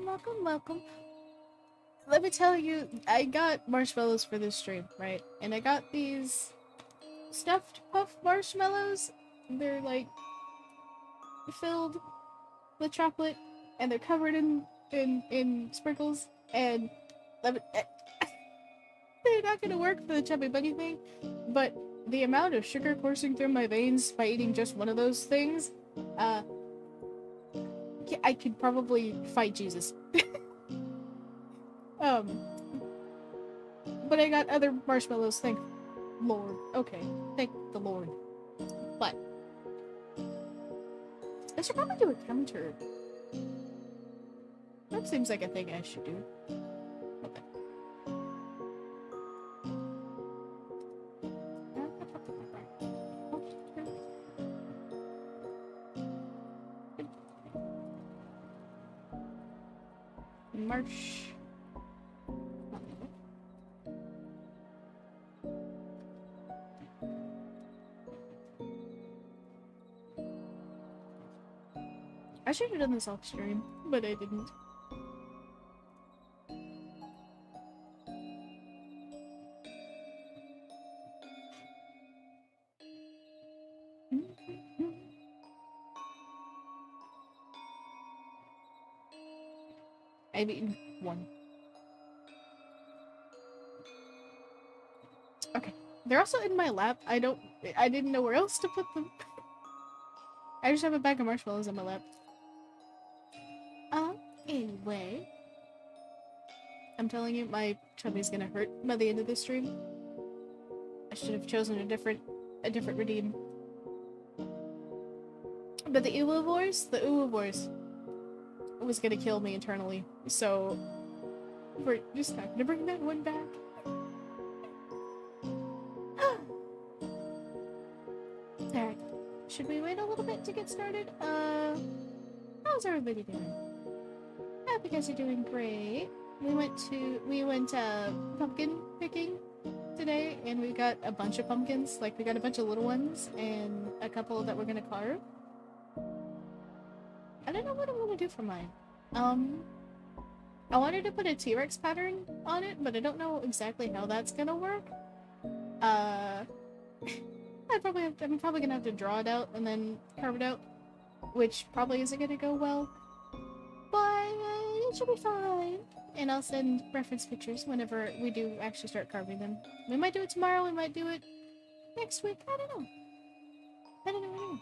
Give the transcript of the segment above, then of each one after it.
welcome. Let me tell you, I got marshmallows for this stream, right? And I got these stuffed puff marshmallows. They're like filled with chocolate, and they're covered in sprinkles. And let me, they're not gonna work for the chubby bunny thing, but the amount of sugar coursing through my veins by eating just one of those things, I could probably fight Jesus. But I got other marshmallows, thank Lord. Okay, thank the Lord. But I should probably do a counter. That seems like a thing I should do. Okay. Marsh. I should have done this off stream, but I didn't. I've eaten one. Okay. They're also in my lap. I didn't know where else to put them. I just have a bag of marshmallows in my lap. Anyway. I'm telling you, my tummy's gonna hurt by the end of this stream. I should have chosen a different redeem. But the uwu voice was gonna kill me internally. So we're just not gonna bring that one back. Alright. Should we wait a little bit to get started? How's everybody doing? I hope you guys are doing great. We went pumpkin picking today, and we got a bunch of pumpkins. Like, we got a bunch of little ones and a couple that we're gonna carve. I don't know what I'm gonna do for mine. I wanted to put a T-Rex pattern on it, but I don't know exactly how that's gonna work. I'm probably gonna have to draw it out and then carve it out, which probably isn't gonna go well, but it should be fine. And I'll send reference pictures whenever we do actually start carving them. We might do it tomorrow, we might do it next week, I don't know. I don't know.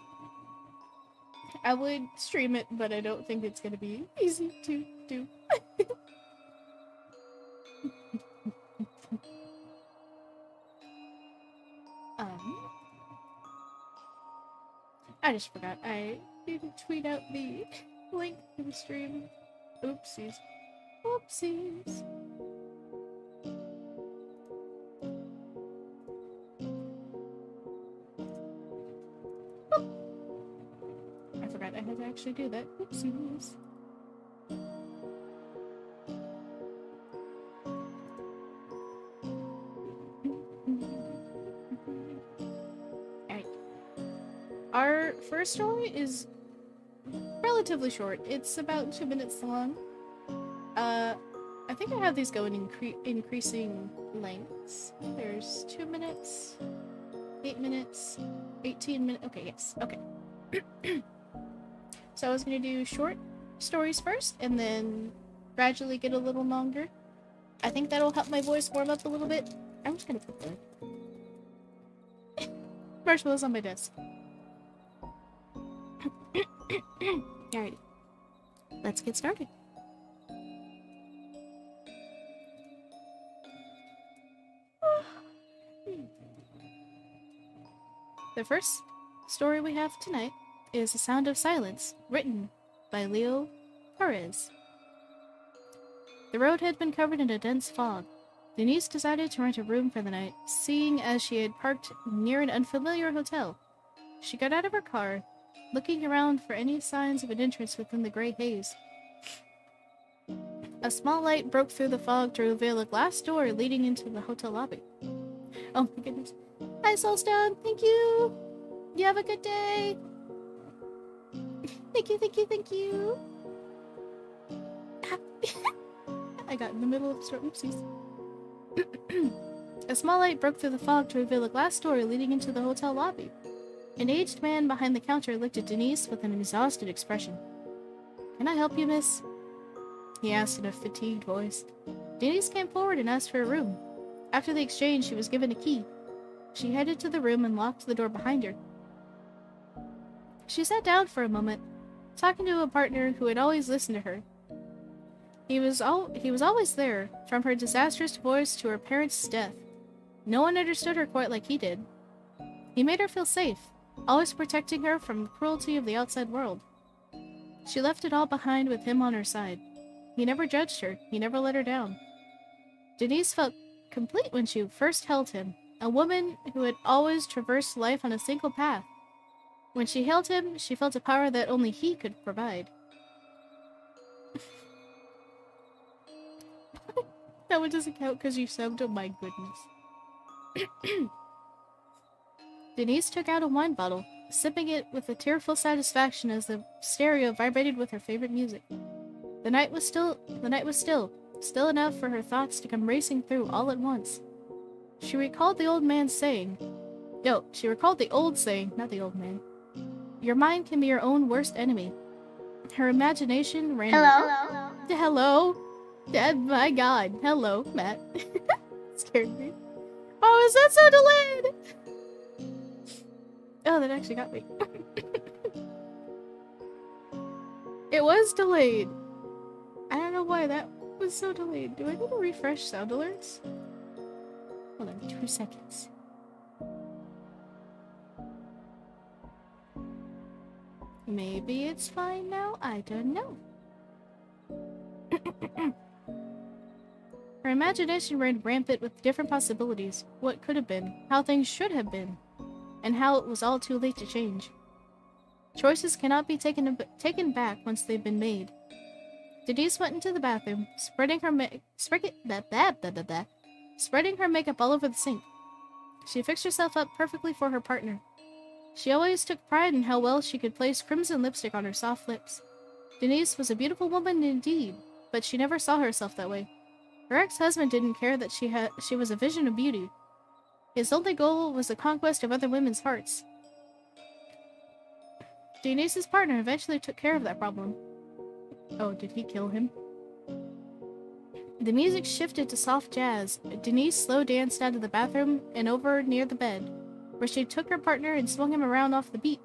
I would stream it, but I don't think it's gonna be easy to do. I just forgot. I didn't tweet out the link to the stream. Oopsies. Oopsies. Oop. I forgot I had to actually do that. Oopsies. Our first story is relatively short. It's about 2 minutes long. I think I have these going in increasing lengths. There's 2 minutes, 8 minutes, 18 minutes. Okay, yes. Okay. So I was gonna do short stories first, and then gradually get a little longer. I think that'll help my voice warm up a little bit. I'm just gonna put the marshmallows on my desk. Alright, let's get started. The first story we have tonight is The Sound of Silence, written by Leo Perez. The road had been covered in a dense fog. Denise decided to rent a room for the night, seeing as she had parked near an unfamiliar hotel. She got out of her car, looking around for any signs of an entrance within the gray haze. A small light broke through the fog to reveal a glass door leading into the hotel lobby. Oh my goodness. Hi, Soulstone! Thank you! You have a good day! Thank you! I got in the middle of the story. Oopsies. A small light broke through the fog to reveal a glass door leading into the hotel lobby. An aged man behind the counter looked at Denise with an exhausted expression. "Can I help you, miss?" he asked in a fatigued voice. Denise came forward and asked for a room. After the exchange, she was given a key. She headed to the room and locked the door behind her. She sat down for a moment, talking to a partner who had always listened to her. He was always there, from her disastrous divorce to her parents' death. No one understood her quite like he did. He made her feel safe, always protecting her from the cruelty of the outside world. She left it all behind with him on her side. He never judged her, he never let her down. Denise felt complete when she first held him, a woman who had always traversed life on a single path. When she held him, she felt a power that only he could provide. That one doesn't count because you subbed, oh my goodness. Denise took out a wine bottle, sipping it with a tearful satisfaction as the stereo vibrated with her favorite music. The night was still enough for her thoughts to come racing through all at once. She recalled the old saying, not the old man. Your mind can be your own worst enemy. Her imagination ran... Hello? Hello? Dad, my god. Hello, Matt. Scared me. Oh, is that so delayed? Oh, that actually got me. It was delayed. I don't know why that was so delayed. Do I need to refresh sound alerts? Hold on, 2 seconds. Maybe it's fine now? I don't know. Her imagination ran rampant with different possibilities. What could have been, how things should have been, and how it was all too late to change. Choices cannot be taken back once they've been made. Denise went into the bathroom, spreading her makeup all over the sink. She fixed herself up perfectly for her partner. She always took pride in how well she could place crimson lipstick on her soft lips. Denise was a beautiful woman indeed, but she never saw herself that way. Her ex-husband didn't care that she was a vision of beauty. His only goal was the conquest of other women's hearts. Denise's partner eventually took care of that problem. Oh, did he kill him? The music shifted to soft jazz. Denise slow danced out of the bathroom and over near the bed, where she took her partner and swung him around to the beat.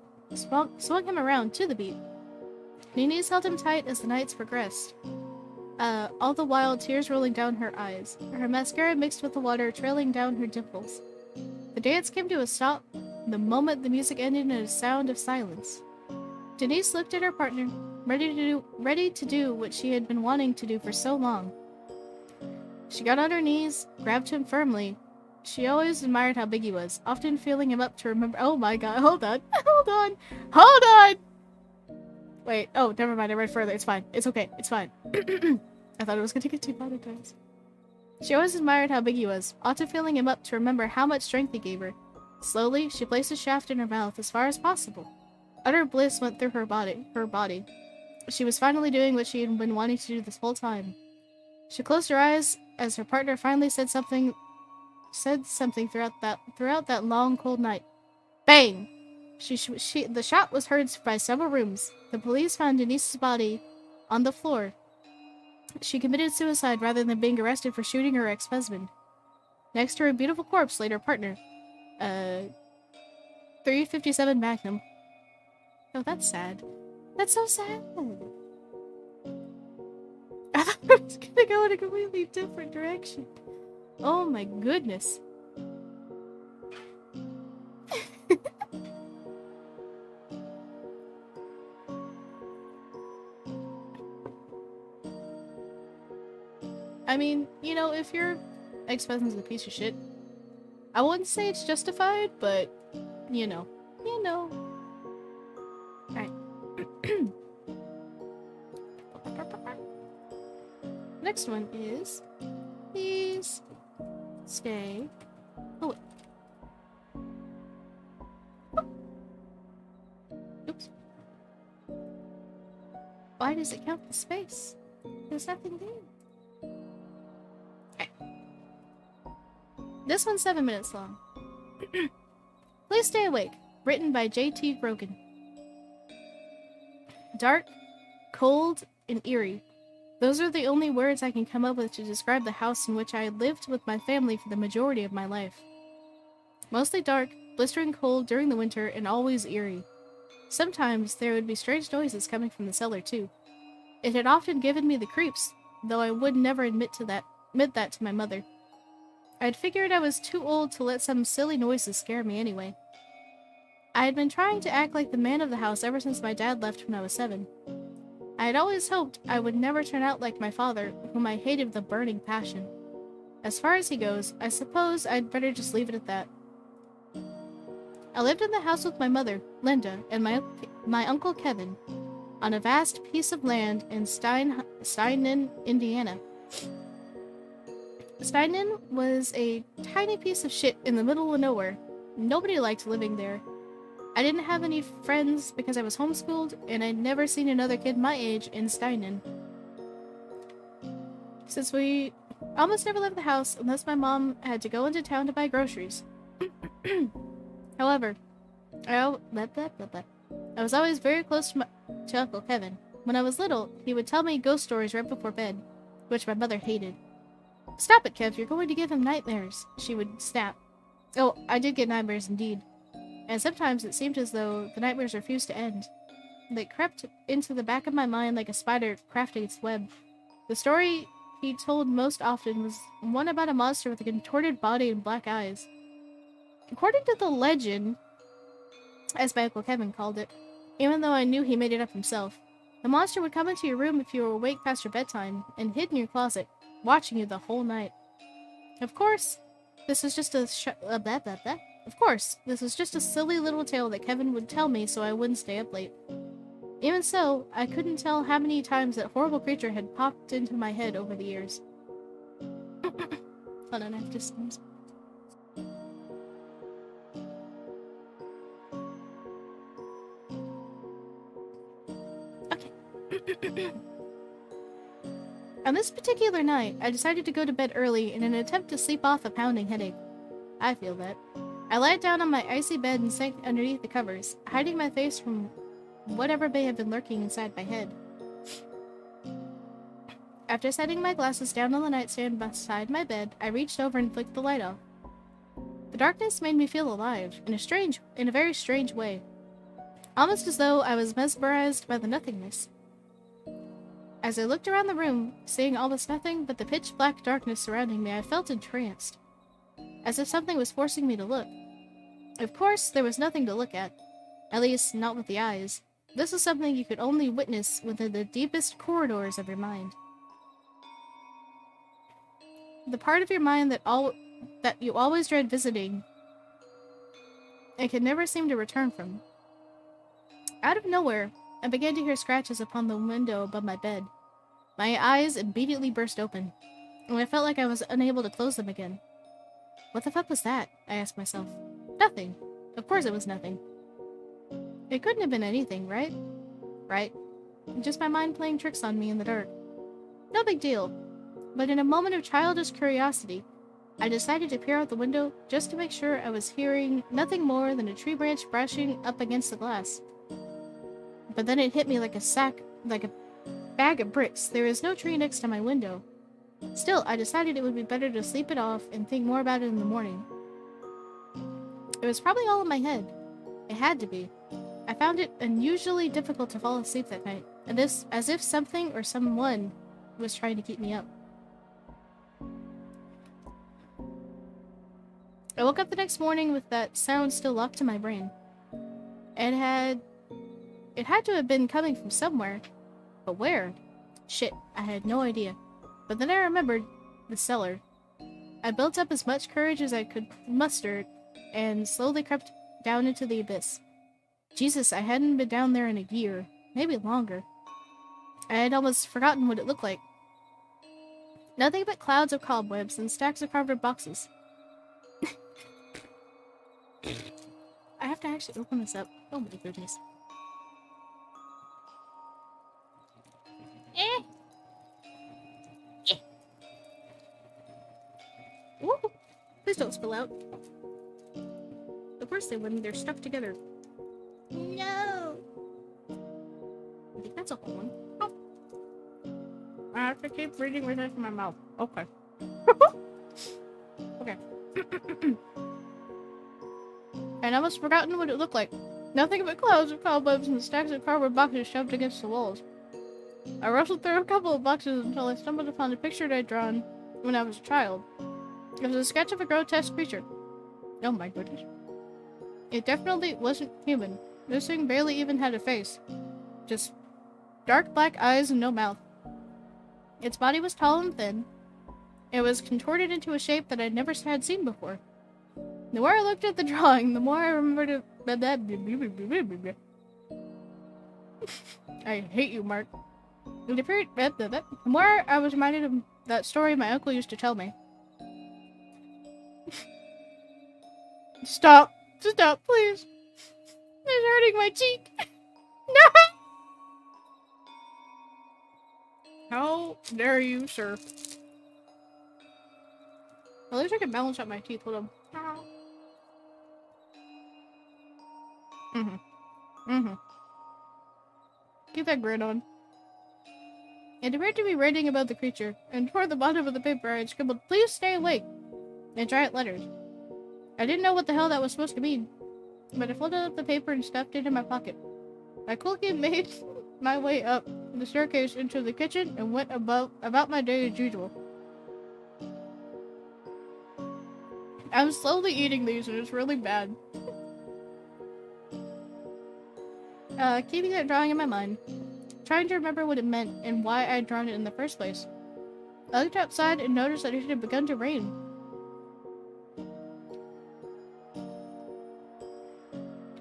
Denise held him tight as the nights progressed. All the while tears rolling down her eyes, her mascara mixed with the water trailing down her dimples. The dance came to a stop the moment the music ended in a sound of silence. Denise looked at her partner, ready to do what she had been wanting to do for so long. She got on her knees, grabbed him firmly. She always admired how big he was, often feeling him up to remember— Oh my god, hold on! Wait, oh, never mind, I read further, it's fine. It's okay, it's fine. I thought it was gonna get demonetized. She always admired how big he was, often filling him up to remember how much strength he gave her. Slowly, she placed his shaft in her mouth as far as possible. Utter bliss went through her body. She was finally doing what she had been wanting to do this whole time. She closed her eyes as her partner finally said something throughout that long, cold night. Bang! The shot was heard by several rooms. The police found Denise's body on the floor. She committed suicide rather than being arrested for shooting her ex-husband. Next to her beautiful corpse laid her partner. 357 Magnum. Oh, that's sad. That's so sad. I thought I was gonna go in a completely different direction. Oh my goodness. I mean, you know, if your ex-husband's a piece of shit, I wouldn't say it's justified, but, you know. Alright. Next one is, please stay away. Oops. Why does it count the space? There's nothing there. Okay. This one's 7 minutes long. Please stay awake. Written by J.T. Grogan. Dark, cold, and eerie. Those are the only words I can come up with to describe the house in which I had lived with my family for the majority of my life. Mostly dark, blistering cold during the winter, and always eerie. Sometimes there would be strange noises coming from the cellar, too. It had often given me the creeps, though I would never admit that to my mother. I had figured I was too old to let some silly noises scare me anyway. I had been trying to act like the man of the house ever since my dad left when I was 7. I had always hoped I would never turn out like my father, whom I hated with a burning passion. As far as he goes, I suppose I'd better just leave it at that. I lived in the house with my mother, Linda, and my uncle Kevin, on a vast piece of land in Steinman, Indiana. Steinman was a tiny piece of shit in the middle of nowhere. Nobody liked living there. I didn't have any friends because I was homeschooled, and I'd never seen another kid my age in Steinman. Since we almost never left the house unless my mom had to go into town to buy groceries. However, I was always very close to Uncle Kevin. When I was little, he would tell me ghost stories right before bed, which my mother hated. "Stop it, Kev, you're going to give him nightmares," she would snap. Oh, I did get nightmares indeed. And sometimes it seemed as though the nightmares refused to end. They crept into the back of my mind like a spider crafting its web. The story he told most often was one about a monster with a contorted body and black eyes. According to the legend, as my Uncle Kevin called it, even though I knew he made it up himself, the monster would come into your room if you were awake past your bedtime and hid in your closet, watching you the whole night. Of course, this was just a silly little tale that Kevin would tell me so I wouldn't stay up late. Even so, I couldn't tell how many times that horrible creature had popped into my head over the years. Hold on, I have to sneeze. Okay. On this particular night, I decided to go to bed early in an attempt to sleep off a pounding headache. I feel that. I lied down on my icy bed and sank underneath the covers, hiding my face from whatever may have been lurking inside my head. After setting my glasses down on the nightstand beside my bed, I reached over and flicked the light off. The darkness made me feel alive, in a very strange way. Almost as though I was mesmerized by the nothingness. As I looked around the room, seeing all this nothing but the pitch-black darkness surrounding me, I felt entranced. As if something was forcing me to look. Of course, there was nothing to look at. At least, not with the eyes. This was something you could only witness within the deepest corridors of your mind. The part of your mind that you always dread visiting and could never seem to return from. Out of nowhere, I began to hear scratches upon the window above my bed. My eyes immediately burst open, and I felt like I was unable to close them again. What the fuck was that? I asked myself. Nothing. Of course it was nothing. It couldn't have been anything, right? Right. Just my mind playing tricks on me in the dark. No big deal. But in a moment of childish curiosity, I decided to peer out the window just to make sure I was hearing nothing more than a tree branch brushing up against the glass. But then it hit me like a bag of bricks. There is no tree next to my window. Still, I decided it would be better to sleep it off and think more about it in the morning. It was probably all in my head. It had to be. I found it unusually difficult to fall asleep that night, and this as if something or someone was trying to keep me up. I woke up the next morning with that sound still locked in my brain. It had to have been coming from somewhere. But where? Shit, I had no idea. But then I remembered the cellar. I built up as much courage as I could muster and slowly crept down into the abyss. Jesus, I hadn't been down there in a year, maybe longer. I had almost forgotten what it looked like. Nothing but clouds of cobwebs and stacks of cardboard boxes. I have to actually open this up. Oh my goodness. fall out. Of course they wouldn't. They're stuck together. No! I think that's a whole one. Oh. I have to keep reading with it in my mouth. Okay. Okay. I'd almost forgotten what it looked like. Nothing but clouds of cobwebs and stacks of cardboard boxes shoved against the walls. I rustled through a couple of boxes until I stumbled upon a picture I'd drawn when I was a child. It was a sketch of a grotesque creature. Oh my goodness. It definitely wasn't human. This thing barely even had a face. Just dark black eyes and no mouth. Its body was tall and thin. It was contorted into a shape that I'd never had seen before. The more I looked at the drawing, the more I remembered it. I hate you, Mark. The more I was reminded of that story my uncle used to tell me. Stop. Stop, please. It's hurting my cheek. No! How dare you, sir? At least I can balance out my teeth. Hold on. Keep that grin on. It appeared to be writing about the creature, and toward the bottom of the paper I had scribbled, "Please stay awake," in giant letters. I didn't know what the hell that was supposed to mean, but I folded up the paper and stuffed it in my pocket. I quickly made my way up the staircase into the kitchen and went about my day as usual. I'm slowly eating these and it's really bad. Keeping that drawing in my mind, trying to remember what it meant and why I had drawn it in the first place. I looked outside and noticed that it had begun to rain.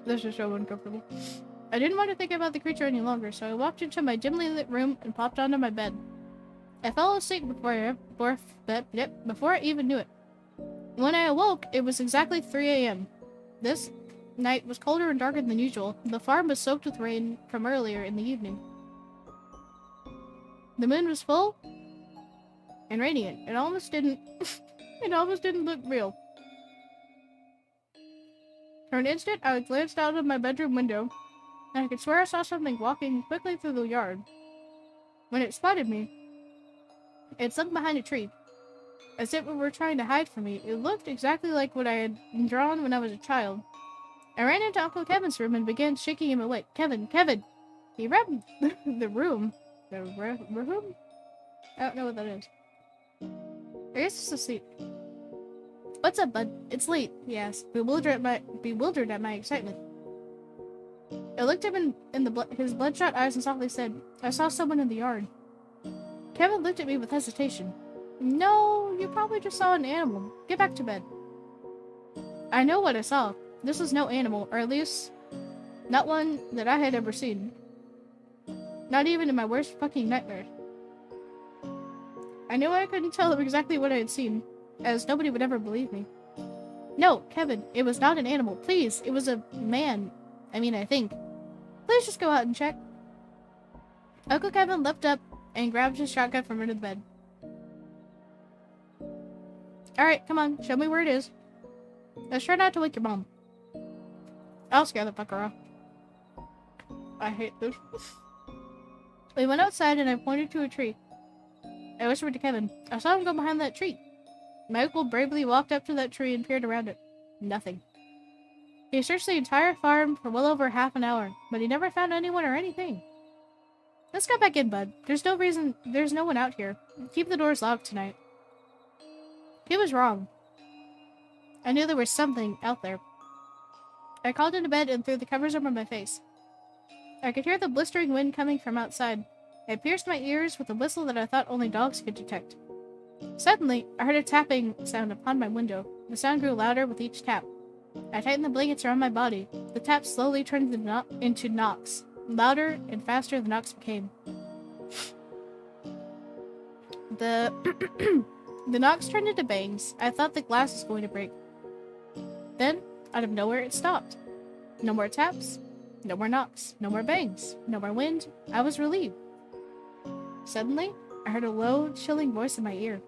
This is so uncomfortable. I didn't want to think about the creature any longer, so I walked into my dimly lit room and popped onto my bed. I fell asleep before I even knew it. When I awoke, it was exactly 3 a.m. This night was colder and darker than usual. The farm was soaked with rain from earlier in the evening. The moon was full and radiant. It almost didn't look real. For an instant, I glanced out of my bedroom window, and I could swear I saw something walking quickly through the yard. When it spotted me, it sunk behind a tree, as if it were trying to hide from me. It looked exactly like what I had drawn when I was a child. I ran into Uncle Kevin's room and began shaking him awake. Kevin! He grabbed the room. The room? I don't know what that is. I guess it's asleep. What's up, bud? It's late, he asked, bewildered at my excitement. I looked him in his bloodshot eyes and softly said, "I saw someone in the yard." Kevin looked at me with hesitation. "No, you probably just saw an animal. Get back to bed." I know what I saw. This was no animal, or at least not one that I had ever seen. Not even in my worst fucking nightmares. I knew I couldn't tell him exactly what I had seen, as nobody would ever believe me. "No, Kevin, it was not an animal. Please, it was a man. I think. Please just go out and check." Uncle Kevin leapt up and grabbed his shotgun from under the bed. "Alright, come on, show me where it is. Let's try not to wake your mom." I'll scare the fucker off. I hate this. We went outside and I pointed to a tree. I whispered to Kevin, "I saw him go behind that tree." My uncle bravely walked up to that tree and peered around it. Nothing. He searched the entire farm for well over half an hour, but he never found anyone or anything. "Let's go back in, bud. There's no one out here. Keep the doors locked tonight." He was wrong. I knew there was something out there. I crawled into bed and threw the covers over my face. I could hear the blistering wind coming from outside. It pierced my ears with a whistle that I thought only dogs could detect. Suddenly, I heard a tapping sound upon my window. The sound grew louder with each tap. I tightened the blankets around my body. The taps slowly turned into knocks. Louder and faster the knocks became. The knocks turned into bangs. I thought the glass was going to break. Then, out of nowhere, it stopped. No more taps. No more knocks. No more bangs. No more wind. I was relieved. Suddenly, I heard a low, chilling voice in my ear.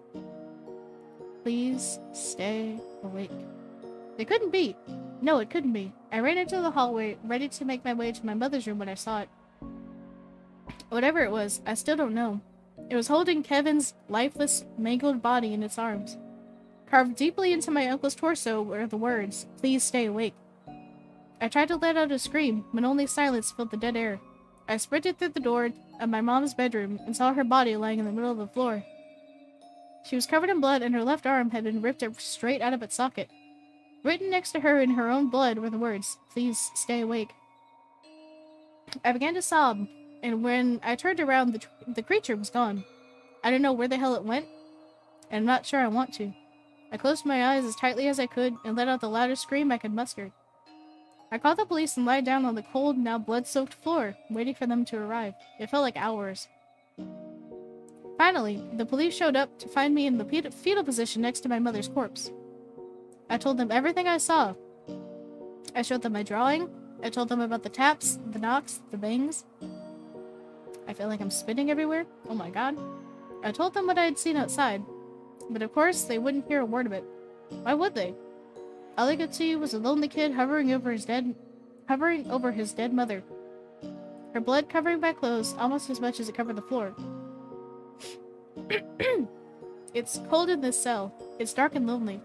"Please stay awake." It couldn't be. No, it couldn't be. I ran into the hallway, ready to make my way to my mother's room when I saw it. Whatever it was, I still don't know. It was holding Kevin's lifeless, mangled body in its arms. Carved deeply into my uncle's torso were the words, "Please stay awake." I tried to let out a scream, but only silence filled the dead air. I sprinted through the door of my mom's bedroom and saw her body lying in the middle of the floor. She was covered in blood and her left arm had been ripped straight out of its socket. Written next to her in her own blood were the words, "Please stay awake." I began to sob, and when I turned around, the creature was gone. I don't know where the hell it went, and I'm not sure I want to. I closed my eyes as tightly as I could and let out the loudest scream I could muster. I called the police and lied down on the cold, now blood-soaked floor, waiting for them to arrive. It felt like hours. Finally, the police showed up to find me in the fetal position next to my mother's corpse. I told them everything I saw. I showed them my drawing. I told them about the taps, the knocks, the bangs. I feel like I'm spitting everywhere. Oh my god. I told them what I had seen outside. But of course, they wouldn't hear a word of it. Why would they? All I could see was a lonely kid hovering over his dead mother. Her blood covering my clothes almost as much as it covered the floor. It's cold in this cell. It's dark and lonely.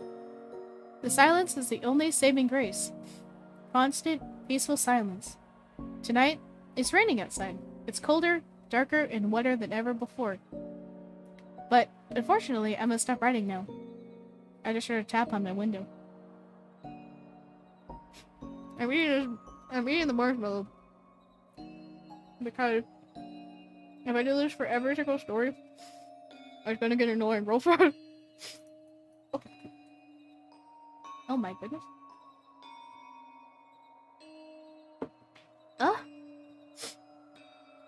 The silence is the only saving grace. Constant, peaceful silence. Tonight, it's raining outside. It's colder, darker, and wetter than ever before. But, unfortunately, I must stop writing now. I just heard a tap on my window. I'm eating the marshmallow. Because if I do this for every single story, it's gonna get annoying real fast. Okay. Oh my goodness.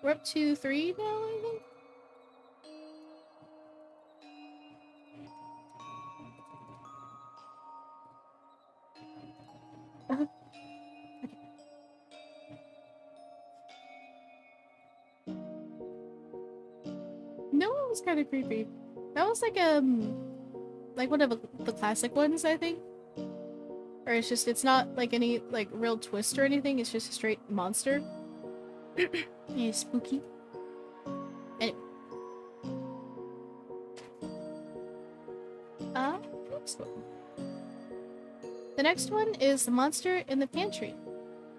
We're up to 3 now, I think? Okay. No, it was kind of creepy. That was like one of the classic ones, I think. Or it's not like any like real twist or anything. It's just a straight monster. Yeah, spooky. Anyway. Next one. The next one is the monster in the pantry.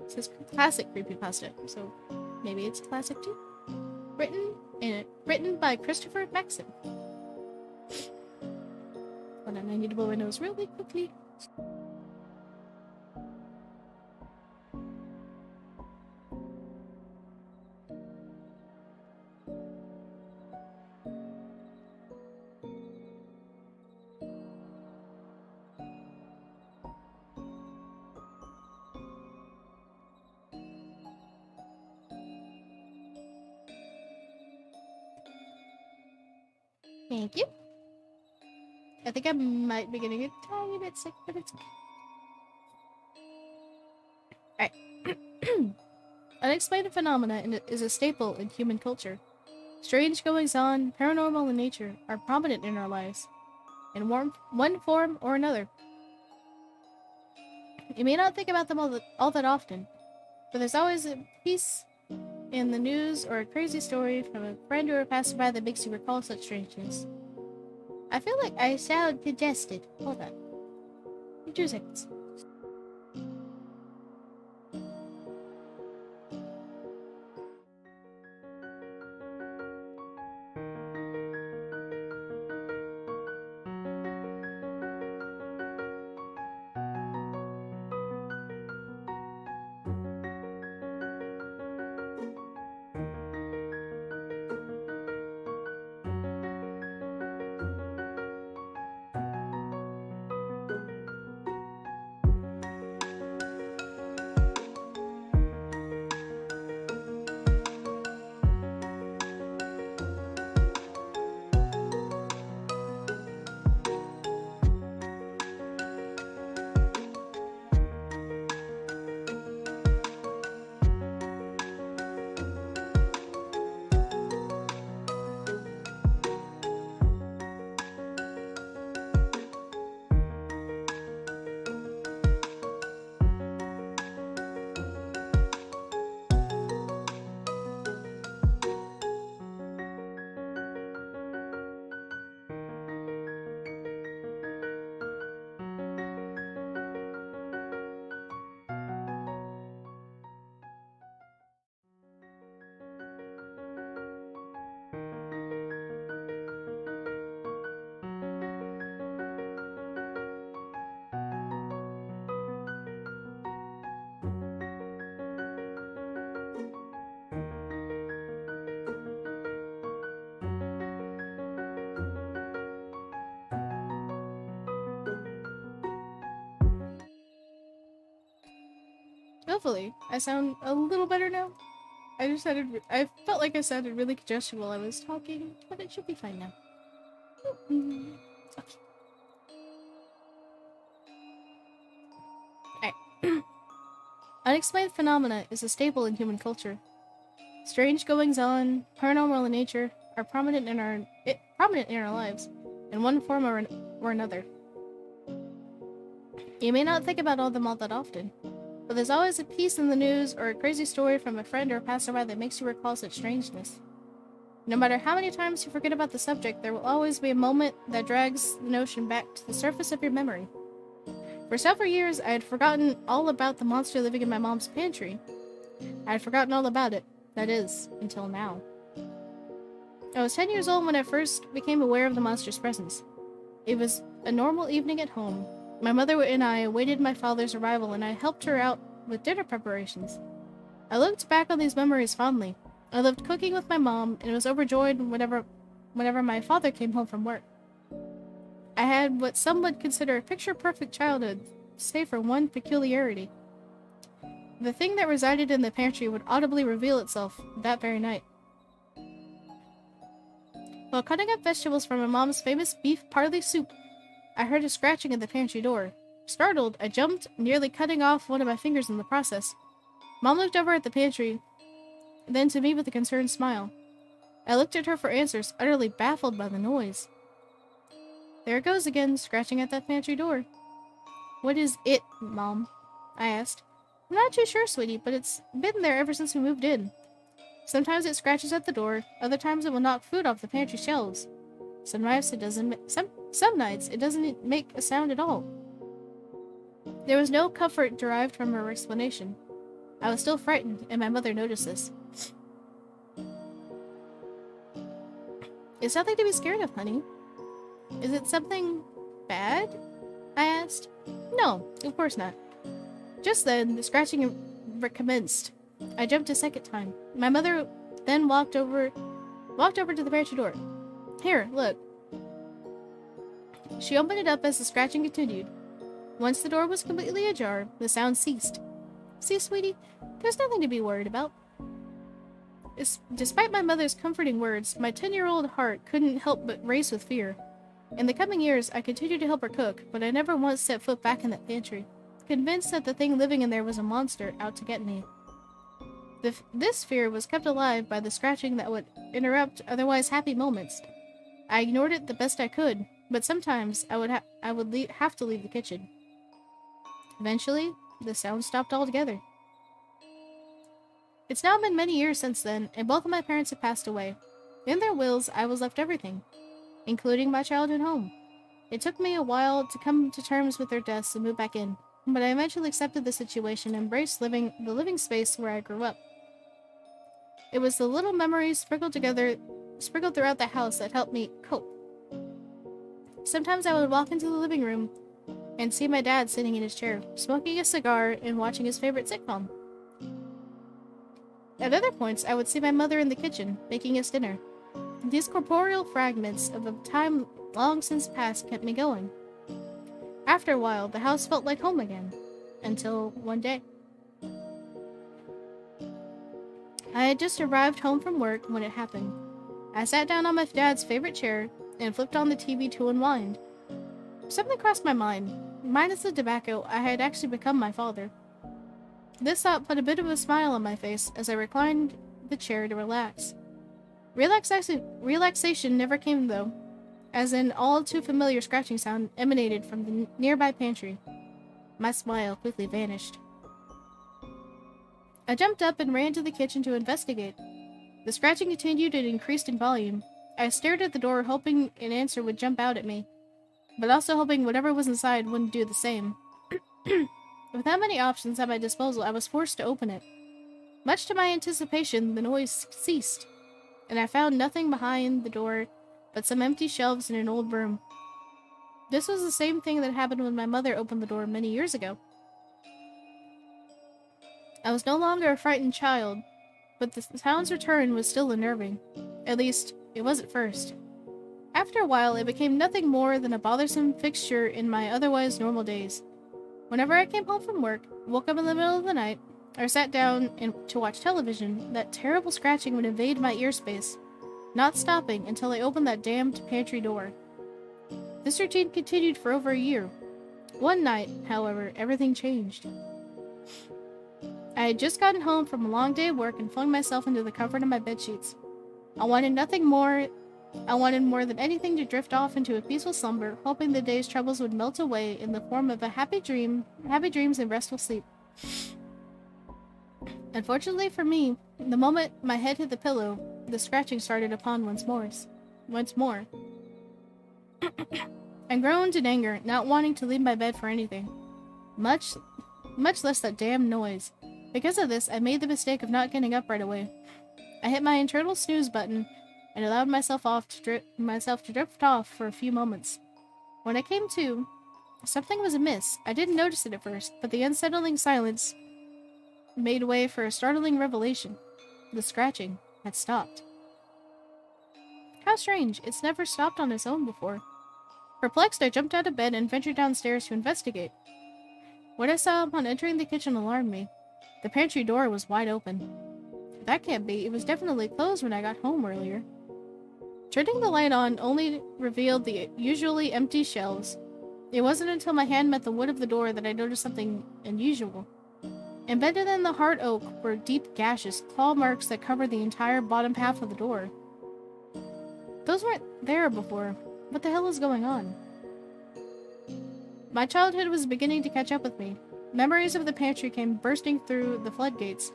It says classic creepypasta, so maybe it's classic too. Written by Christopher Maxim. Hold on, I need to blow my nose really quickly. Thank you. I think I might be getting a tiny bit sick, but it's okay. Alright. Unexplained phenomena is a staple in human culture. Strange goings-on, paranormal in nature, are prominent in our lives, in one form or another. You may not think about them all that often, but there's always a piece in the news or a crazy story from a friend or a passerby that makes you recall such strangeness. I feel like I sound congested. Hold on. 2 seconds. Hopefully, I sound a little better now. I felt like I sounded really congested while I was talking, but it should be fine now. Mm, okay. Alright. Unexplained phenomena is a staple in human culture. Strange goings-on, paranormal in nature, are prominent in our lives, in one form or another. You may not think about all them all that often, but there's always a piece in the news or a crazy story from a friend or a passerby that makes you recall such strangeness. No matter how many times you forget about the subject, there will always be a moment that drags the notion back to the surface of your memory. For several years, I had forgotten all about the monster living in my mom's pantry. I had forgotten all about it. That is, until now. I was 10 years old when I first became aware of the monster's presence. It was a normal evening at home. My mother and I awaited my father's arrival, and I helped her out with dinner preparations. I looked back on these memories fondly. I loved cooking with my mom, and was overjoyed whenever my father came home from work. I had what some would consider a picture-perfect childhood, save for one peculiarity. The thing that resided in the pantry would audibly reveal itself that very night. While cutting up vegetables for my mom's famous beef parley soup, I heard a scratching at the pantry door. Startled, I jumped, nearly cutting off one of my fingers in the process. Mom looked over at the pantry, then to me with a concerned smile. I looked at her for answers, utterly baffled by the noise. There it goes again, scratching at that pantry door. What is it, Mom? I asked. I'm not too sure, sweetie, but it's been there ever since we moved in. Sometimes it scratches at the door, other times it will knock food off the pantry shelves. Some nights it doesn't make a sound at all. There was no comfort derived from her explanation. I was still frightened, and my mother noticed this. It's nothing to be scared of, honey. Is it something bad? I asked. No, of course not. Just then, the scratching recommenced. I jumped a second time. My mother then walked over to the pantry door. Here, look. She opened it up as the scratching continued. Once the door was completely ajar, the sound ceased. See, sweetie, there's nothing to be worried about. Despite my mother's comforting words, my 10-year-old heart couldn't help but race with fear. In the coming years, I continued to help her cook, but I never once set foot back in that pantry, convinced that the thing living in there was a monster out to get me. This fear was kept alive by the scratching that would interrupt otherwise happy moments. I ignored it the best I could, but sometimes I would have to leave the kitchen. Eventually, the sound stopped altogether. It's now been many years since then, and both of my parents have passed away. In their wills, I was left everything, including my childhood home. It took me a while to come to terms with their deaths and move back in, but I eventually accepted the situation and embraced the living space where I grew up. It was the little memories sprinkled throughout the house that helped me cope. Sometimes I would walk into the living room and see my dad sitting in his chair, smoking a cigar and watching his favorite sitcom. At other points, I would see my mother in the kitchen, making us dinner. These corporeal fragments of a time long since past kept me going. After a while, the house felt like home again, until one day. I had just arrived home from work when it happened. I sat down on my dad's favorite chair and flipped on the TV to unwind. Something crossed my mind. Minus the tobacco, I had actually become my father. This thought put a bit of a smile on my face as I reclined the chair to relax. Relaxation never came, though, as an all-too familiar scratching sound emanated from the nearby pantry. My smile quickly vanished. I jumped up and ran to the kitchen to investigate. The scratching continued and increased in volume. I stared at the door, hoping an answer would jump out at me, but also hoping whatever was inside wouldn't do the same. Without many options at my disposal, I was forced to open it. Much to my anticipation, the noise ceased, and I found nothing behind the door but some empty shelves in an old room. This was the same thing that happened when my mother opened the door many years ago. I was no longer a frightened child, but the sound's return was still unnerving. At least, it was at first. After a while, it became nothing more than a bothersome fixture in my otherwise normal days. Whenever I came home from work, woke up in the middle of the night, or sat down to watch television, that terrible scratching would invade my ear space, not stopping until I opened that damned pantry door. This routine continued for over a year. One night, however, everything changed. I had just gotten home from a long day of work and flung myself into the comfort of my bedsheets. I wanted more than anything to drift off into a peaceful slumber, hoping the day's troubles would melt away in the form of happy dreams and restful sleep. Unfortunately for me, the moment my head hit the pillow, the scratching started upon once more. I groaned in anger, not wanting to leave my bed for anything, much less that damn noise. Because of this, I made the mistake of not getting up right away. I hit my internal snooze button and allowed myself to drift off for a few moments. When I came to, something was amiss. I didn't notice it at first, but the unsettling silence made way for a startling revelation. The scratching had stopped. How strange, it's never stopped on its own before. Perplexed, I jumped out of bed and ventured downstairs to investigate. What I saw upon entering the kitchen alarmed me. The pantry door was wide open. That can't be, it was definitely closed when I got home earlier. Turning the light on only revealed the usually empty shelves. It wasn't until my hand met the wood of the door that I noticed something unusual. Embedded in the hard oak were deep gashes, claw marks that covered the entire bottom half of the door. Those weren't there before. What the hell is going on? My childhood was beginning to catch up with me. Memories of the pantry came bursting through the floodgates.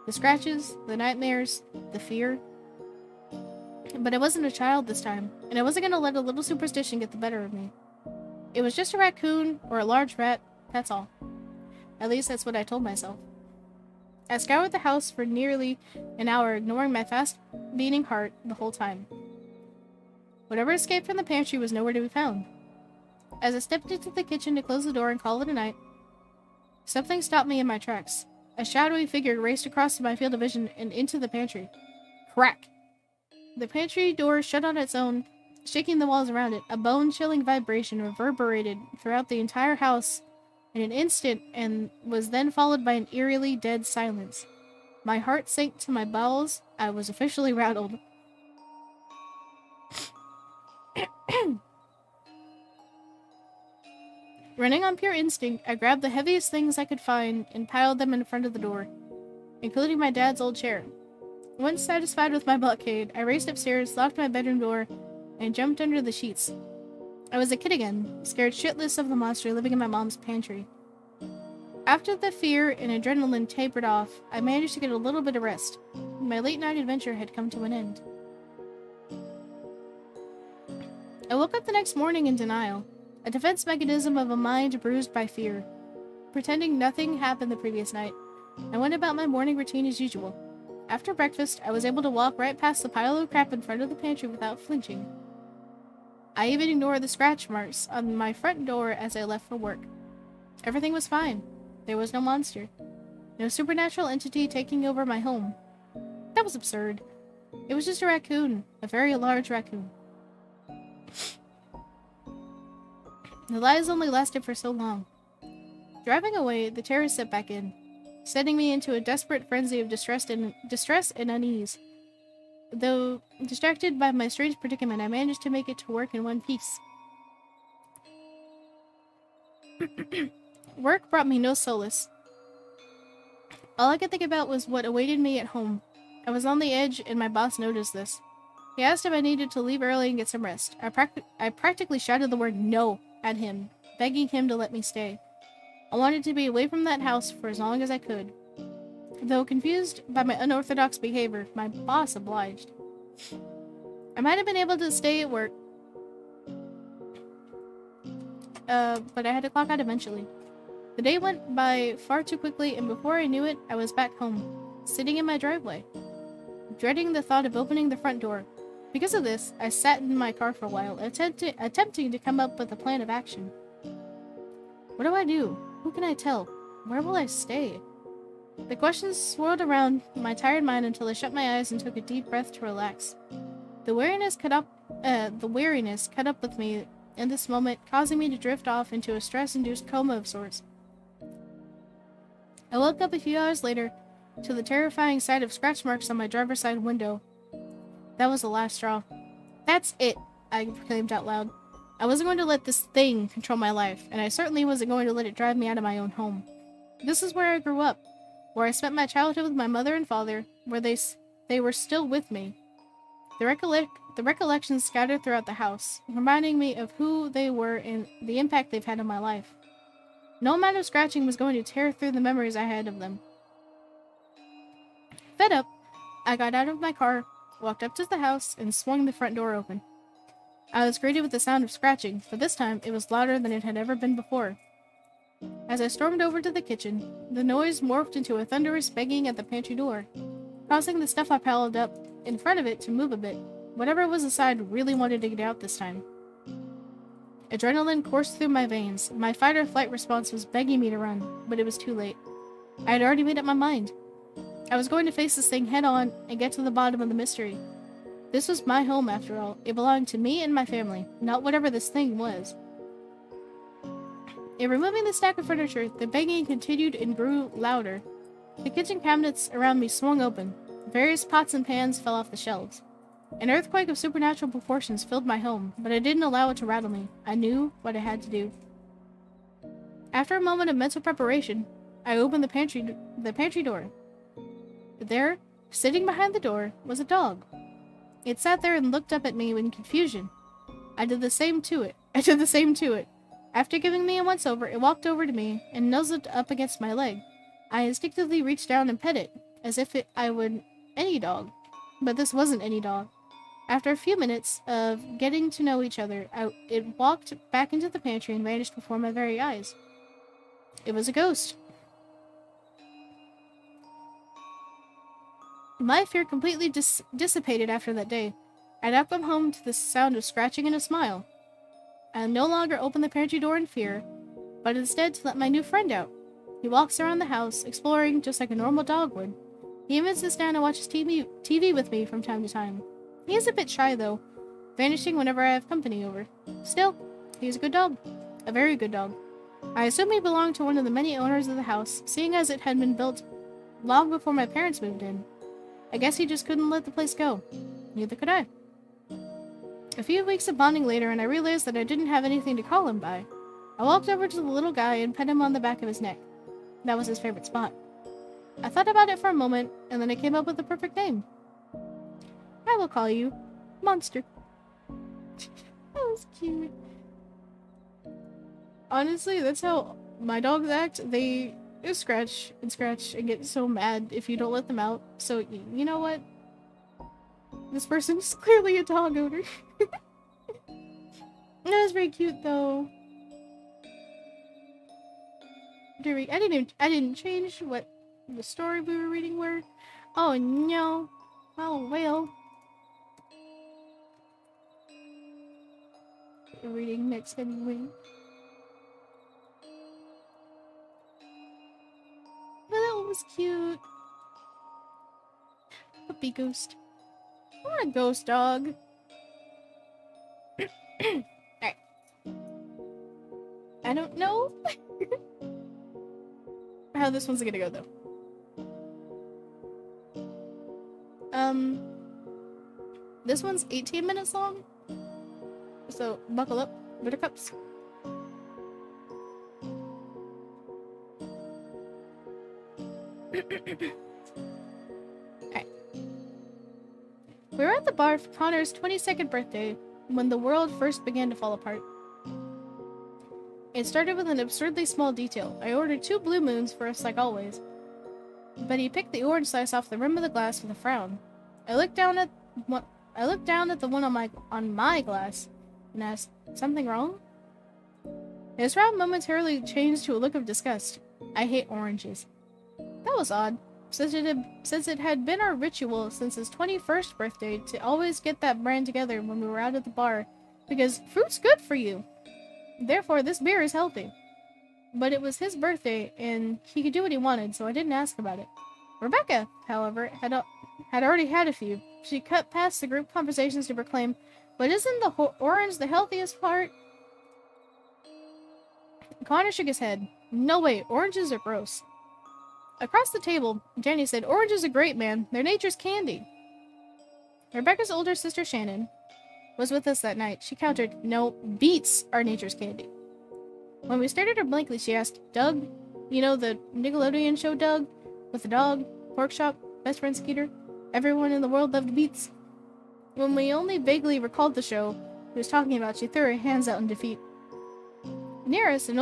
The scratches, the nightmares, the fear. But I wasn't a child this time, and I wasn't going to let a little superstition get the better of me. It was just a raccoon or a large rat, that's all. At least that's what I told myself. I scoured the house for nearly an hour, ignoring my fast-beating heart the whole time. Whatever escaped from the pantry was nowhere to be found. As I stepped into the kitchen to close the door and call it a night, something stopped me in my tracks. A shadowy figure raced across my field of vision and into the pantry. Crack! The pantry door shut on its own, shaking the walls around it. A bone-chilling vibration reverberated throughout the entire house in an instant and was then followed by an eerily dead silence. My heart sank to my bowels. I was officially rattled. Running on pure instinct, I grabbed the heaviest things I could find and piled them in front of the door, including my dad's old chair. Once satisfied with my blockade, I raced upstairs, locked my bedroom door, and jumped under the sheets. I was a kid again, scared shitless of the monster living in my mom's pantry. After the fear and adrenaline tapered off, I managed to get a little bit of rest. My late-night adventure had come to an end. I woke up the next morning in denial, a defense mechanism of a mind bruised by fear. Pretending nothing happened the previous night, I went about my morning routine as usual. After breakfast, I was able to walk right past the pile of crap in front of the pantry without flinching. I even ignored the scratch marks on my front door as I left for work. Everything was fine. There was no monster. No supernatural entity taking over my home. That was absurd. It was just a raccoon. A very large raccoon. The lies only lasted for so long. Driving away, the terror set back in, setting me into a desperate frenzy of distress and unease. Though distracted by my strange predicament, I managed to make it to work in one piece. Work brought me no solace. All I could think about was what awaited me at home. I was on the edge, and my boss noticed this. He asked if I needed to leave early and get some rest. I practically shouted the word no at him, begging him to let me stay. I wanted to be away from that house for as long as I could. Though confused by my unorthodox behavior, my boss obliged. I might have been able to stay at work, but I had to clock out eventually. The day went by far too quickly, and before I knew it, I was back home, sitting in my driveway, dreading the thought of opening the front door. Because of this, I sat in my car for a while, attempting to come up with a plan of action. What do I do? Who can I tell? Where will I stay? The questions swirled around my tired mind until I shut my eyes and took a deep breath to relax. The weariness caught up with me in this moment, causing me to drift off into a stress-induced coma of sorts. I woke up a few hours later to the terrifying sight of scratch marks on my driver's side window. That was the last straw. That's it, I proclaimed out loud. I wasn't going to let this thing control my life, and I certainly wasn't going to let it drive me out of my own home. This is where I grew up, where I spent my childhood with my mother and father, where they were still with me. The recollections scattered throughout the house, reminding me of who they were and the impact they've had on my life. No amount of scratching was going to tear through the memories I had of them. Fed up, I got out of my car, walked up to the house, and swung the front door open. I was greeted with the sound of scratching, but this time it was louder than it had ever been before. As I stormed over to the kitchen, the noise morphed into a thunderous banging at the pantry door, causing the stuff I piled up in front of it to move a bit. Whatever was inside really wanted to get out this time. Adrenaline coursed through my veins. My fight-or-flight response was begging me to run, but it was too late. I had already made up my mind. I was going to face this thing head-on and get to the bottom of the mystery. This was my home, after all. It belonged to me and my family, not whatever this thing was. In removing the stack of furniture, the banging continued and grew louder. The kitchen cabinets around me swung open. Various pots and pans fell off the shelves. An earthquake of supernatural proportions filled my home, but I didn't allow it to rattle me. I knew what I had to do. After a moment of mental preparation, I opened the pantry door. There, sitting behind the door, was a dog. It sat there and looked up at me in confusion. I did the same to it. After giving me a once-over, it walked over to me and nuzzled up against my leg. I instinctively reached down and pet it, as if I would any dog. But this wasn't any dog. After a few minutes of getting to know each other, it walked back into the pantry and vanished before my very eyes. It was a ghost. My fear completely dissipated after that day. I'd now come home to the sound of scratching and a smile. I no longer opened the pantry door in fear, but instead to let my new friend out. He walks around the house, exploring just like a normal dog would. He even sits down and watches TV with me from time to time. He is a bit shy, though, vanishing whenever I have company over. Still, he's a good dog. A very good dog. I assume he belonged to one of the many owners of the house, seeing as it had been built long before my parents moved in. I guess he just couldn't let the place go. Neither could I. A few weeks of bonding later, and I realized that I didn't have anything to call him by. I walked over to the little guy and pet him on the back of his neck. That was his favorite spot. I thought about it for a moment, and then I came up with the perfect name. I will call you Monster. That was cute. Honestly, that's how my dogs act. They scratch and get so mad if you don't let them out. So, you know what? This person is clearly a dog owner. That was very cute, though. I didn't change what the story we were reading were. Oh no. Oh well. We're reading next anyway. But that one was cute. Puppy ghost. I want a ghost dog. Alright. I don't know how this one's gonna go, though. This one's 18 minutes long. So, buckle up, buttercups. Alright. We were at the bar for Connor's 22nd birthday when the world first began to fall apart. It started with an absurdly small detail. I ordered 2 blue moons for us like always, but he picked the orange slice off the rim of the glass with a frown. I looked down at the one on my glass and asked, "Something wrong?" His frown momentarily changed to a look of disgust. I hate oranges. That was odd, since it had been our ritual since his 21st birthday to always get that brand together when we were out at the bar, because fruit's good for you. Therefore, this beer is healthy. But it was his birthday, and he could do what he wanted, so I didn't ask about it. Rebecca, however, had already had a few. She cut past the group conversations to proclaim, "But isn't the orange the healthiest part?" Connor shook his head. "No way, oranges are gross." Across the table, Jenny said, "Oranges are great, man. They're nature's candy." Rebecca's older sister, Shannon, was with us that night. She countered, "No, beets are nature's candy." When we stared at her blankly, she asked, "Doug? You know the Nickelodeon show Doug? With the dog, pork chop, best friend Skeeter? Everyone in the world loved beets." When we only vaguely recalled the show he was talking about, she threw her hands out in defeat. Near us, an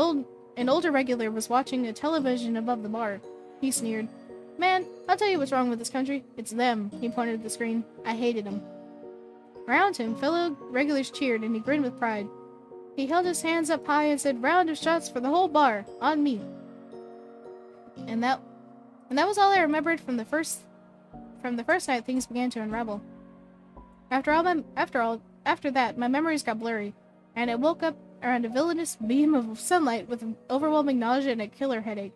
older regular was watching a television above the bar. He sneered. "Man, I'll tell you what's wrong with this country. It's them." He pointed at the screen. I hated them. Around him, fellow regulars cheered, and he grinned with pride. He held his hands up high and said, "Round of shots for the whole bar, on me." And that was all I remembered from the first night things began to unravel. After that, my memories got blurry, and I woke up around a villainous beam of sunlight with overwhelming nausea and a killer headache.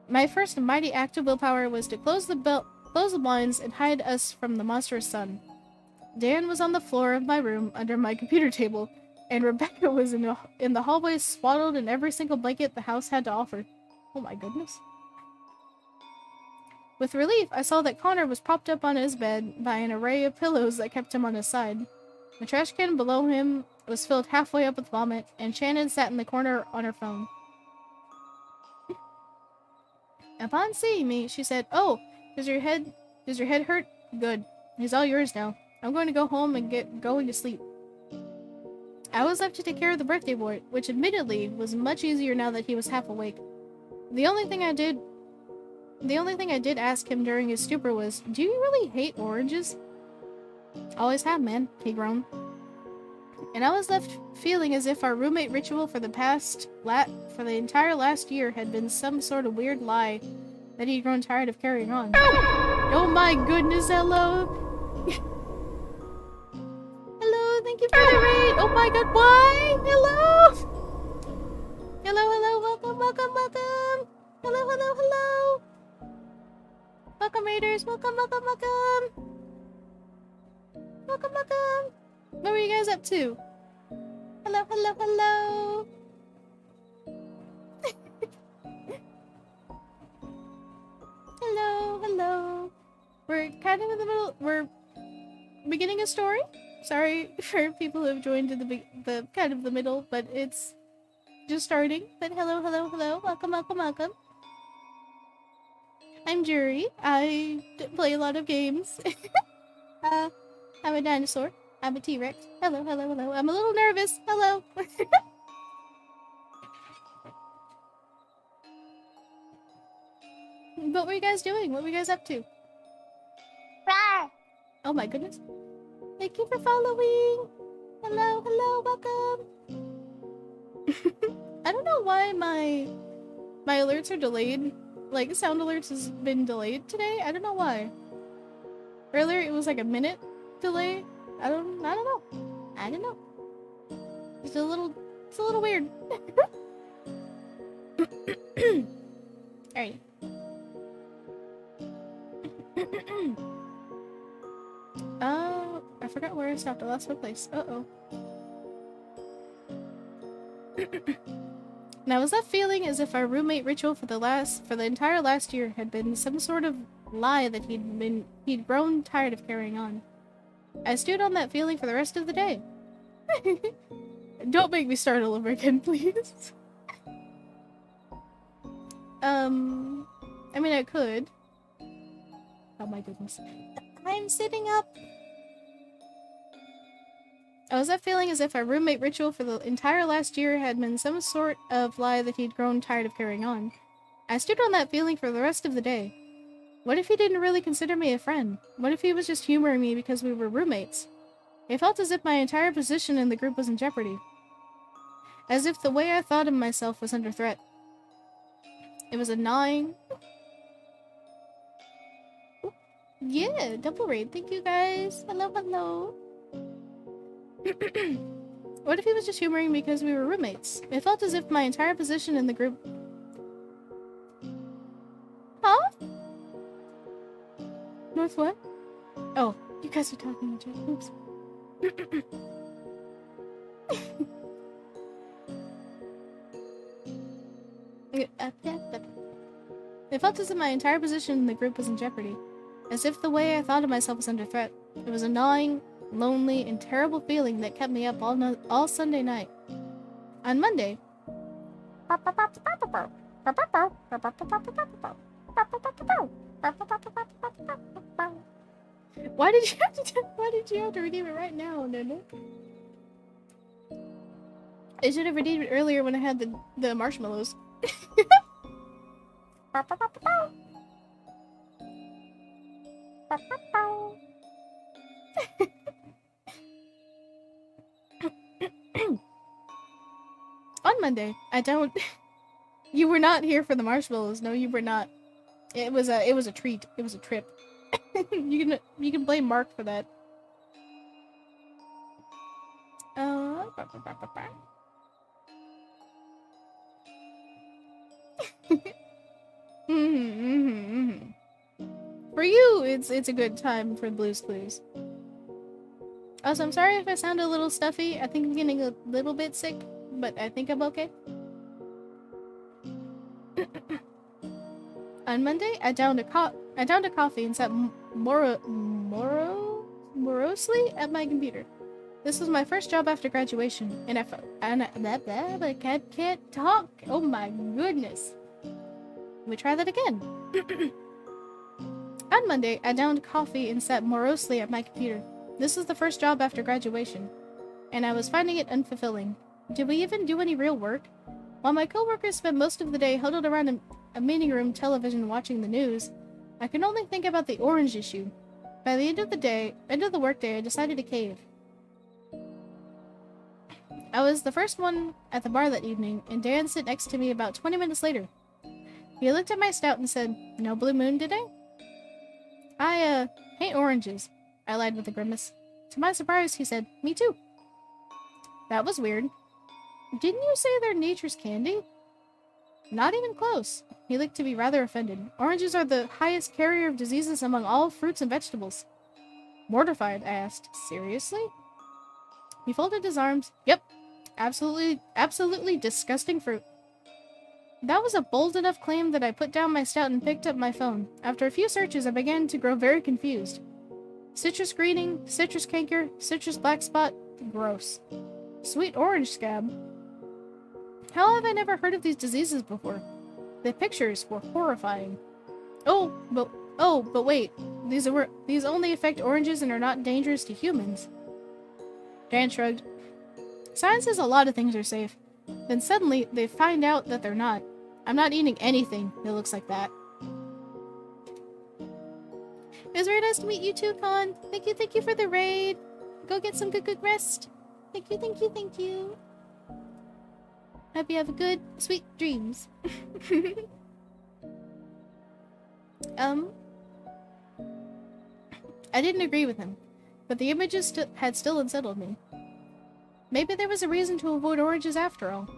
My first mighty act of willpower was to close the blinds and hide us from the monstrous sun. Dan was on the floor of my room under my computer table, and Rebecca was in the hallway swaddled in every single blanket the house had to offer. Oh my goodness. With relief, I saw that Connor was propped up on his bed by an array of pillows that kept him on his side. The trash can below him was filled halfway up with vomit, and Shannon sat in the corner on her phone. Upon seeing me, she said, "Oh, does your head hurt? Good. He's all yours now. I'm going to go home and get going to sleep." I was left to take care of the birthday boy, which admittedly was much easier now that he was half awake. The only thing I did ask him during his stupor was, "Do you really hate oranges?" "Always have, man," he groaned. And I was left feeling as if our roommate ritual for the entire last year had been some sort of weird lie that he'd grown tired of carrying on. Oh my goodness, hello! Hello, thank you for the raid! Oh my god, why? Hello! Hello, welcome! Hello! Welcome, raiders! Welcome! Welcome! What were you guys up to? Hello! Hello! We're kind of in the middle. We're beginning a story. Sorry for people who have joined in the kind of the middle, but it's just starting. But hello! Welcome! I'm Jury. I play a lot of games. I'm a dinosaur. I'm a T-Rex. Hello. I'm a little nervous. Hello. What were you guys doing? What were you guys up to? Oh my goodness. Thank you for following. Hello, welcome. I don't know why my alerts are delayed. Like, sound alerts has been delayed today. I don't know why. Earlier it was like a minute delay. I don't know. It's a little weird. Alright. I forgot where I stopped. I lost my place. Uh-oh. Now, was that feeling as if our roommate ritual for the entire last year had been some sort of lie that he'd grown tired of carrying on? I stewed on that feeling for the rest of the day. Don't make me start all over again, please. I mean, I could. Oh my goodness. I'm sitting up. I was that feeling as if our roommate ritual for the entire last year had been some sort of lie that he'd grown tired of carrying on. I stewed on that feeling for the rest of the day. What if he didn't really consider me a friend? What if he was just humoring me because we were roommates? It felt as if my entire position in the group was in jeopardy. As if the way I thought of myself was under threat. It was a gnawing... Yeah, double raid. Thank you guys. Hello. What if he was just humoring me because we were roommates? It felt as if my entire position in the group... Huh? North what? Oh, you guys are talking to each other. Oops. It felt as if my entire position in the group was in jeopardy, as if the way I thought of myself was under threat. It was a gnawing, lonely, and terrible feeling that kept me up all Sunday night. On Monday, why did you have to redeem it right now, Nana? I should have redeemed it earlier when I had the marshmallows. On Monday, I don't. You were not here for the marshmallows. No, you were not. It was a treat. It was a trip. you can blame Mark for that. For you, it's a good time for Blue's Clues. Also, I'm sorry if I sound a little stuffy. I think I'm getting a little bit sick, but I think I'm okay. On Monday, I downed a coffee and sat morosely at my computer. This was my first job after graduation, and I can't talk. Oh my goodness. Let me try that again. On Monday, I downed coffee and sat morosely at my computer. This was the first job after graduation, and I was finding it unfulfilling. Did we even do any real work? While my coworkers spent most of the day huddled around a meeting room television watching the news, I could only think about the orange issue. By the end of the workday, I decided to cave. I was the first one at the bar that evening, and Dan sat next to me about 20 minutes later. He looked at my stout and said, "No blue moon today?" "I, hate oranges," I lied with a grimace. To my surprise, he said, "Me too." That was weird. "Didn't you say they're nature's candy?" Not even close. He looked to be rather offended. Oranges are the highest carrier of diseases among all fruits and vegetables. Mortified, I asked, "Seriously?" He folded his arms. "Yep. Absolutely disgusting fruit." That was a bold enough claim that I put down my stout and picked up my phone. After a few searches, I began to grow very confused. Citrus greening, citrus canker, citrus black spot. Gross. Sweet orange scab. How have I never heard of these diseases before? The pictures were horrifying. Oh, but wait. These only affect oranges and are not dangerous to humans. Dan shrugged. Science says a lot of things are safe. Then suddenly, they find out that they're not. I'm not eating anything that looks like that. It was very nice to meet you too, Con. Thank you for the raid. Go get some good rest. Thank you. Hope you have good, sweet dreams. I didn't agree with him, but the images had still unsettled me. Maybe there was a reason to avoid oranges after all.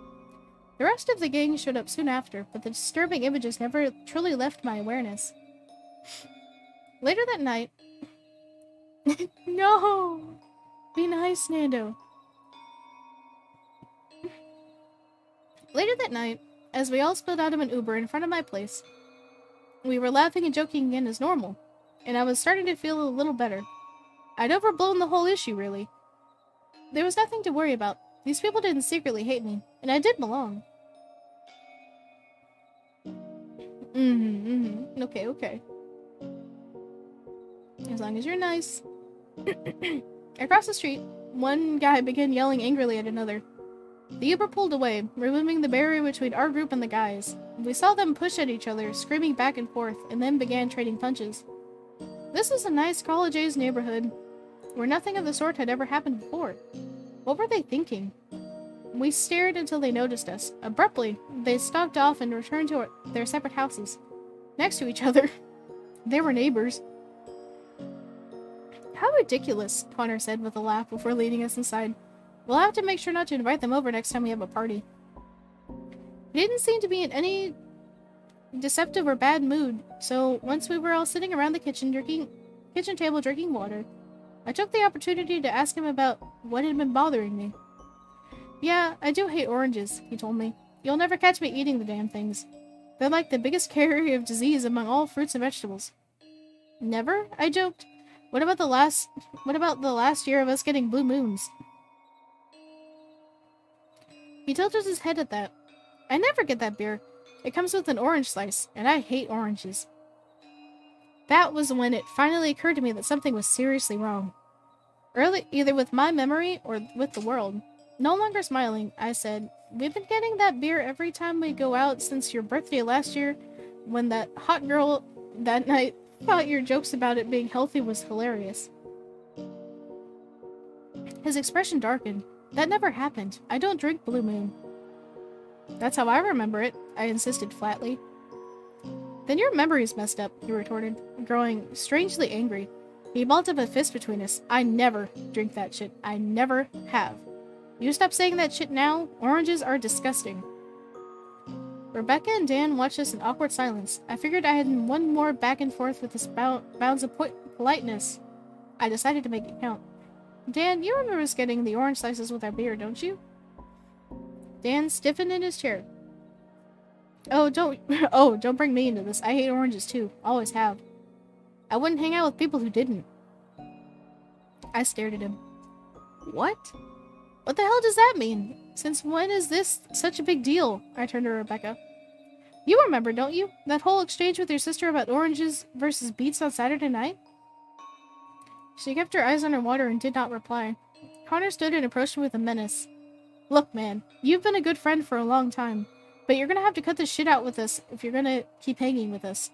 The rest of the gang showed up soon after, but the disturbing images never truly left my awareness. Later that night... No! Be nice, Nando. Later that night, as we all spilled out of an Uber in front of my place, we were laughing and joking again as normal, and I was starting to feel a little better. I'd overblown the whole issue, really. There was nothing to worry about. These people didn't secretly hate me, and I did belong. Okay. As long as you're nice. Across the street, one guy began yelling angrily at another. The Uber pulled away, removing the barrier between our group and the guys. We saw them push at each other, screaming back and forth, and then began trading punches. This was a nice college-age neighborhood, where nothing of the sort had ever happened before. What were they thinking? We stared until they noticed us. Abruptly, they stalked off and returned to their separate houses, next to each other. They were neighbors. How ridiculous, Connor said with a laugh before leading us inside. We'll have to make sure not to invite them over next time we have a party. He didn't seem to be in any deceptive or bad mood, so once we were all sitting around the kitchen table drinking water, I took the opportunity to ask him about what had been bothering me. "Yeah, I do hate oranges," he told me. "You'll never catch me eating the damn things." They're like the biggest carrier of disease among all fruits and vegetables. Never? I joked. What about the last year of us getting blue moons? He tilted his head at that. I never get that beer. It comes with an orange slice, and I hate oranges. That was when it finally occurred to me that something was seriously wrong. Either with my memory or with the world. No longer smiling, I said, we've been getting that beer every time we go out since your birthday last year, when that hot girl that night thought your jokes about it being healthy was hilarious. His expression darkened. That never happened. I don't drink Blue Moon. That's how I remember it, I insisted flatly. Then your memory's messed up, he retorted, growing strangely angry. He balled up a fist between us. I never drink that shit. I never have. You stop saying that shit now? Oranges are disgusting. Rebecca and Dan watched us in awkward silence. I figured I had one more back and forth with his bounds of politeness. I decided to make it count. Dan, you remember us getting the orange slices with our beer, don't you? Dan stiffened in his chair. Don't bring me into this. I hate oranges too. Always have. I wouldn't hang out with people who didn't. I stared at him. What? What the hell does that mean? Since when is this such a big deal? I turned to Rebecca. You remember, don't you? That whole exchange with your sister about oranges versus beets on Saturday night? She kept her eyes on her water and did not reply. Connor stood and approached me with a menace. Look, man, you've been a good friend for a long time, but you're gonna have to cut this shit out with us if you're gonna keep hanging with us.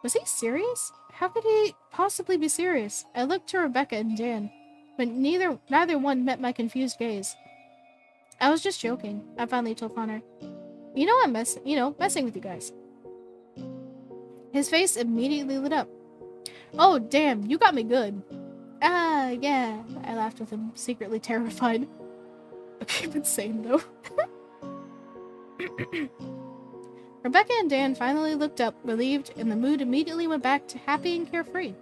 Was he serious? How could he possibly be serious? I looked to Rebecca and Dan, but neither one met my confused gaze. I was just joking, I finally told Connor. You know I'm messing with you guys. His face immediately lit up. Oh, damn, you got me good. Ah, yeah, I laughed with him, secretly terrified. Okay, but same though. Rebecca and Dan finally looked up, relieved, and the mood immediately went back to happy and carefree.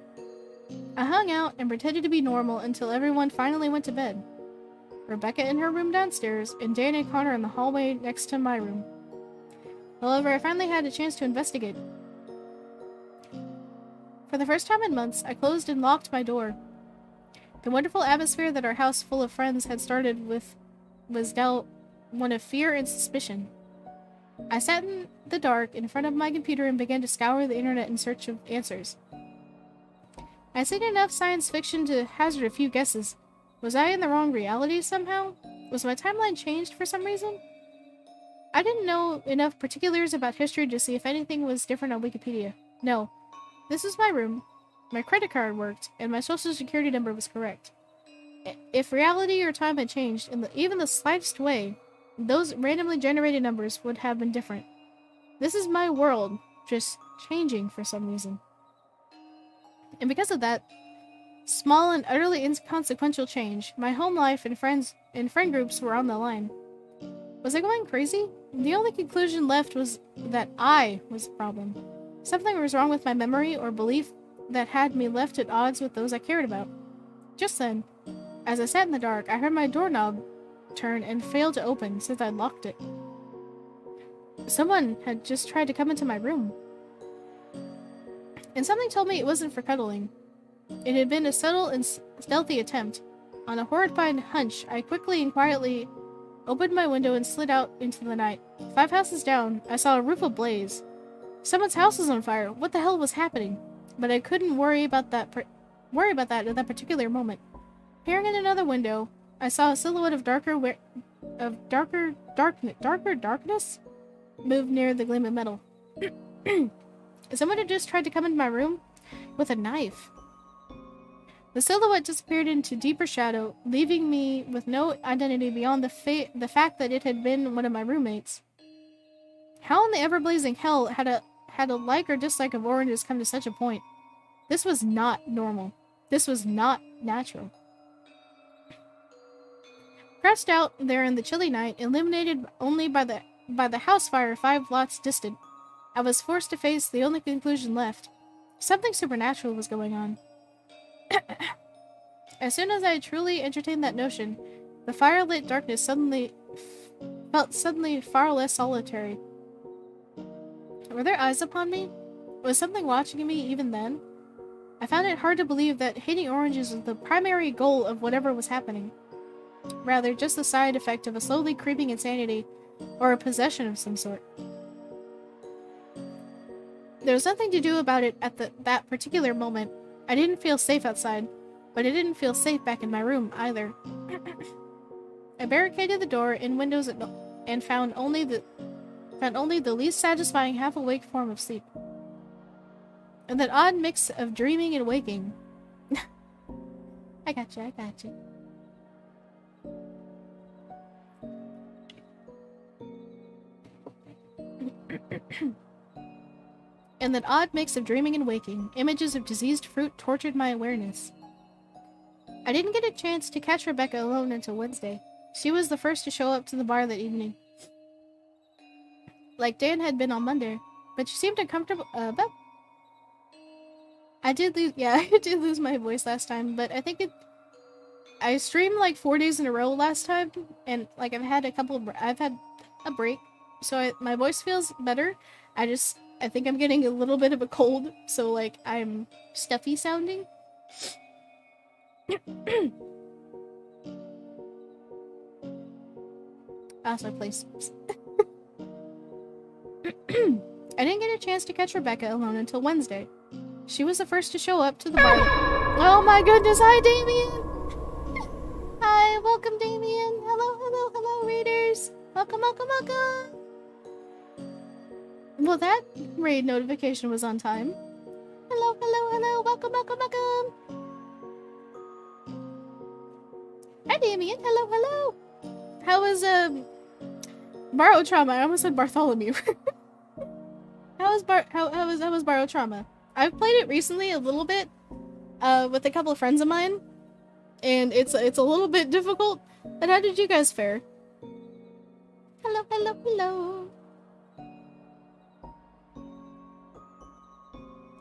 I hung out and pretended to be normal until everyone finally went to bed. Rebecca in her room downstairs, and Dan and Connor in the hallway next to my room. However, I finally had a chance to investigate. For the first time in months, I closed and locked my door. The wonderful atmosphere that our house full of friends had started with was now one of fear and suspicion. I sat in the dark in front of my computer and began to scour the internet in search of answers. I'd seen enough science fiction to hazard a few guesses. Was I in the wrong reality somehow? Was my timeline changed for some reason? I didn't know enough particulars about history to see if anything was different on Wikipedia. No. This is my room. My credit card worked, and my social security number was correct. If reality or time had changed in even the slightest way, those randomly generated numbers would have been different. This is my world, just changing for some reason. And because of that small and utterly inconsequential change, my home life and friend groups were on the line. Was I going crazy? The only conclusion left was that I was the problem. Something was wrong with my memory or belief that had me left at odds with those I cared about. Just then, as I sat in the dark, I heard my doorknob turn and failed to open since I'd locked it. Someone had just tried to come into my room. And something told me it wasn't for cuddling. It had been a subtle and stealthy attempt. On a horrified hunch, I quickly and quietly opened my window and slid out into the night. 5 houses down, I saw a roof ablaze. Someone's house was on fire. What the hell was happening? But I couldn't worry about that at that particular moment. Peering in another window, I saw a silhouette of darker darkness move near the gleam of metal. Someone had just tried to come into my room with a knife. The silhouette disappeared into deeper shadow, leaving me with no identity beyond the fact that it had been one of my roommates. How in the ever-blazing hell had a like or dislike of oranges come to such a point? This was not normal. This was not natural. Crouched out there in the chilly night, illuminated only by the house fire 5 lots distant, I was forced to face the only conclusion left. Something supernatural was going on. As soon as I truly entertained that notion, the fire-lit darkness felt suddenly far less solitary. Were there eyes upon me? Was something watching me even then? I found it hard to believe that hating oranges was the primary goal of whatever was happening. Rather, just the side effect of a slowly creeping insanity, or a possession of some sort. There was nothing to do about it at that particular moment. I didn't feel safe outside, but I didn't feel safe back in my room either. I barricaded the door and windows and found only the least satisfying half-awake form of sleep. And that odd mix of dreaming and waking. I gotcha. And that odd mix of dreaming and waking, images of diseased fruit tortured my awareness. I didn't get a chance to catch Rebecca alone until Wednesday. She was the first to show up to the bar that evening. Like Dan had been on Monday, but she seemed uncomfortable. I did lose my voice last time, but I think I streamed like 4 days in a row last time, and like I've had a break, so my voice feels better. I think I'm getting a little bit of a cold, so like I'm stuffy sounding. Also, place. I didn't get a chance to catch Rebecca alone until Wednesday. She was the first to show up to the bar. Oh my goodness, hi Damien! Hi, welcome Damien! Hello, readers! Welcome! Well, that raid notification was on time. Hello, welcome! Hi Damien, hello! How was, Borrow Trauma? I almost said Bartholomew. How was Borrow Trauma? I've played it recently a little bit, with a couple of friends of mine, and it's a little bit difficult. But how did you guys fare? Hello.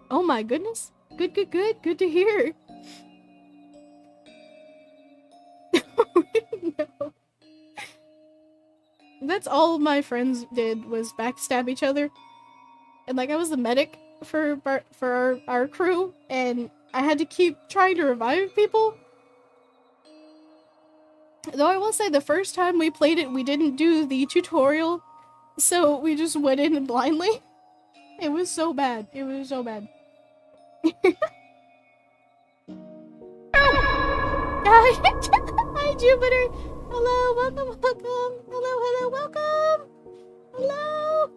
Oh my goodness. Good to hear. No. That's all my friends did was backstab each other. And like I was the medic for our crew, and I had to keep trying to revive people. Though I will say the first time we played it, we didn't do the tutorial, so we just went in blindly. It was so bad. Hi Jupiter! Hello, welcome! Hello, welcome! Hello!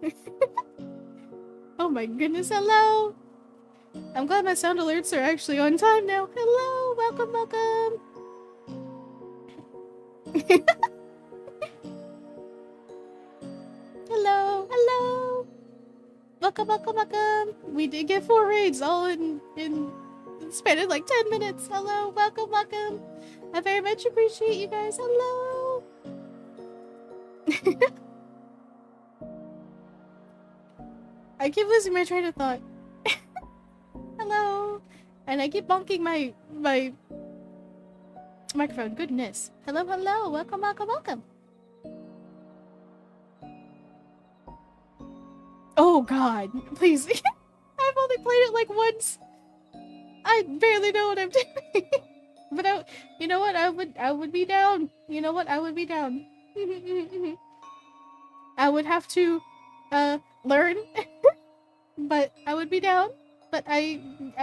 Oh my goodness, hello! I'm glad my sound alerts are actually on time now. Hello, welcome! Hello! Welcome! We did get 4 raids all in the span of like 10 minutes. Hello, welcome! I very much appreciate you guys. Hello! I keep losing my train of thought. Hello! And I keep bonking my microphone. Goodness. Hello! Welcome! Oh god, please. I've only played it like once. I barely know what I'm doing. But you know what? I would be down. You know what? I would be down. I would have to learn. But I would be down. But I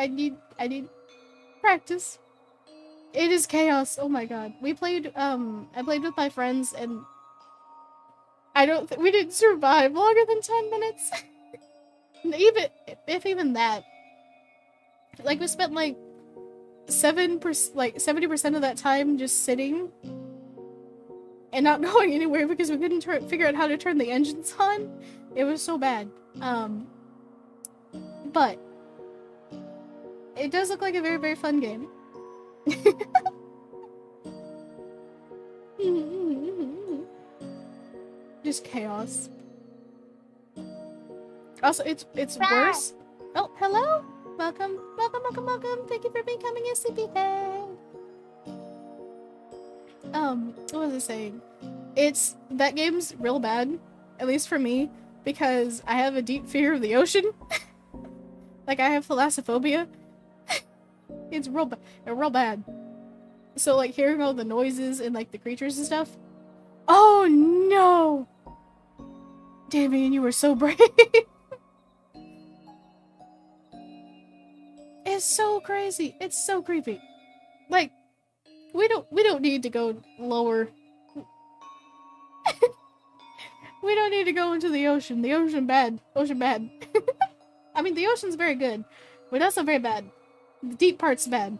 need practice. It is chaos. Oh my god. We played I played with my friends, and we didn't survive longer than 10 minutes. Even that. Like we spent like 70% of that time just sitting and not going anywhere because we couldn't figure out how to turn the engines on. It was so bad. But it does look like a very, very fun game. Just chaos. Also, it's worse. Oh, hello! Welcome. Thank you for becoming a sleepyhead. What was I saying? That game's real bad, at least for me, because I have a deep fear of the ocean. Like, I have thalassophobia. It's real bad. So, like, hearing all the noises and, like, the creatures and stuff. Oh, no! Damien, you were so brave. It's so crazy. It's so creepy. Like, we don't need to go lower. We don't need to go into the ocean. The ocean bad. Ocean bad. I mean, the ocean's very good, but also very bad. The deep part's bad.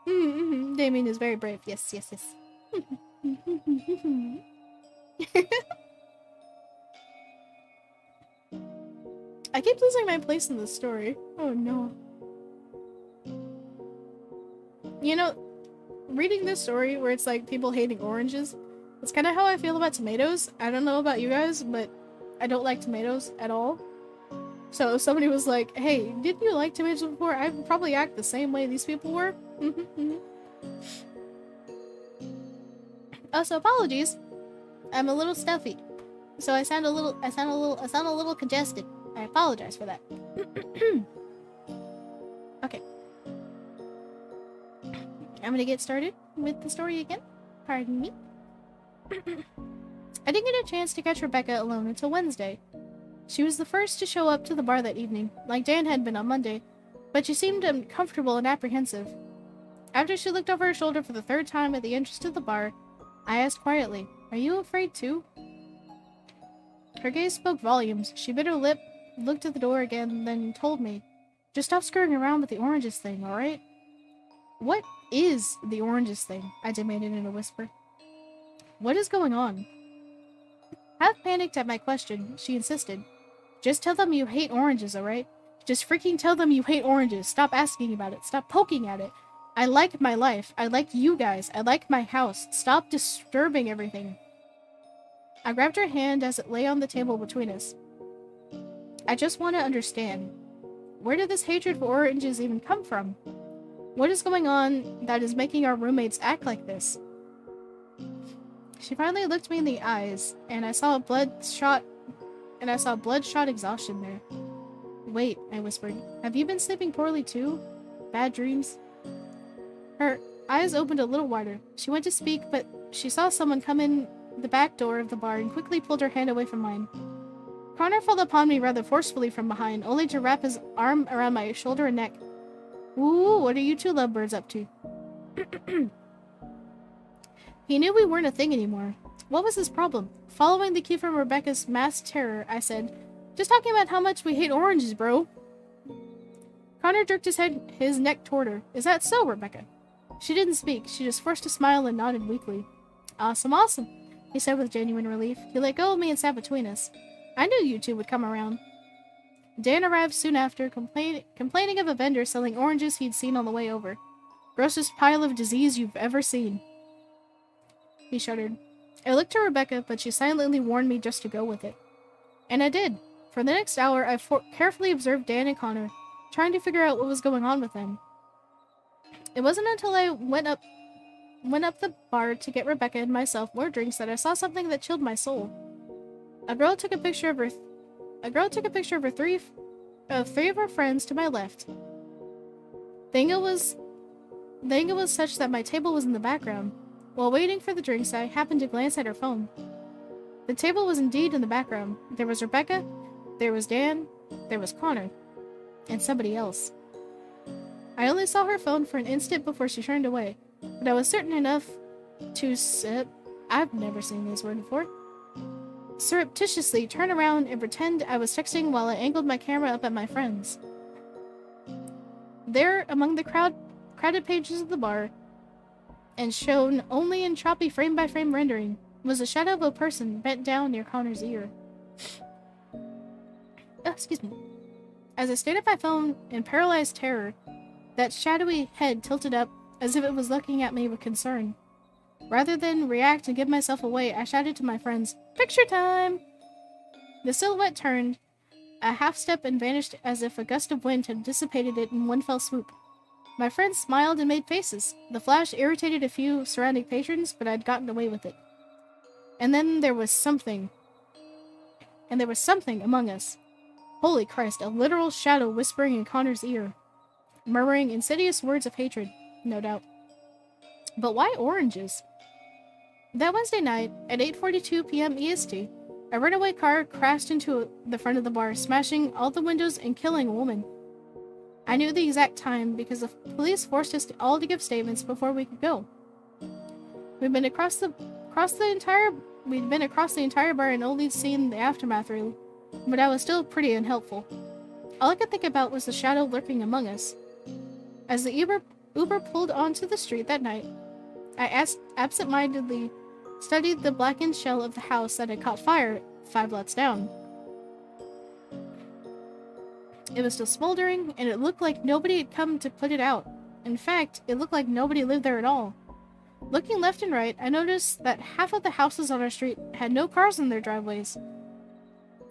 Damien is very brave. Yes, yes, yes. I keep losing my place in the story. Oh no. You know, reading this story where it's like people hating oranges, it's kind of how I feel about tomatoes. I don't know about you guys, but I don't like tomatoes at all. So if somebody was like, hey, didn't you like tomatoes before? I would probably act the same way these people were. Also, apologies. I'm a little stuffy. So I sound a little congested. I apologize for that. Okay. I'm gonna get started with the story again. Pardon me. I didn't get a chance to catch Rebecca alone until Wednesday. She was the first to show up to the bar that evening, like Dan had been on Monday, but she seemed uncomfortable and apprehensive. After she looked over her shoulder for the third time at the entrance to the bar, I asked quietly, "Are you afraid too?" Her gaze spoke volumes. She bit her lip, looked at the door again, then told me, "Just stop screwing around with the oranges thing, alright?" "What is the oranges thing?" I demanded in a whisper. "What is going on?" Half panicked at my question, she insisted, "Just tell them you hate oranges, alright? Just freaking tell them you hate oranges. Stop asking about it. Stop poking at it. I like my life. I like you guys. I like my house. Stop disturbing everything." I grabbed her hand as it lay on the table between us. "I just want to understand. Where did this hatred for oranges even come from? What is going on that is making our roommates act like this?" She finally looked me in the eyes, and I saw bloodshot exhaustion there. "Wait," I whispered. "Have you been sleeping poorly too? Bad dreams?" Her eyes opened a little wider. She went to speak, but she saw someone come in the back door of the bar and quickly pulled her hand away from mine. Connor fell upon me rather forcefully from behind, only to wrap his arm around my shoulder and neck. "Ooh, what are you two lovebirds up to?" He knew we weren't a thing anymore. What was his problem? Following the cue from Rebecca's masked terror, I said, "Just talking about how much we hate oranges, bro." Connor jerked his neck toward her. "Is that so, Rebecca?" She didn't speak. She just forced a smile and nodded weakly. "Awesome, awesome," he said with genuine relief. He let go of me and sat between us. I knew you two would come around. Dan arrived soon after, complaining of a vendor selling oranges he'd seen on the way over. "Grossest pile of disease you've ever seen." He shuddered. I looked to Rebecca, but she silently warned me just to go with it. And I did. For the next hour, I carefully observed Dan and Connor, trying to figure out what was going on with them. It wasn't until I went up the bar to get Rebecca and myself more drinks that I saw something that chilled my soul. A girl took a picture of three of her friends to my left. The angle was such that my table was in the background. While waiting for the drinks, I happened to glance at her phone. The table was indeed in the background. There was Rebecca, there was Dan, there was Connor, and somebody else. I only saw her phone for an instant before she turned away, but I was certain enough to I've never seen this word before. Surreptitiously turn around and pretend I was texting while I angled my camera up at my friends. There, among the crowded pages of the bar, and shown only in choppy frame-by-frame rendering, was the shadow of a person bent down near Connor's ear. Excuse me. As I stared at my phone in paralyzed terror, that shadowy head tilted up as if it was looking at me with concern. Rather than react and give myself away, I shouted to my friends, "Picture time!" The silhouette turned a half step and vanished as if a gust of wind had dissipated it in one fell swoop. My friends smiled and made faces. The flash irritated a few surrounding patrons, but I'd gotten away with it. And then there was something. And there was something among us. Holy Christ, a literal shadow whispering in Connor's ear, murmuring insidious words of hatred, no doubt. But why oranges? That Wednesday night, at 8:42 p.m. EST, a runaway car crashed into the front of the bar, smashing all the windows and killing a woman. I knew the exact time because the police forced us all to give statements before we could go. We'd been across the entire bar and only seen the aftermath really, but I was still pretty unhelpful. All I could think about was the shadow lurking among us. As the Uber pulled onto the street that night, I absent-mindedly studied the blackened shell of the house that had caught fire 5 lots down. It was still smoldering, and it looked like nobody had come to put it out. In fact, it looked like nobody lived there at all. Looking left and right, I noticed that half of the houses on our street had no cars in their driveways.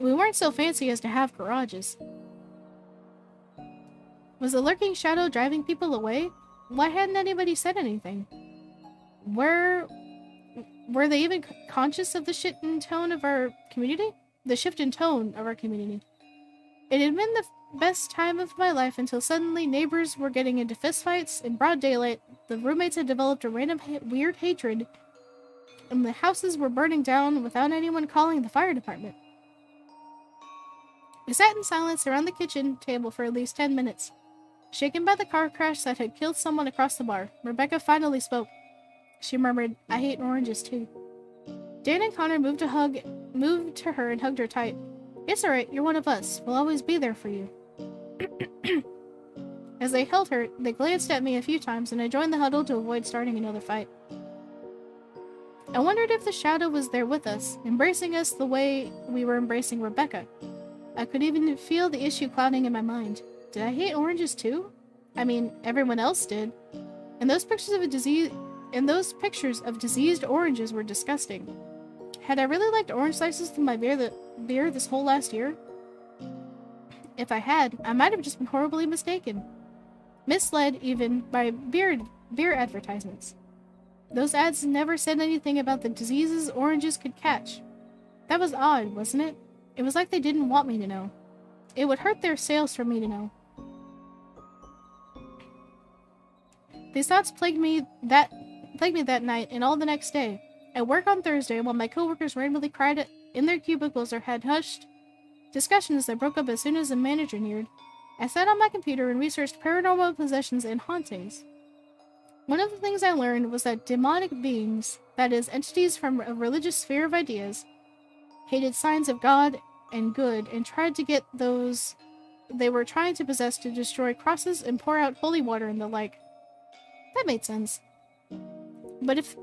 We weren't so fancy as to have garages. Was the lurking shadow driving people away? Why hadn't anybody said anything? Were they even conscious of the shift in tone of our community? The shift in tone of our community. It had been the best time of my life until suddenly neighbors were getting into fistfights in broad daylight, the roommates had developed a random weird hatred, and the houses were burning down without anyone calling the fire department. We sat in silence around the kitchen table for at least 10 minutes. Shaken by the car crash that had killed someone across the bar, Rebecca finally spoke. She murmured, "I hate oranges too." Dan and Connor moved to her and hugged her tight. "It's alright, you're one of us. We'll always be there for you." As they held her, they glanced at me a few times, and I joined the huddle to avoid starting another fight. I wondered if the shadow was there with us, embracing us the way we were embracing Rebecca. I could even feel the issue clouding in my mind. Did I hate oranges too? I mean, everyone else did. And those pictures of diseased oranges were disgusting. Had I really liked orange slices with my beer this whole last year? If I had, I might have just been horribly mistaken. Misled, even, by beer advertisements. Those ads never said anything about the diseases oranges could catch. That was odd, wasn't it? It was like they didn't want me to know. It would hurt their sales for me to know. These thoughts plagued me that night and all the next day. At work on Thursday, while my coworkers randomly cried in their cubicles or had hushed discussions that broke up as soon as the manager neared, I sat on my computer and researched paranormal possessions and hauntings. One of the things I learned was that demonic beings, that is, entities from a religious sphere of ideas, hated signs of God and good and tried to get those they were trying to possess to destroy crosses and pour out holy water and the like. That made sense. But if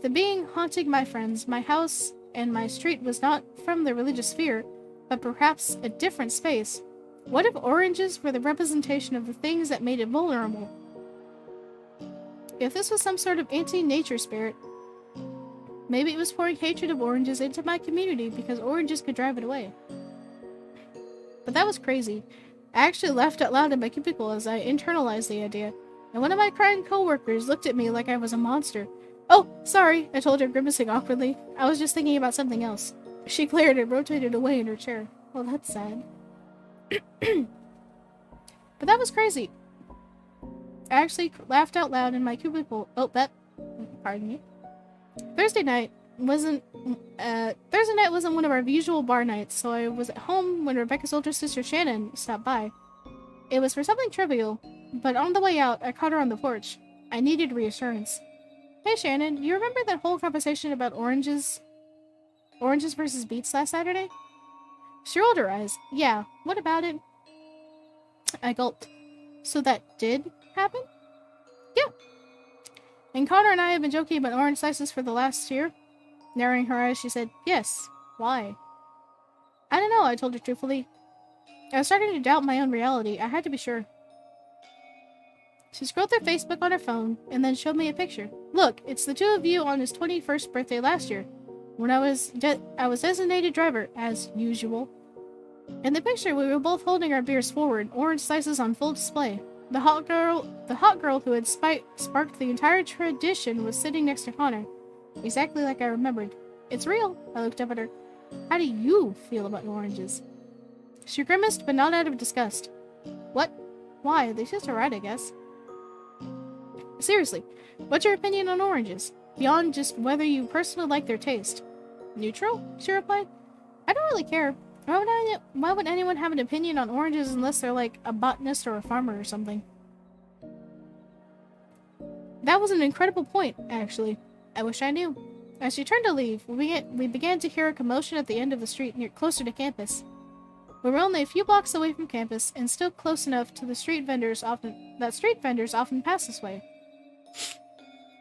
the being haunting my friends, my house, and my street was not from the religious sphere, but perhaps a different space, what if oranges were the representation of the things that made it vulnerable? If this was some sort of anti-nature spirit, maybe it was pouring hatred of oranges into my community because oranges could drive it away. But that was crazy. I actually laughed out loud in my cubicle as I internalized the idea, and one of my crying coworkers looked at me like I was a monster. "Oh, sorry," I told her, grimacing awkwardly. "I was just thinking about something else." She glared and rotated away in her chair. Well, that's sad. But that was crazy. I actually laughed out loud in my cubicle. Pardon me. Thursday night wasn't one of our usual bar nights, so I was at home when Rebecca's older sister Shannon stopped by. It was for something trivial, but on the way out, I caught her on the porch. I needed reassurance. "Hey Shannon, you remember that whole conversation about oranges versus beets last Saturday?" She rolled her eyes. "Yeah, what about it?" I gulped. "So that did happen?" "Yeah." "And Connor and I have been joking about orange slices for the last year?" Narrowing her eyes, she said, "Yes. Why?" "I don't know," I told her truthfully. I was starting to doubt my own reality. I had to be sure. She scrolled through Facebook on her phone, and then showed me a picture. "Look, it's the two of you on his 21st birthday last year, when I was designated driver, as usual. In the picture, we were both holding our beers forward, orange slices on full display. The hot girl who had sparked the entire tradition was sitting next to Connor, exactly like I remembered. It's real. I looked up at her. How do you feel about oranges? She grimaced, but not out of disgust. What? Why? They just are right, I guess. Seriously, what's your opinion on oranges? Beyond just whether you personally like their taste. Neutral? She replied. I don't really care. Why would anyone have an opinion on oranges unless they're like a botanist or a farmer or something? That was an incredible point, actually. I wish I knew. As she turned to leave, we began to hear a commotion at the end of the street closer to campus. We were only a few blocks away from campus and still close enough to the street vendors often pass this way.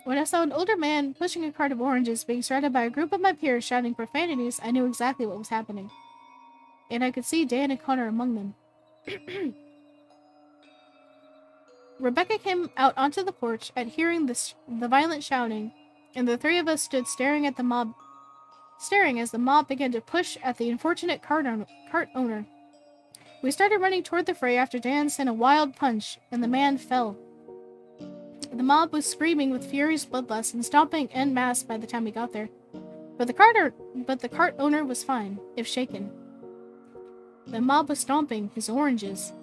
When I saw an older man pushing a cart of oranges being surrounded by a group of my peers shouting profanities, I knew exactly what was happening. And I could see Dan and Connor among them. Rebecca came out onto the porch at hearing the violent shouting, and the three of us stood staring as the mob began to push at the unfortunate cart owner. We started running toward the fray after Dan sent a wild punch, and the man fell. The mob was screaming with furious bloodlust and stomping en masse by the time we got there. But the cart owner was fine, if shaken. The mob was stomping his oranges.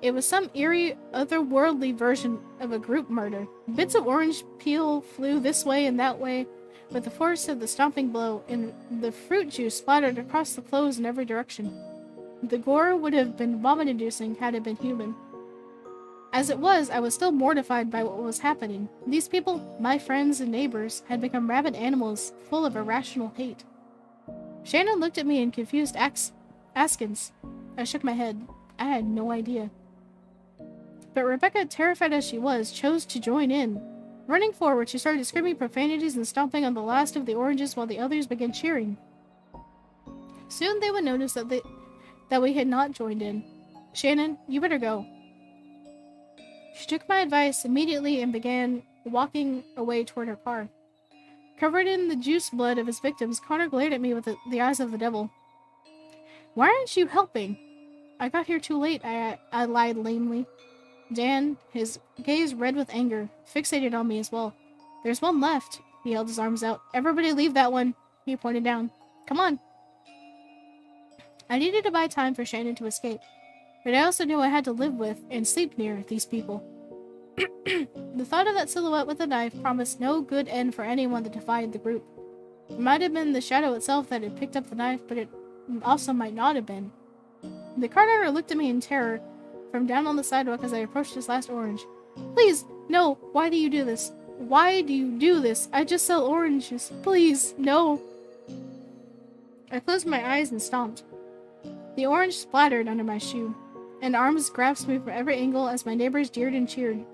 It was some eerie, otherworldly version of a group murder. Bits of orange peel flew this way and that way with the force of the stomping blow, and the fruit juice splattered across the clothes in every direction. The gore would have been vomit-inducing had it been human. As it was, I was still mortified by what was happening. These people, my friends and neighbors, had become rabid animals full of irrational hate. Shannon looked at me in confused askance. I shook my head. I had no idea. But Rebecca, terrified as she was, chose to join in. Running forward, she started screaming profanities and stomping on the last of the oranges while the others began cheering. Soon they would notice that we had not joined in. Shannon, you better go. She took my advice immediately and began walking away toward her car. Covered in the juice blood of his victims, Connor glared at me with the eyes of the devil. Why aren't you helping? I got here too late, I lied lamely. Dan, his gaze red with anger, fixated on me as well. There's one left. He held his arms out. Everybody leave that one. He pointed down. Come on. I needed to buy time for Shannon to escape, but I also knew I had to live with and sleep near these people. The thought of that silhouette with a knife promised no good end for anyone that defied the group. It might have been the shadow itself that had picked up the knife, but it also might not have been. The cart owner looked at me in terror from down on the sidewalk as I approached his last orange. Please, no, why do you do this? Why do you do this? I just sell oranges. Please, no. I closed my eyes and stomped. The orange splattered under my shoe, and arms grasped me from every angle as my neighbors jeered and cheered.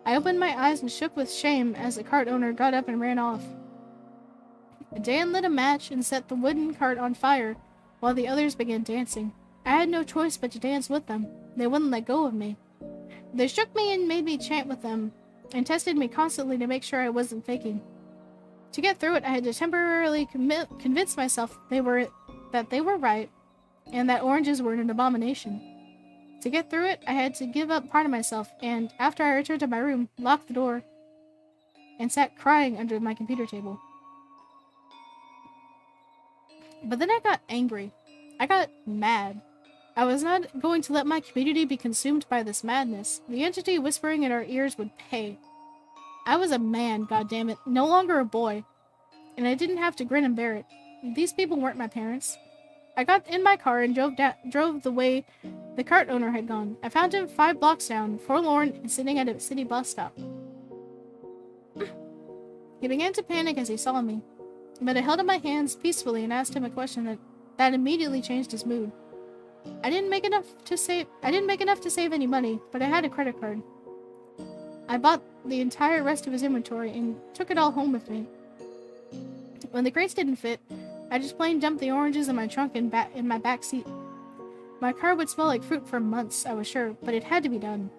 I opened my eyes and shook with shame as the cart owner got up and ran off. Dan lit a match and set the wooden cart on fire while the others began dancing. I had no choice but to dance with them. They wouldn't let go of me. They shook me and made me chant with them, and tested me constantly to make sure I wasn't faking. To get through it, I had to temporarily convince myself that they were right, and that oranges were an abomination. To get through it, I had to give up part of myself, and after I returned to my room, locked the door, and sat crying under my computer table. But then I got angry. I got mad. I was not going to let my community be consumed by this madness. The entity whispering in our ears would pay. I was a man, goddammit, no longer a boy, and I didn't have to grin and bear it. These people weren't my parents. I got in my car and drove the way the cart owner had gone. I found him 5 blocks down, forlorn and sitting at a city bus stop. He began to panic as he saw me, but I held up my hands peacefully and asked him a question that immediately changed his mood. I didn't make enough to save any money, but I had a credit card. I bought the entire rest of his inventory and took it all home with me. When the crates didn't fit, I just plain dumped the oranges in my trunk and in my back seat. My car would smell like fruit for months, I was sure, but it had to be done.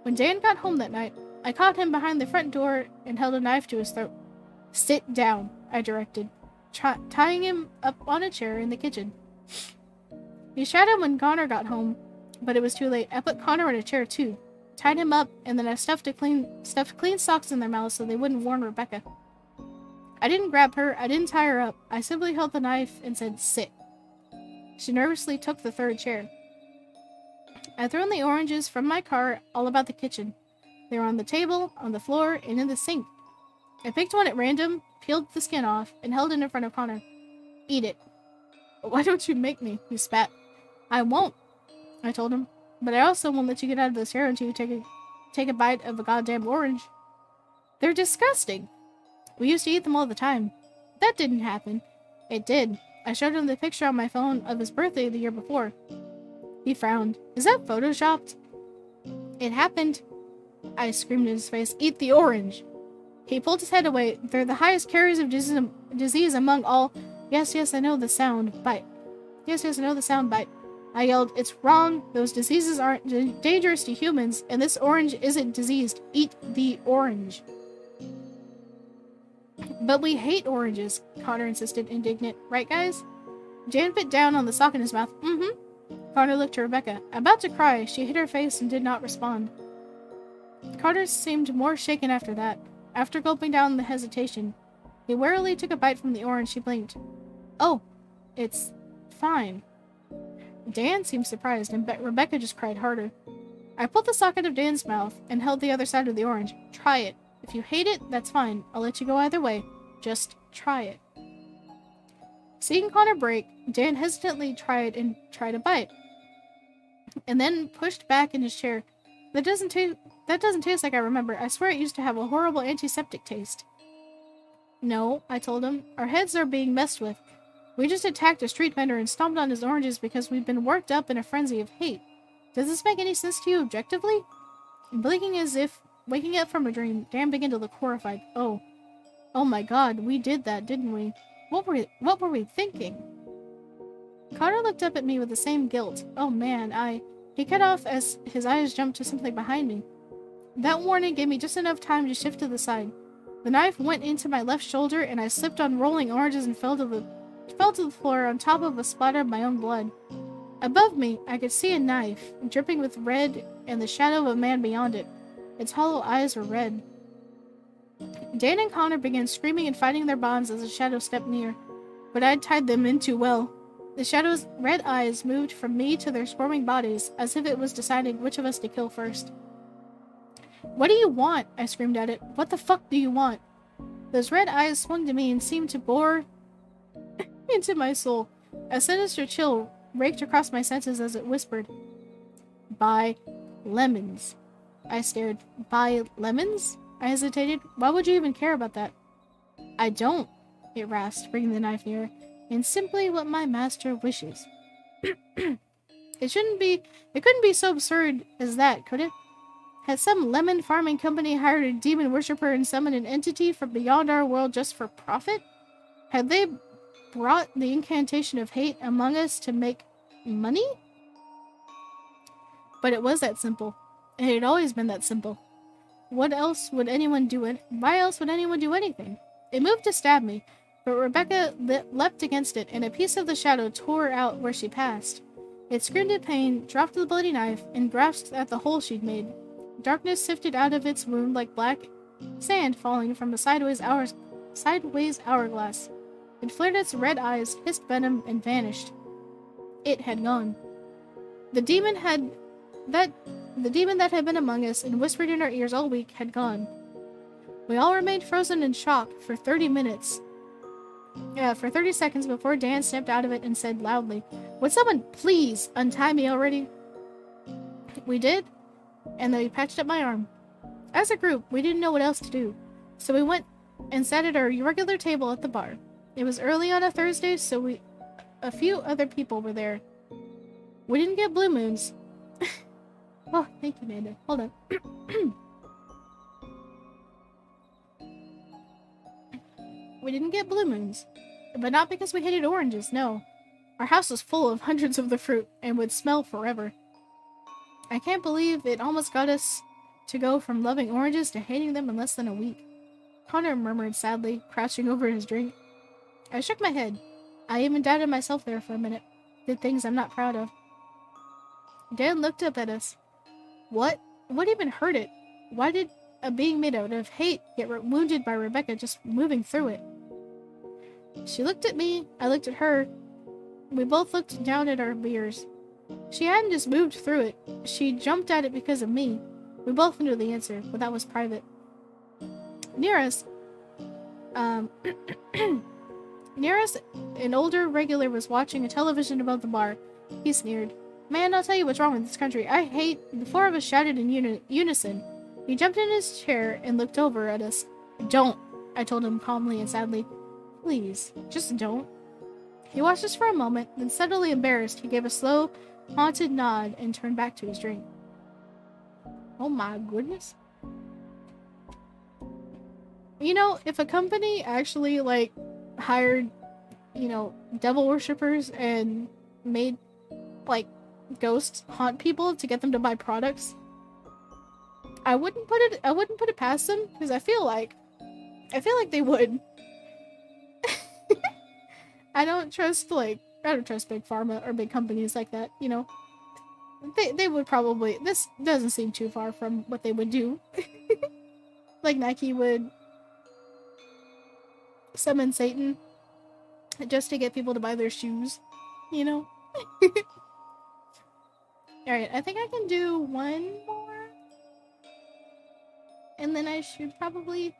When Dan got home that night, I caught him behind the front door and held a knife to his throat. Sit down, I directed, tying him up on a chair in the kitchen. He shouted when Connor got home, but it was too late. I put Connor in a chair too, tied him up, and then I stuffed clean socks in their mouths so they wouldn't warn Rebecca. I didn't grab her, I didn't tie her up. I simply held the knife and said, sit. She nervously took the third chair. I threw in the oranges from my car all about the kitchen. They were on the table, on the floor, and in the sink. I picked one at random, peeled the skin off, and held it in front of Connor. Eat it. Why don't you make me? He spat. I won't, I told him. But I also won't let you get out of this chair until you take a bite of a goddamn orange. They're disgusting. We used to eat them all the time. That didn't happen. It did. I showed him the picture on my phone of his birthday the year before. He frowned. Is that photoshopped? It happened. I screamed in his face. Eat the orange. He pulled his head away. They're the highest carriers of disease among all. Yes, I know the sound. Bite. Yes, I know the sound. Bite. I yelled, it's wrong. Those diseases aren't dangerous to humans, and this orange isn't diseased. Eat the orange. But we hate oranges, Connor insisted, indignant. Right, guys? Jan bit down on the sock in his mouth. Mm-hmm. Connor looked to Rebecca. About to cry, she hid her face and did not respond. Connor seemed more shaken after that. After gulping down the hesitation, he warily took a bite from the orange. She blinked. Oh, it's fine. Dan seemed surprised, and Rebecca just cried harder. I pulled the sock out of Dan's mouth and held the other side of the orange. Try it. If you hate it, that's fine. I'll let you go either way. Just try it. Seeing Connor break, Dan hesitantly tried a bite, and then pushed back in his chair. That doesn't taste like I remember. I swear it used to have a horrible antiseptic taste. No, I told him. Our heads are being messed with. We just attacked a street vendor and stomped on his oranges because we've been worked up in a frenzy of hate. Does this make any sense to you objectively? Blinking as if waking up from a dream, Dan began to look horrified. Oh my god, we did that, didn't we? What were we thinking? Connor looked up at me with the same guilt. Oh man, He cut off as his eyes jumped to something behind me. That warning gave me just enough time to shift to the side. The knife went into my left shoulder and I slipped on rolling oranges and fell to the floor on top of a splatter of my own blood. Above me, I could see a knife, dripping with red and the shadow of a man beyond it. Its hollow eyes were red. Dan and Connor began screaming and fighting their bonds as the shadow stepped near, but I'd tied them in too well. The shadow's red eyes moved from me to their squirming bodies, as if it was deciding which of us to kill first. What do you want? I screamed at it. What the fuck do you want? Those red eyes swung to me and seemed to bore into my soul. A sinister chill raked across my senses as it whispered. Buy lemons. I stared. Buy lemons? I hesitated. Why would you even care about that? I don't, it rasped, bringing the knife nearer. And simply what my master wishes. It couldn't be so absurd as that, could it? Had some lemon farming company hired a demon worshiper and summoned an entity from beyond our world just for profit? Had they brought the incantation of hate among us to make money? But it was that simple. It had always been that simple. What else would anyone do it? Why else would anyone do anything? It moved to stab me, but Rebecca leapt against it, and a piece of the shadow tore out where she passed. It screamed in pain, dropped the bloody knife, and grasped at the hole she'd made. Darkness sifted out of its wound like black sand falling from a sideways hourglass. It flared its red eyes, hissed venom, and vanished. It had gone. The demon that had been among us and whispered in our ears all week had gone. We all remained frozen in shock for 30 seconds before Dan snapped out of it and said loudly, "Would someone please untie me already?" We did, and then he patched up my arm. As a group, we didn't know what else to do, so we went and sat at our regular table at the bar. It was early on a Thursday, so a few other people were there. We didn't get blue moons. Oh, thank you, Amanda. Hold on. We didn't get blue moons. But not because we hated oranges, no. Our house was full of hundreds of the fruit and would smell forever. I can't believe it almost got us to go from loving oranges to hating them in less than a week. Connor murmured sadly, crouching over his drink. I shook my head. I even doubted myself there for a minute. Did things I'm not proud of. Dan looked up at us. What even hurt it? Why did a being made out of hate get wounded by Rebecca just moving through it? She looked at me, I looked at her. We both looked down at our beers. She hadn't just moved through it. She jumped at it because of me. We both knew the answer, but that was private. Near us, um, near us, an older regular was watching a television above the bar. He sneered. Man, I'll tell you what's wrong with this country. I hate... The four of us shouted in unison. He jumped in his chair and looked over at us. Don't, I told him calmly and sadly. Please, just don't. He watched us for a moment, then suddenly embarrassed, he gave a slow, haunted nod and turned back to his drink. Oh my goodness. You know, if a company actually, like, hired, you know, devil worshippers and made, like, ghosts haunt people to get them to buy products, I wouldn't put it past them, because I feel like they would. I don't trust big pharma or big companies like that, you know. They would probably... This doesn't seem too far from what they would do. Like Nike would summon Satan just to get people to buy their shoes, you know? Alright, I think I can do one more. And then I should probably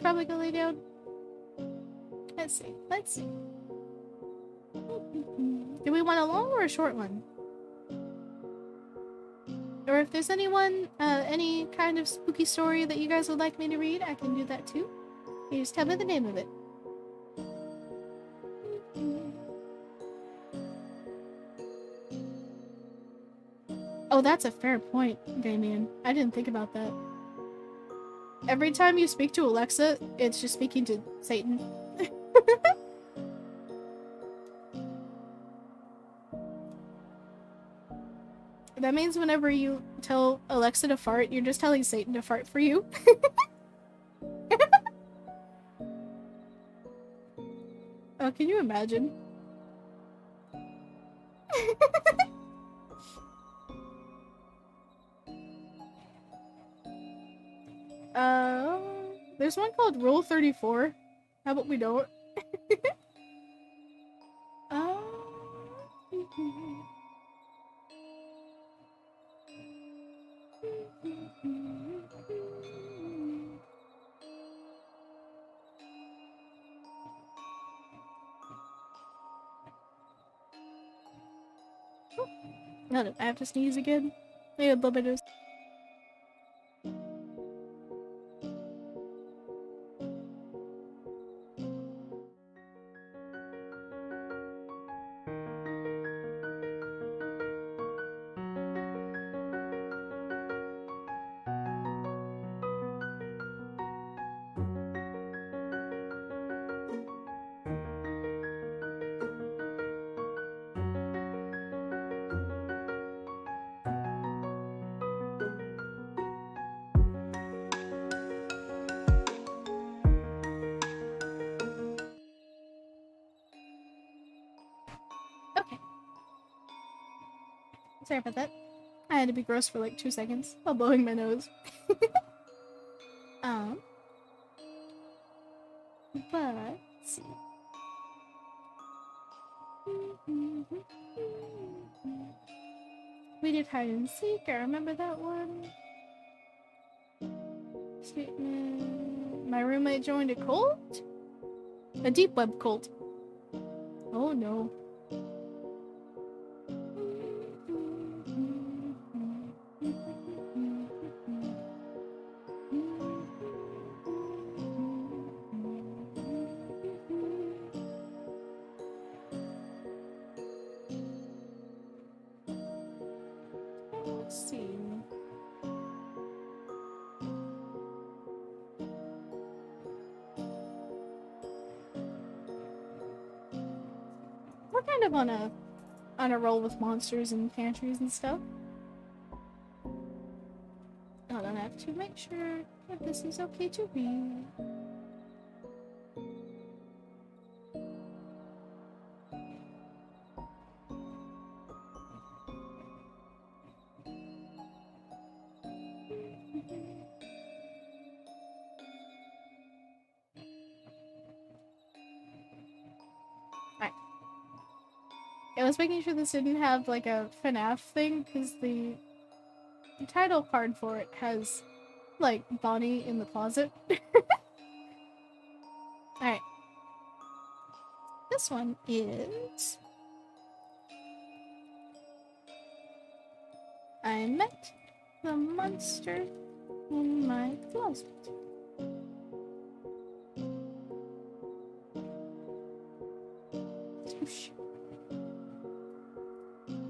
go lay down. Let's see. Do we want a long or a short one? Or if there's anyone, any kind of spooky story that you guys would like me to read, I can do that too. You just tell me the name of it. Oh, that's a fair point, Damien. I didn't think about that. Every time you speak to Alexa, it's just speaking to Satan. That means whenever you tell Alexa to fart, you're just telling Satan to fart for you. Oh, can you imagine? There's one called Rule 34. How about we don't? uh... No, I have to sneeze again. I had a little bit of... Okay. Sorry about that. I had to be gross for like 2 seconds while blowing my nose. But let's see. We did hide and seek. I remember that one. Statement. My roommate joined a cult? A deep web cult. Oh no. Let's see. We're kind of on a roll with monsters and pantries and stuff. Hold on, I have to make sure that this is okay to read. I was making sure this didn't have like a FNAF thing because the title card for it has like Bonnie in the closet. Alright. This one is I met the monster in my closet.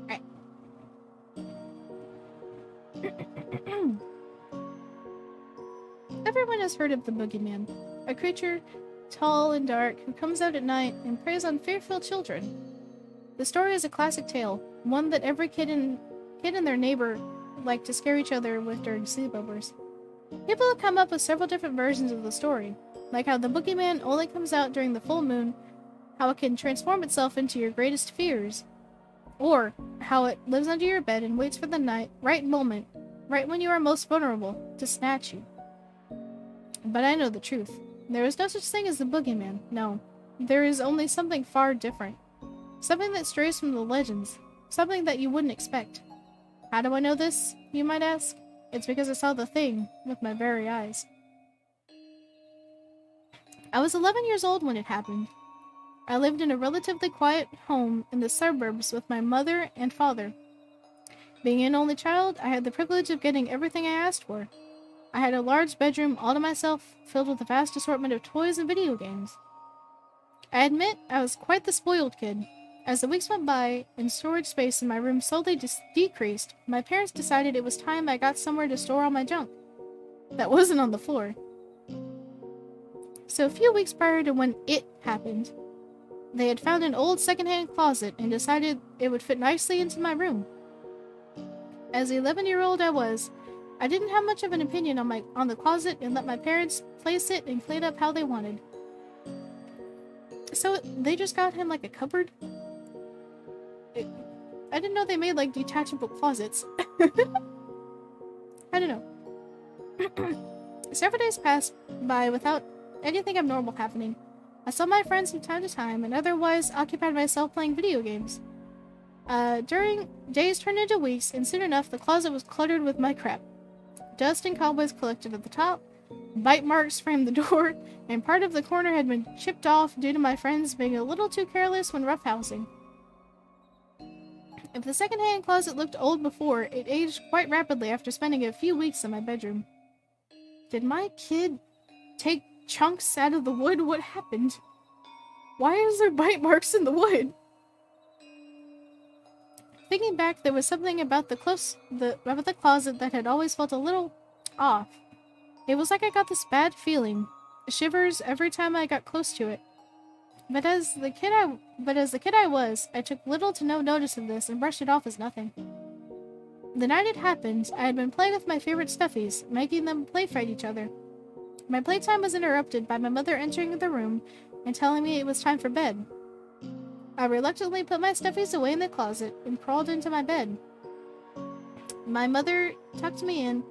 Alright. Everyone has heard of the boogeyman, a creature tall and dark who comes out at night and preys on fearful children. The story is a classic tale, one that every kid and their neighbor like to scare each other with during sleepovers. People have come up with several different versions of the story, like how the boogeyman only comes out during the full moon, how it can transform itself into your greatest fears, or how it lives under your bed and waits for the right moment, right when you are most vulnerable, to snatch you. But I know the truth. There is no such thing as the boogeyman, no. There is only something far different. Something that strays from the legends. Something that you wouldn't expect. How do I know this, you might ask? It's because I saw the thing with my very eyes. I was 11 years old when it happened. I lived in a relatively quiet home in the suburbs with my mother and father. Being an only child, I had the privilege of getting everything I asked for. I had a large bedroom all to myself, filled with a vast assortment of toys and video games. I admit I was quite the spoiled kid. As the weeks went by and storage space in my room slowly decreased, my parents decided it was time I got somewhere to store all my junk. That wasn't on the floor. So a few weeks prior to when it happened, they had found an old secondhand closet and decided it would fit nicely into my room. As the 11-year-old I was, I didn't have much of an opinion on the closet and let my parents place it and clean up how they wanted. So they just got him like a cupboard? I didn't know they made like detachable closets. I don't know. Several days passed by without anything abnormal happening. I saw my friends from time to time and otherwise occupied myself playing video games. During days turned into weeks, and soon enough the closet was cluttered with my crap. Dust and cobwebs collected at the top, bite marks framed the door, and part of the corner had been chipped off due to my friends being a little too careless when roughhousing. If the second-hand closet looked old before, it aged quite rapidly after spending a few weeks in my bedroom. Did my kid take chunks out of the wood? What happened? Why is there bite marks in the wood? Thinking back, there was something about the closet that had always felt a little off. It was like I got this bad feeling, shivers every time I got close to it. But as the kid I was, I took little to no notice of this and brushed it off as nothing. The night it happened, I had been playing with my favorite stuffies, making them play fight each other. My playtime was interrupted by my mother entering the room and telling me it was time for bed. I reluctantly put my stuffies away in the closet and crawled into my bed. My mother tucked me in,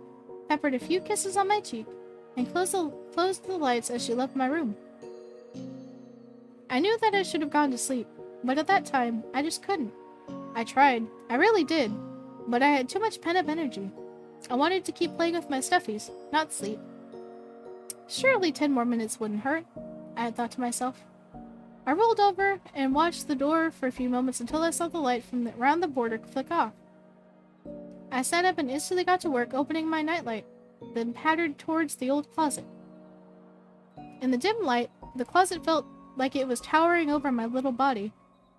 peppered a few kisses on my cheek, and closed the lights as she left my room. I knew that I should have gone to sleep, but at that time, I just couldn't. I tried. I really did. But I had too much pent-up energy. I wanted to keep playing with my stuffies, not sleep. Surely 10 more minutes wouldn't hurt, I had thought to myself. I rolled over and watched the door for a few moments until I saw the light from around the border flick off. I sat up and instantly got to work opening my nightlight, then pattered towards the old closet. In the dim light, the closet felt like it was towering over my little body.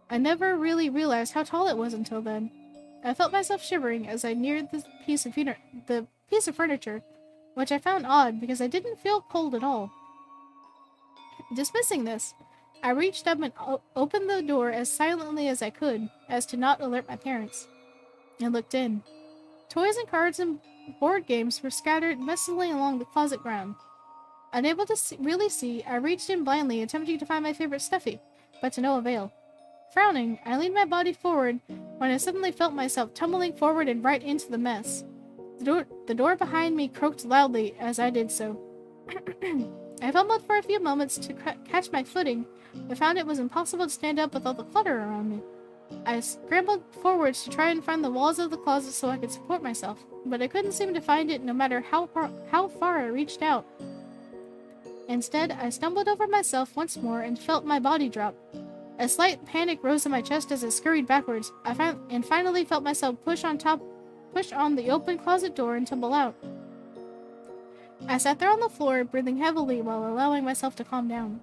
I never really realized how tall it was until then. I felt myself shivering as I neared the piece of furniture, which I found odd because I didn't feel cold at all. Dismissing this, I reached up and opened the door as silently as I could, as to not alert my parents. I looked in. Toys and cards and board games were scattered messily along the closet ground. Unable to really see, I reached in blindly, attempting to find my favorite stuffy, but to no avail. Frowning, I leaned my body forward when I suddenly felt myself tumbling forward and right into the mess. The door behind me croaked loudly as I did so. I fumbled for a few moments to catch my footing, but found it was impossible to stand up with all the clutter around me. I scrambled forwards to try and find the walls of the closet so I could support myself, but I couldn't seem to find it no matter how far I reached out. Instead, I stumbled over myself once more and felt my body drop. A slight panic rose in my chest as I scurried backwards. I finally felt myself push on the open closet door and tumble out. I sat there on the floor, breathing heavily while allowing myself to calm down.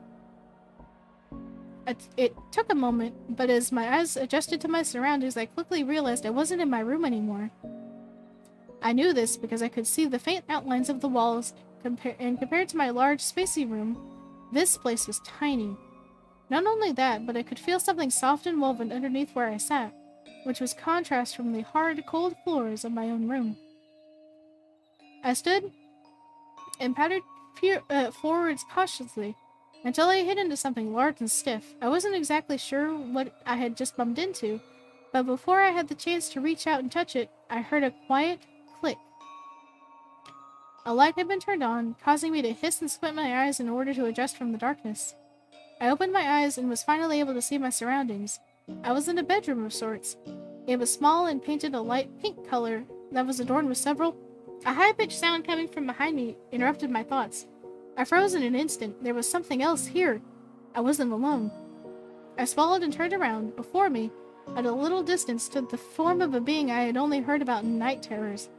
It took a moment, but as my eyes adjusted to my surroundings, I quickly realized I wasn't in my room anymore. I knew this because I could see the faint outlines of the walls, and compared to my large, spacey room, this place was tiny. Not only that, but I could feel something soft and woven underneath where I sat, which was contrast from the hard, cold floors of my own room. I stood and pattered forwards cautiously until I hit into something large and stiff. I wasn't exactly sure what I had just bumped into, but before I had the chance to reach out and touch it, I heard a quiet click. A light had been turned on, causing me to hiss and squint my eyes in order to adjust from the darkness. I opened my eyes and was finally able to see my surroundings. I was in a bedroom of sorts. It was small and painted a light pink color that was adorned with several... A high-pitched sound coming from behind me interrupted my thoughts. I froze in an instant. There was something else here. I wasn't alone. I swallowed and turned around. Before me, at a little distance, stood the form of a being I had only heard about in night terrors.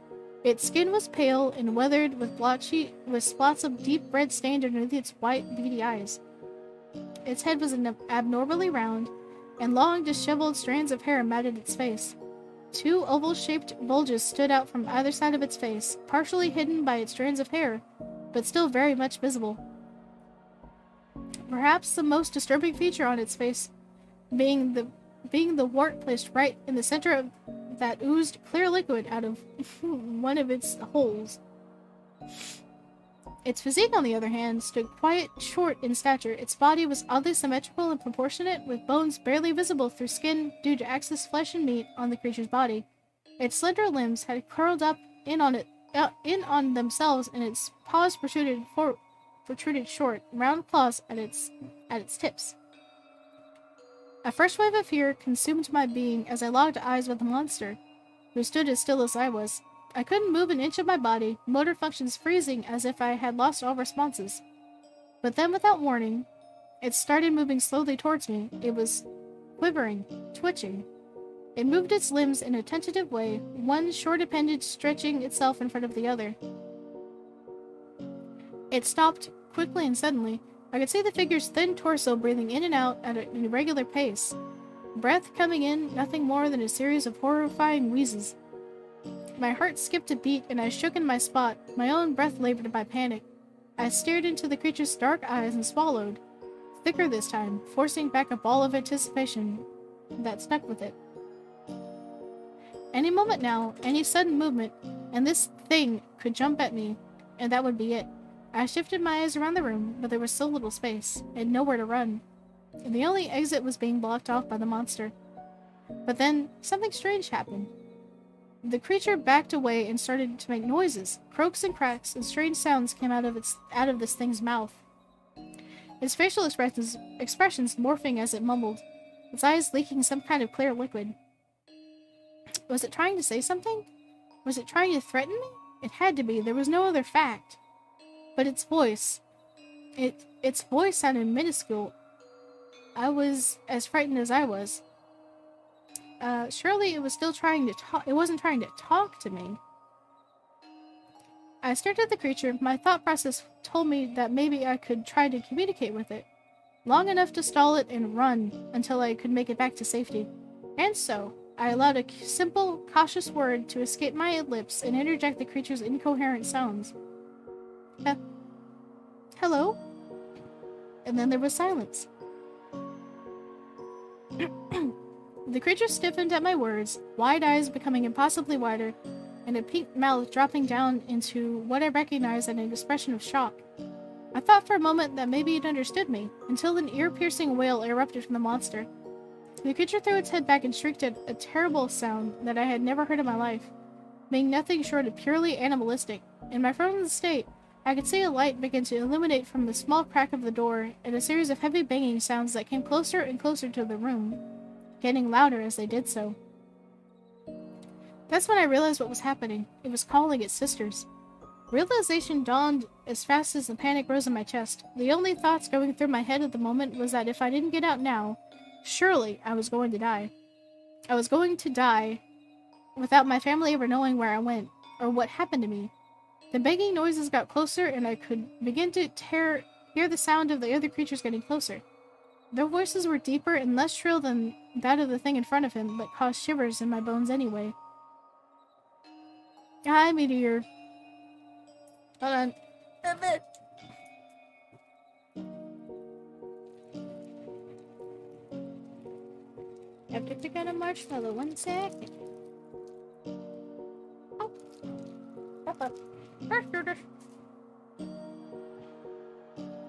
Its skin was pale and weathered with spots of deep red stained underneath its white, beady eyes. Its head was abnormally round, and long, disheveled strands of hair matted its face. Two oval-shaped bulges stood out from either side of its face, partially hidden by its strands of hair, but still very much visible. Perhaps the most disturbing feature on its face being the wart placed right in the center of that oozed clear liquid out of one of its holes. Its physique, on the other hand, stood quite short in stature. Its body was oddly symmetrical and proportionate, with bones barely visible through skin due to excess flesh and meat on the creature's body. Its slender limbs had curled up in on themselves, and its paws protruded short, round claws at its tips. A fresh wave of fear consumed my being as I locked eyes with the monster, who stood as still as I was. I couldn't move an inch of my body, motor functions freezing as if I had lost all responses. But then, without warning, it started moving slowly towards me. It was quivering, twitching. It moved its limbs in a tentative way, one short appendage stretching itself in front of the other. It stopped quickly and suddenly. I could see the figure's thin torso breathing in and out at an irregular pace. Breath coming in, nothing more than a series of horrifying wheezes. My heart skipped a beat and I shook in my spot, my own breath labored by panic. I stared into the creature's dark eyes and swallowed, thicker this time, forcing back a ball of anticipation that stuck with it. Any moment now, any sudden movement, and this thing could jump at me, and that would be it. I shifted my eyes around the room, but there was so little space, and nowhere to run. And the only exit was being blocked off by the monster. But then, something strange happened. The creature backed away and started to make noises. Croaks and cracks and strange sounds came out of this thing's mouth. Its facial expressions morphing as it mumbled, its eyes leaking some kind of clear liquid. Was it trying to say something? Was it trying to threaten me? It had to be. There was no other fact. But its voice sounded minuscule. I was as frightened as I was. Surely it was still trying to talk. It wasn't trying to talk to me. I stared at the creature. My thought process told me that maybe I could try to communicate with it, long enough to stall it and run until I could make it back to safety. And so, I allowed a simple, cautious word to escape my lips and interject the creature's incoherent sounds. Hello? And then there was silence. The creature stiffened at my words, wide eyes becoming impossibly wider, and a pink mouth dropping down into what I recognized as an expression of shock. I thought for a moment that maybe it understood me, until an ear-piercing wail erupted from the monster. The creature threw its head back and shrieked at a terrible sound that I had never heard in my life, being nothing short of purely animalistic. In my frozen state, I could see a light begin to illuminate from the small crack of the door, and a series of heavy banging sounds that came closer and closer to the room. getting louder as they did so. That's when I realized what was happening. It was calling its sisters. Realization dawned as fast as the panic rose in my chest. The only thoughts going through my head at the moment was that if I didn't get out now, surely I was going to die. I was going to die without my family ever knowing where I went, or what happened to me. The banging noises got closer, and I could begin to hear the sound of the other creatures getting closer. Their voices were deeper and less shrill than that of the thing in front of him, but caused shivers in my bones anyway. Hi, Meteor. Hold on. I have to pick out a marshmallow. 1 second. Oh.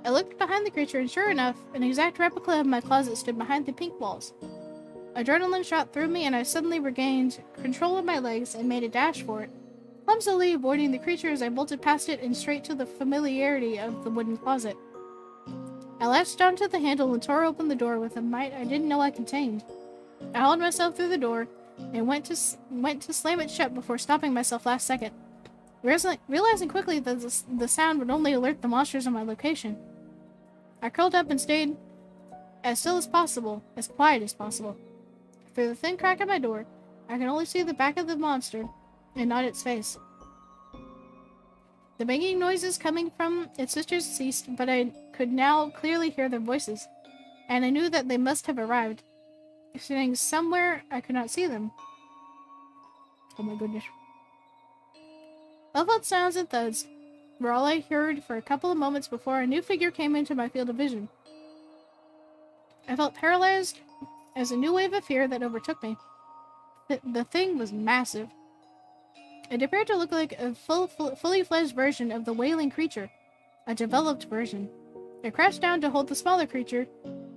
I looked behind the creature, and sure enough, an exact replica of my closet stood behind the pink walls. Adrenaline shot through me, and I suddenly regained control of my legs and made a dash for it. Clumsily avoiding the creature as I bolted past it and straight to the familiarity of the wooden closet. I latched onto the handle and tore open the door with a might I didn't know I contained. I hauled myself through the door and went to slam it shut before stopping myself last second, realizing quickly that the sound would only alert the monsters of my location. I curled up and stayed as still as possible, as quiet as possible. Through the thin crack of my door, I could only see the back of the monster and not its face. The banging noises coming from its sisters ceased, but I could now clearly hear their voices, and I knew that they must have arrived. Sitting somewhere, I could not see them. Oh my goodness. Muffled sounds and thuds were all I heard for a couple of moments before a new figure came into my field of vision. I felt paralyzed as a new wave of fear that overtook me. The thing was massive. It appeared to look like a fully fledged version of the wailing creature, a developed version. It crouched down to hold the smaller creature,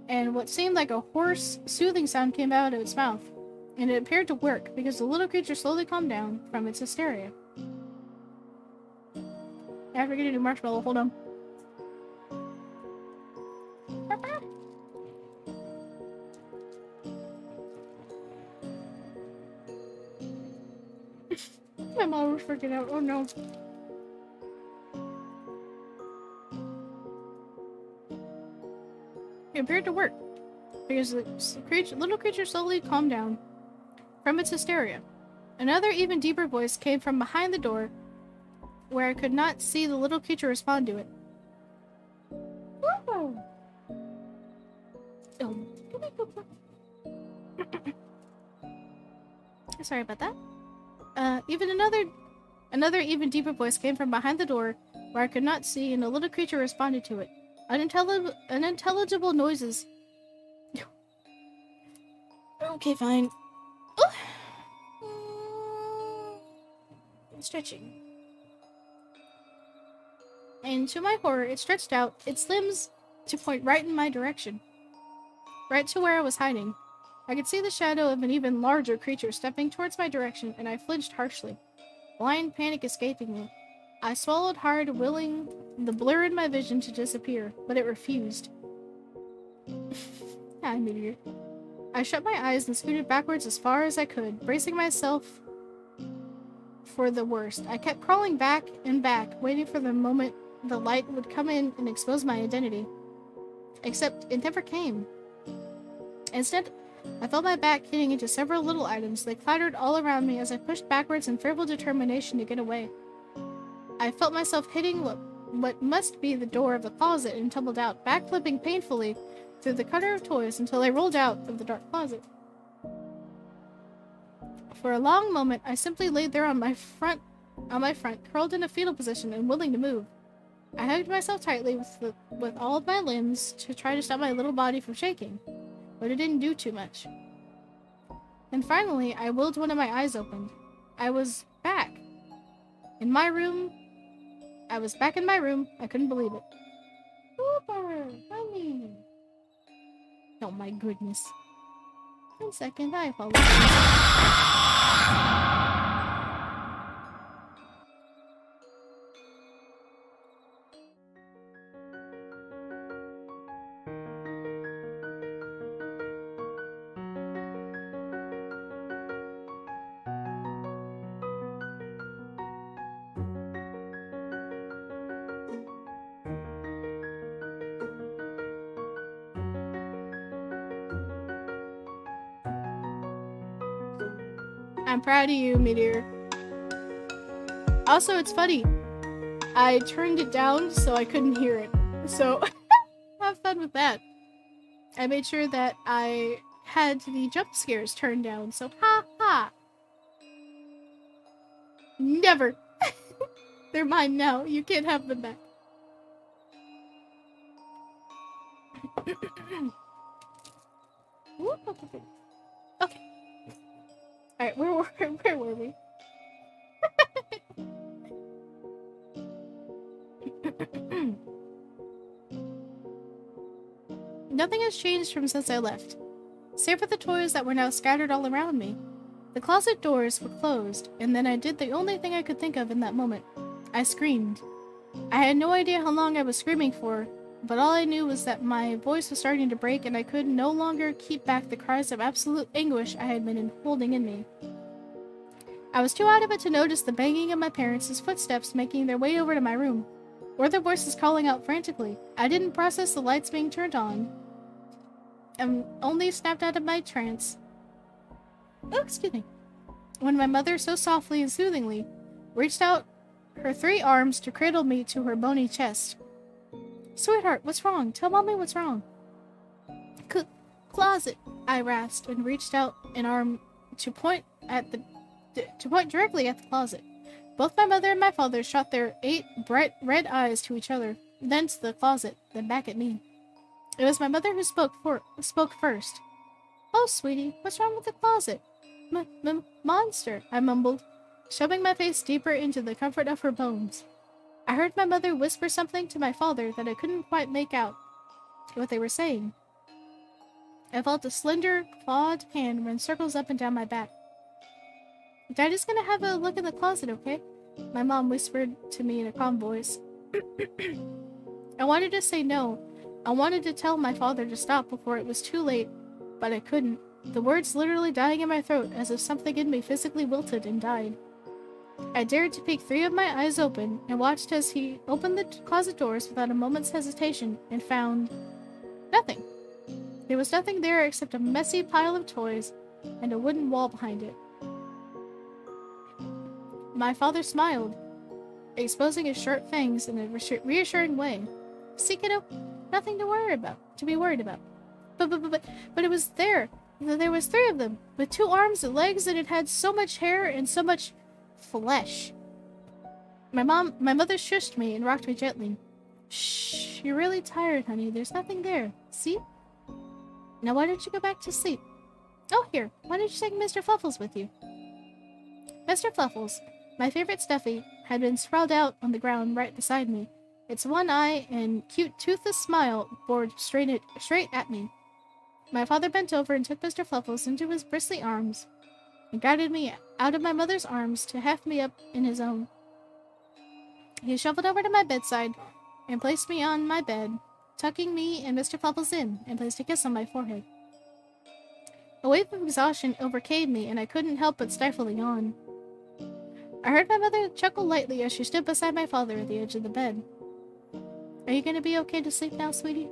and what seemed like a hoarse, soothing sound came out of its mouth. And it appeared to work, because the little creature slowly calmed down from its hysteria. I forget to do marshmallow, hold on. My mom was freaking out, oh no. It appeared to work, because the little creature slowly calmed down from its hysteria. Another, even deeper voice came from behind the door, where I could not see the little creature respond to it. Woo! Oh. Sorry about that. Another even deeper voice came from behind the door, where I could not see, and the little creature responded to it. Unintelligible noises. Okay, fine. Stretching. And to my horror, it stretched out its limbs to point right in my direction. Right to where I was hiding. I could see the shadow of an even larger creature stepping towards my direction, and I flinched harshly. Blind panic escaping me. I swallowed hard, willing the blur in my vision to disappear, but it refused. Hi, Meteor. I shut my eyes and scooted backwards as far as I could, bracing myself for the worst. I kept crawling back and back, waiting for the moment the light would come in and expose my identity. Except it never came. Instead, I felt my back hitting into several little items. They clattered all around me as I pushed backwards in fearful determination to get away. I felt myself hitting what must be the door of the closet and tumbled out, backflipping painfully through the cutter of toys until I rolled out of the dark closet. For a long moment, I simply laid there on my front, curled in a fetal position and willing to move. I hugged myself tightly with all of my limbs to try to stop my little body from shaking, but it didn't do too much. And finally, I willed one of my eyes open. I was back. In my room. I was back in my room. I couldn't believe it. Super! Honey! Oh my goodness. 1 second, I apologize. I'm proud of you, Meteor. Also, it's funny. I turned it down so I couldn't hear it. So, have fun with that. I made sure that I had the jump scares turned down, so ha ha. Never. They're mine now. You can't have them back. Okay. Alright, where were we? Nothing has changed from since I left, save for the toys that were now scattered all around me. The closet doors were closed, and then I did the only thing I could think of in that moment. I screamed. I had no idea how long I was screaming for, but all I knew was that my voice was starting to break and I could no longer keep back the cries of absolute anguish I had been holding in me. I was too out of it to notice the banging of my parents' footsteps making their way over to my room, or their voices calling out frantically. I didn't process the lights being turned on, and only snapped out of my trance. Oh, excuse me. When my mother so softly and soothingly reached out her 3 arms to cradle me to her bony chest. Sweetheart, what's wrong? Tell mommy what's wrong. Closet, I rasped and reached out an arm to point directly at the closet. Both my mother and my father shot their 8 bright red eyes to each other, then to the closet, then back at me. It was my mother who spoke first. Oh, sweetie, what's wrong with the closet? Monster, I mumbled, shoving my face deeper into the comfort of her bones. I heard my mother whisper something to my father that I couldn't quite make out what they were saying. I felt a slender, clawed hand run circles up and down my back. Daddy's gonna have a look in the closet, okay? My mom whispered to me in a calm voice. I wanted to say no. I wanted to tell my father to stop before it was too late, but I couldn't. The words literally dying in my throat as if something in me physically wilted and died. I dared to peek 3 of my eyes open and watched as he opened the closet doors without a moment's hesitation and found nothing. There was nothing there except a messy pile of toys and a wooden wall behind it. My father smiled, exposing his sharp fangs in a reassuring way. See, kiddo, nothing to be worried about. But it was there. There was 3 of them, with 2 arms and legs, and it had so much hair and so much flesh. My mother shushed me and rocked me gently. Shh, you're really tired, honey. There's nothing there. See? Now why don't you go back to sleep? Oh, here. Why don't you take Mr. Fluffles with you? Mr. Fluffles, my favorite stuffy, had been sprawled out on the ground right beside me. Its one eye and cute toothless smile bored straight at me. My father bent over and took Mr. Fluffles into his bristly arms and guided me out of my mother's arms to heft me up in his own. He shuffled over to my bedside and placed me on my bed, tucking me and Mr. Fluffles in, and placed a kiss on my forehead. A wave of exhaustion overcame me, and I couldn't help but stifle a yawn. I heard my mother chuckle lightly as she stood beside my father at the edge of the bed. Are you going to be okay to sleep now, sweetie?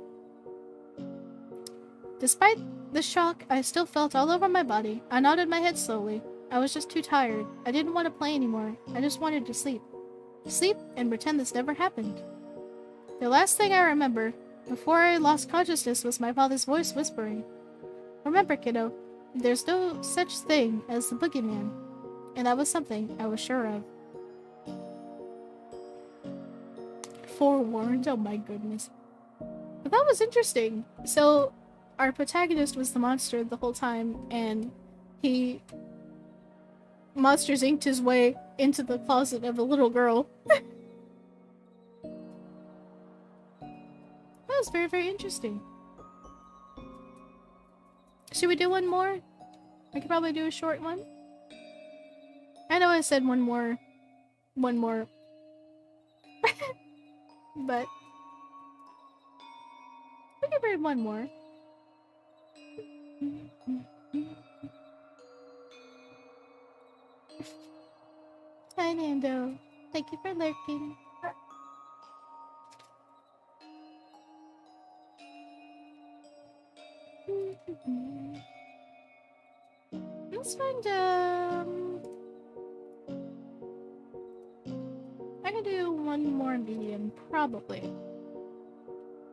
Despite the shock I still felt all over my body, I nodded my head slowly. I was just too tired. I didn't want to play anymore. I just wanted to sleep. Sleep and pretend this never happened. The last thing I remember, before I lost consciousness, was my father's voice whispering, "Remember, kiddo, there's no such thing as the boogeyman." And that was something I was sure of. Forewarned, oh my goodness. But that was interesting. So, our protagonist was the monster the whole time, and he Monsters Inked his way into the closet of a little girl. That was very, very interesting. Should we do one more? I could probably do a short one. I know I said one more. But we can read one more. Hi, Nando. Thank you for lurking. Let's find one more medium, probably.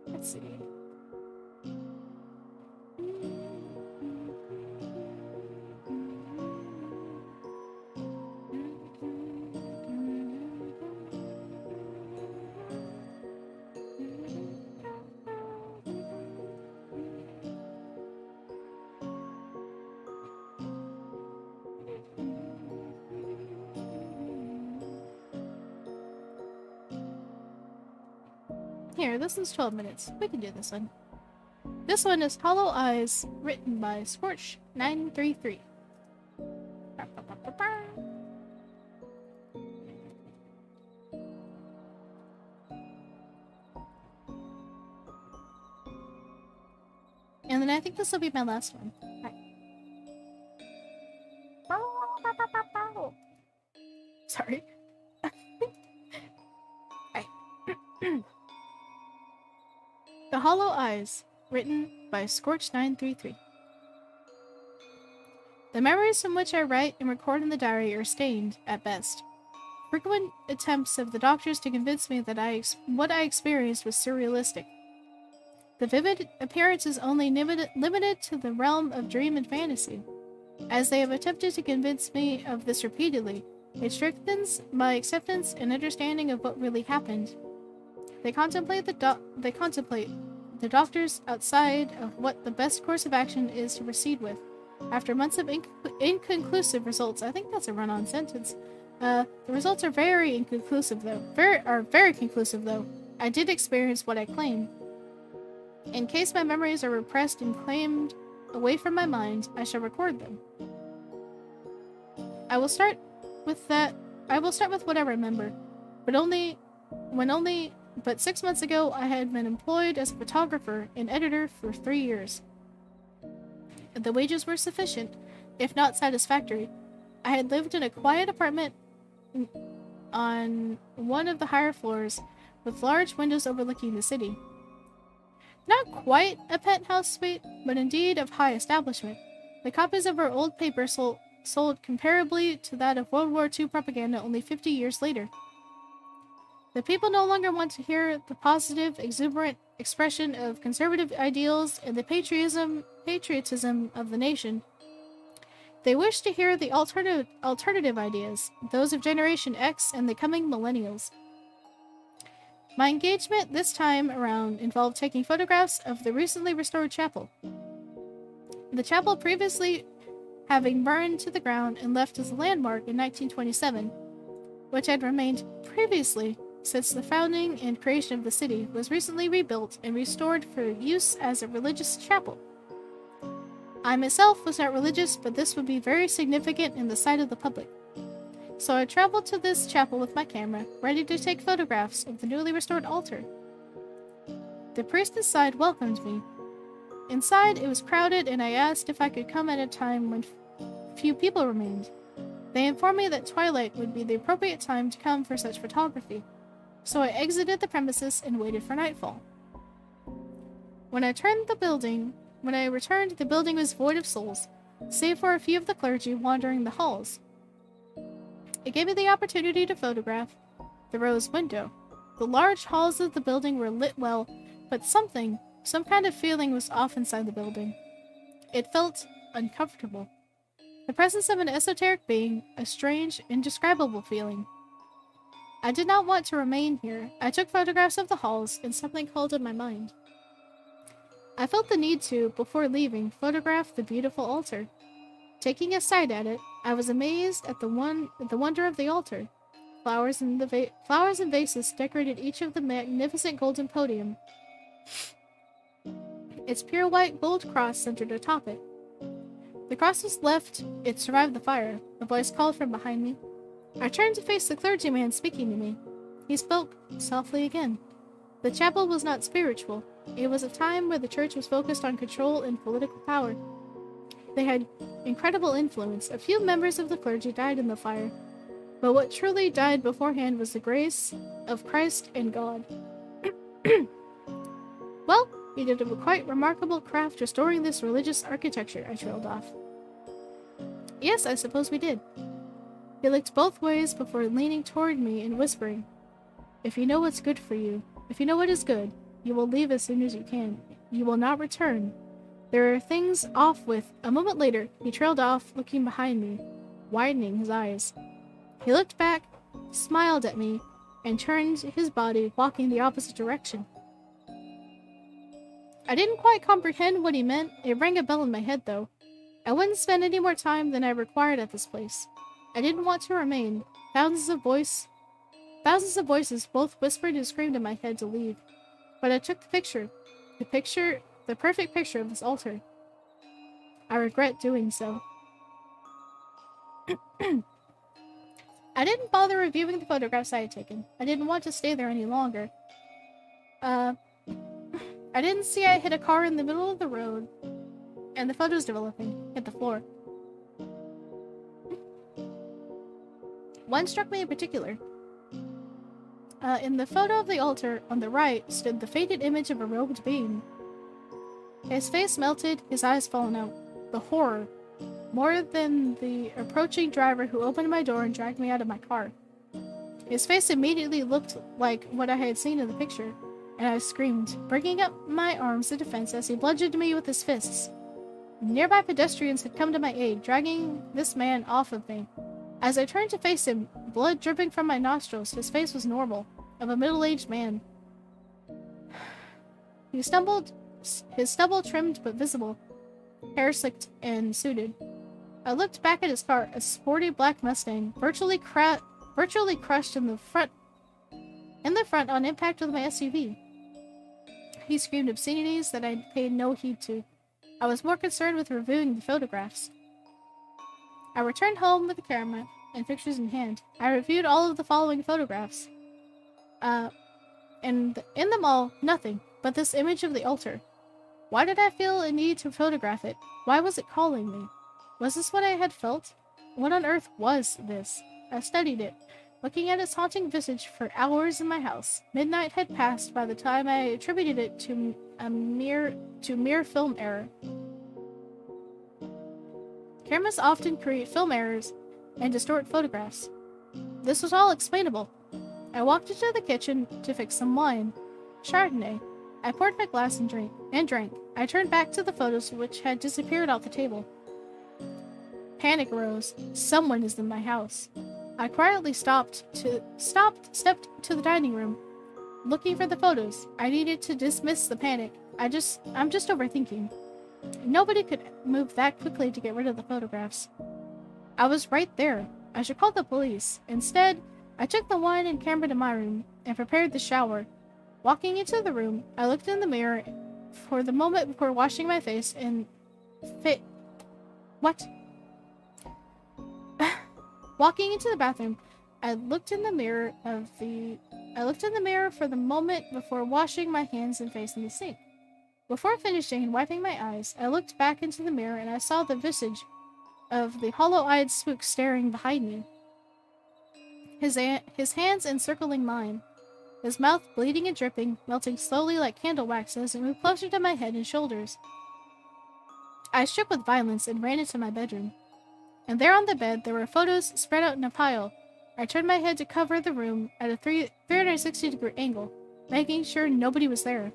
Let's see. Here, this is 12 minutes. We can do this one. This one is Hollow Eyes, written by Scorch933. And then I think this will be my last one. Right. Sorry. Right. The Hollow Eyes, written by Scorch933. The memories from which I write and record in the diary are stained, at best. Frequent attempts of the doctors to convince me that what I experienced was surrealistic. The vivid appearance is only limited to the realm of dream and fantasy. As they have attempted to convince me of this repeatedly, it strengthens my acceptance and understanding of what really happened. They contemplate the doctors outside of what the best course of action is to proceed with. After months of inconclusive results, I think that's a run-on sentence. The results are very inconclusive, though. Very conclusive, though. I did experience what I claim. In case my memories are repressed and claimed away from my mind, I shall record them. I will start with what I remember, but 6 months ago I had been employed as a photographer and editor for 3 years. The wages were sufficient, if not satisfactory. I had lived in a quiet apartment on one of the higher floors, with large windows overlooking the city. Not quite a penthouse suite, but indeed of high establishment. The copies of our old paper sold comparably to that of World War II propaganda only 50 years later. The people no longer want to hear the positive, exuberant expression of conservative ideals and the patriotism of the nation. They wish to hear the alternative ideas, those of Generation X and the coming millennials. My engagement this time around involved taking photographs of the recently restored chapel. The chapel previously having burned to the ground and left as a landmark in 1927, which had remained previously since the founding and creation of the city, was recently rebuilt and restored for use as a religious chapel. I myself was not religious, but this would be very significant in the sight of the public. So I traveled to this chapel with my camera, ready to take photographs of the newly restored altar. The priest inside welcomed me. Inside, it was crowded, and I asked if I could come at a time when few people remained. They informed me that twilight would be the appropriate time to come for such photography, so I exited the premises and waited for nightfall. When I returned, the building was void of souls, save for a few of the clergy wandering the halls. It gave me the opportunity to photograph the rose window. The large halls of the building were lit well, but some kind of feeling was off inside the building. It felt uncomfortable. The presence of an esoteric being, a strange, indescribable feeling. I did not want to remain here. I took photographs of the halls, and something called in my mind. I felt the need to, before leaving, photograph the beautiful altar. Taking a sight at it, I was amazed at the wonder of the altar. Flowers and vases decorated each of the magnificent golden podium. Its pure white gold cross centered atop it. The cross was left, it survived the fire. A voice called from behind me. I turned to face the clergyman speaking to me. He spoke softly again. The chapel was not spiritual. It was a time where the church was focused on control and political power. They had incredible influence. A few members of the clergy died in the fire, but what truly died beforehand was the grace of Christ and God. Well, you did a quite remarkable craft restoring this religious architecture, I trailed off. Yes, I suppose we did. He looked both ways before leaning toward me and whispering, If you know what's good for you, if you know what is good, you will leave as soon as you can. You will not return. There are things off with. A moment later, he trailed off, looking behind me, widening his eyes. He looked back, smiled at me, and turned his body, walking the opposite direction. I didn't quite comprehend what he meant. It rang a bell in my head, though. I wouldn't spend any more time than I required at this place. I didn't want to remain. Thousands of voices both whispered and screamed in my head to leave. But I took the picture, the perfect picture of this altar. I regret doing so. I didn't bother reviewing the photographs I had taken. I didn't want to stay there any longer. I didn't see I hit a car in the middle of the road, and the photos developing hit the floor. One struck me in particular. In the photo of the altar, on the right, stood the faded image of a robed being. His face melted, his eyes fallen out. The horror. More than the approaching driver who opened my door and dragged me out of my car. His face immediately looked like what I had seen in the picture, and I screamed, bringing up my arms in defense as he bludgeoned me with his fists. Nearby pedestrians had come to my aid, dragging this man off of me. As I turned to face him, blood dripping from my nostrils, his face was normal, of a middle-aged man. He stumbled, his stubble trimmed but visible, hair slicked and suited. I looked back at his car, a sporty black Mustang, virtually crushed in the front on impact with my SUV. He screamed obscenities that I paid no heed to. I was more concerned with reviewing the photographs. I returned home with the camera and pictures in hand. I reviewed all of the following photographs. And in them all, nothing but this image of the altar. Why did I feel a need to photograph it? Why was it calling me? Was this what I had felt? What on earth was this? I studied it, looking at its haunting visage for hours in my house. Midnight had passed by the time I attributed it to mere film error. Cameras often create film errors and distort photographs. This was all explainable. I walked into the kitchen to fix some wine. Chardonnay. I poured my glass and drank. I turned back to the photos which had disappeared off the table. Panic arose. Someone is in my house. I quietly stepped to the dining room, looking for the photos. I needed to dismiss the panic. I'm just overthinking. Nobody could move that quickly to get rid of the photographs. I was right there. I should call the police. Instead, I took the wine and camera to my room and prepared the shower. Walking into the room, I looked in the mirror for the moment before washing my face and Walking into the bathroom, I looked in the mirror for the moment before washing my hands and face in the sink. Before finishing and wiping my eyes, I looked back into the mirror and I saw the visage of the hollow-eyed spook staring behind me. His hands encircling mine, his mouth bleeding and dripping, melting slowly like candle wax as it moved closer to my head and shoulders. I shook with violence and ran into my bedroom. And there on the bed, there were photos spread out in a pile. I turned my head to cover the room at a 360-degree angle, making sure nobody was there.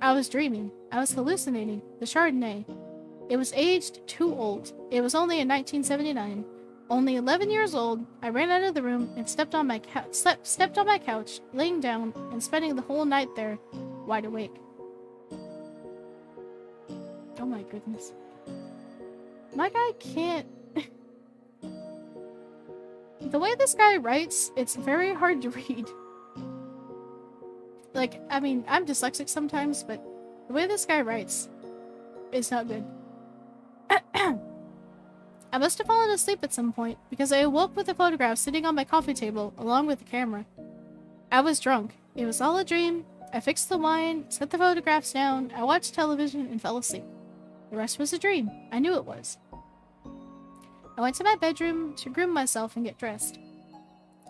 I was dreaming. I was hallucinating. The Chardonnay. It was aged too old. It was only in 1979. Only 11 years old, I ran out of the room and stepped on my couch, laying down and spending the whole night there, wide awake. Oh my goodness. My guy can't... The way this guy writes, it's very hard to read. Like, I mean, I'm dyslexic sometimes, but the way this guy writes is not good. I must have fallen asleep at some point, because I awoke with the photograph sitting on my coffee table, along with the camera. I was drunk. It was all a dream. I fixed the wine, set the photographs down, I watched television, and fell asleep. The rest was a dream. I knew it was. I went to my bedroom to groom myself and get dressed.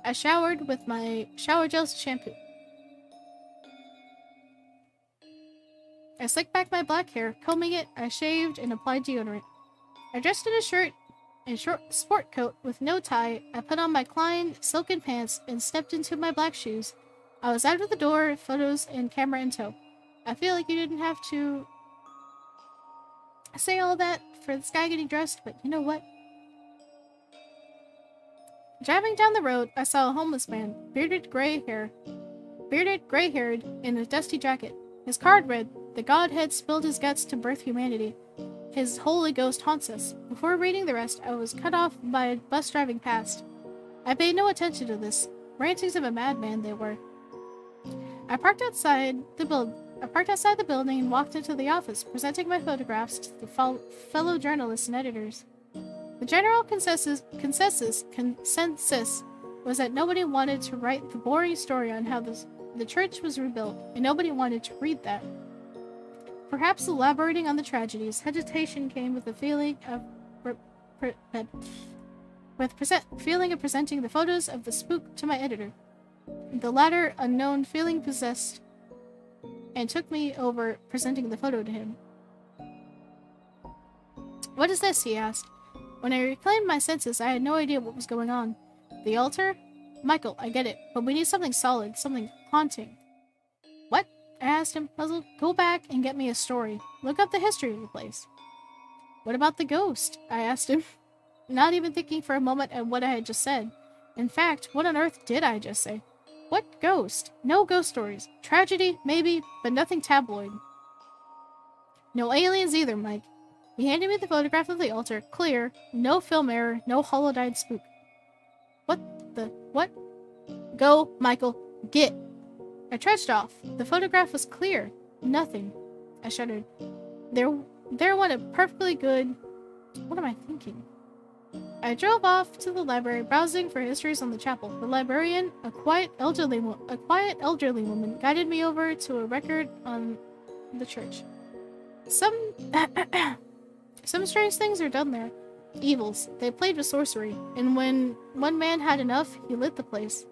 I showered with my shower gel shampoo. I slicked back my black hair, combing it, I shaved, and applied deodorant. I dressed in a shirt and short sport coat with no tie. I put on my Klein silken pants and stepped into my black shoes. I was out of the door, photos and camera in tow. I feel like you didn't have to say all that for this guy getting dressed, but you know what? Driving down the road, I saw a homeless man, bearded, gray-haired, in a dusty jacket. His card read, "The Godhead spilled his guts to birth humanity. His Holy Ghost haunts us." Before reading the rest, I was cut off by a bus driving past. I paid no attention to this. Rantings of a madman they were. I parked outside the building and walked into the office, presenting my photographs to the fellow journalists and editors. The general consensus was that nobody wanted to write the boring story on how the church was rebuilt, and nobody wanted to read that. Perhaps elaborating on the tragedies, hesitation came with the feeling of presenting the photos of the spook to my editor. The latter, unknown, feeling possessed, and took me over presenting the photo to him. "What is this?" he asked. When I reclaimed my senses, I had no idea what was going on. "The altar? Michael, I get it, but we need something solid, something haunting." "What?" I asked him, puzzled. "Go back and get me a story. Look up the history of the place." "What about the ghost?" I asked him, not even thinking for a moment at what I had just said. In fact, what on earth did I just say? "What ghost? No ghost stories. Tragedy, maybe, but nothing tabloid." "No aliens either, Mike." He handed me the photograph of the altar, clear, no film error, no hollow-eyed spook. What? "Go, Michael, get." I trudged off. The photograph was clear. Nothing. I shuddered. There went a perfectly good... What am I thinking? I drove off to the library, browsing for histories on the chapel. The librarian, a quiet elderly woman, guided me over to a record on the church. Some strange things are done there. Evils. They played with sorcery, and when one man had enough, he lit the place.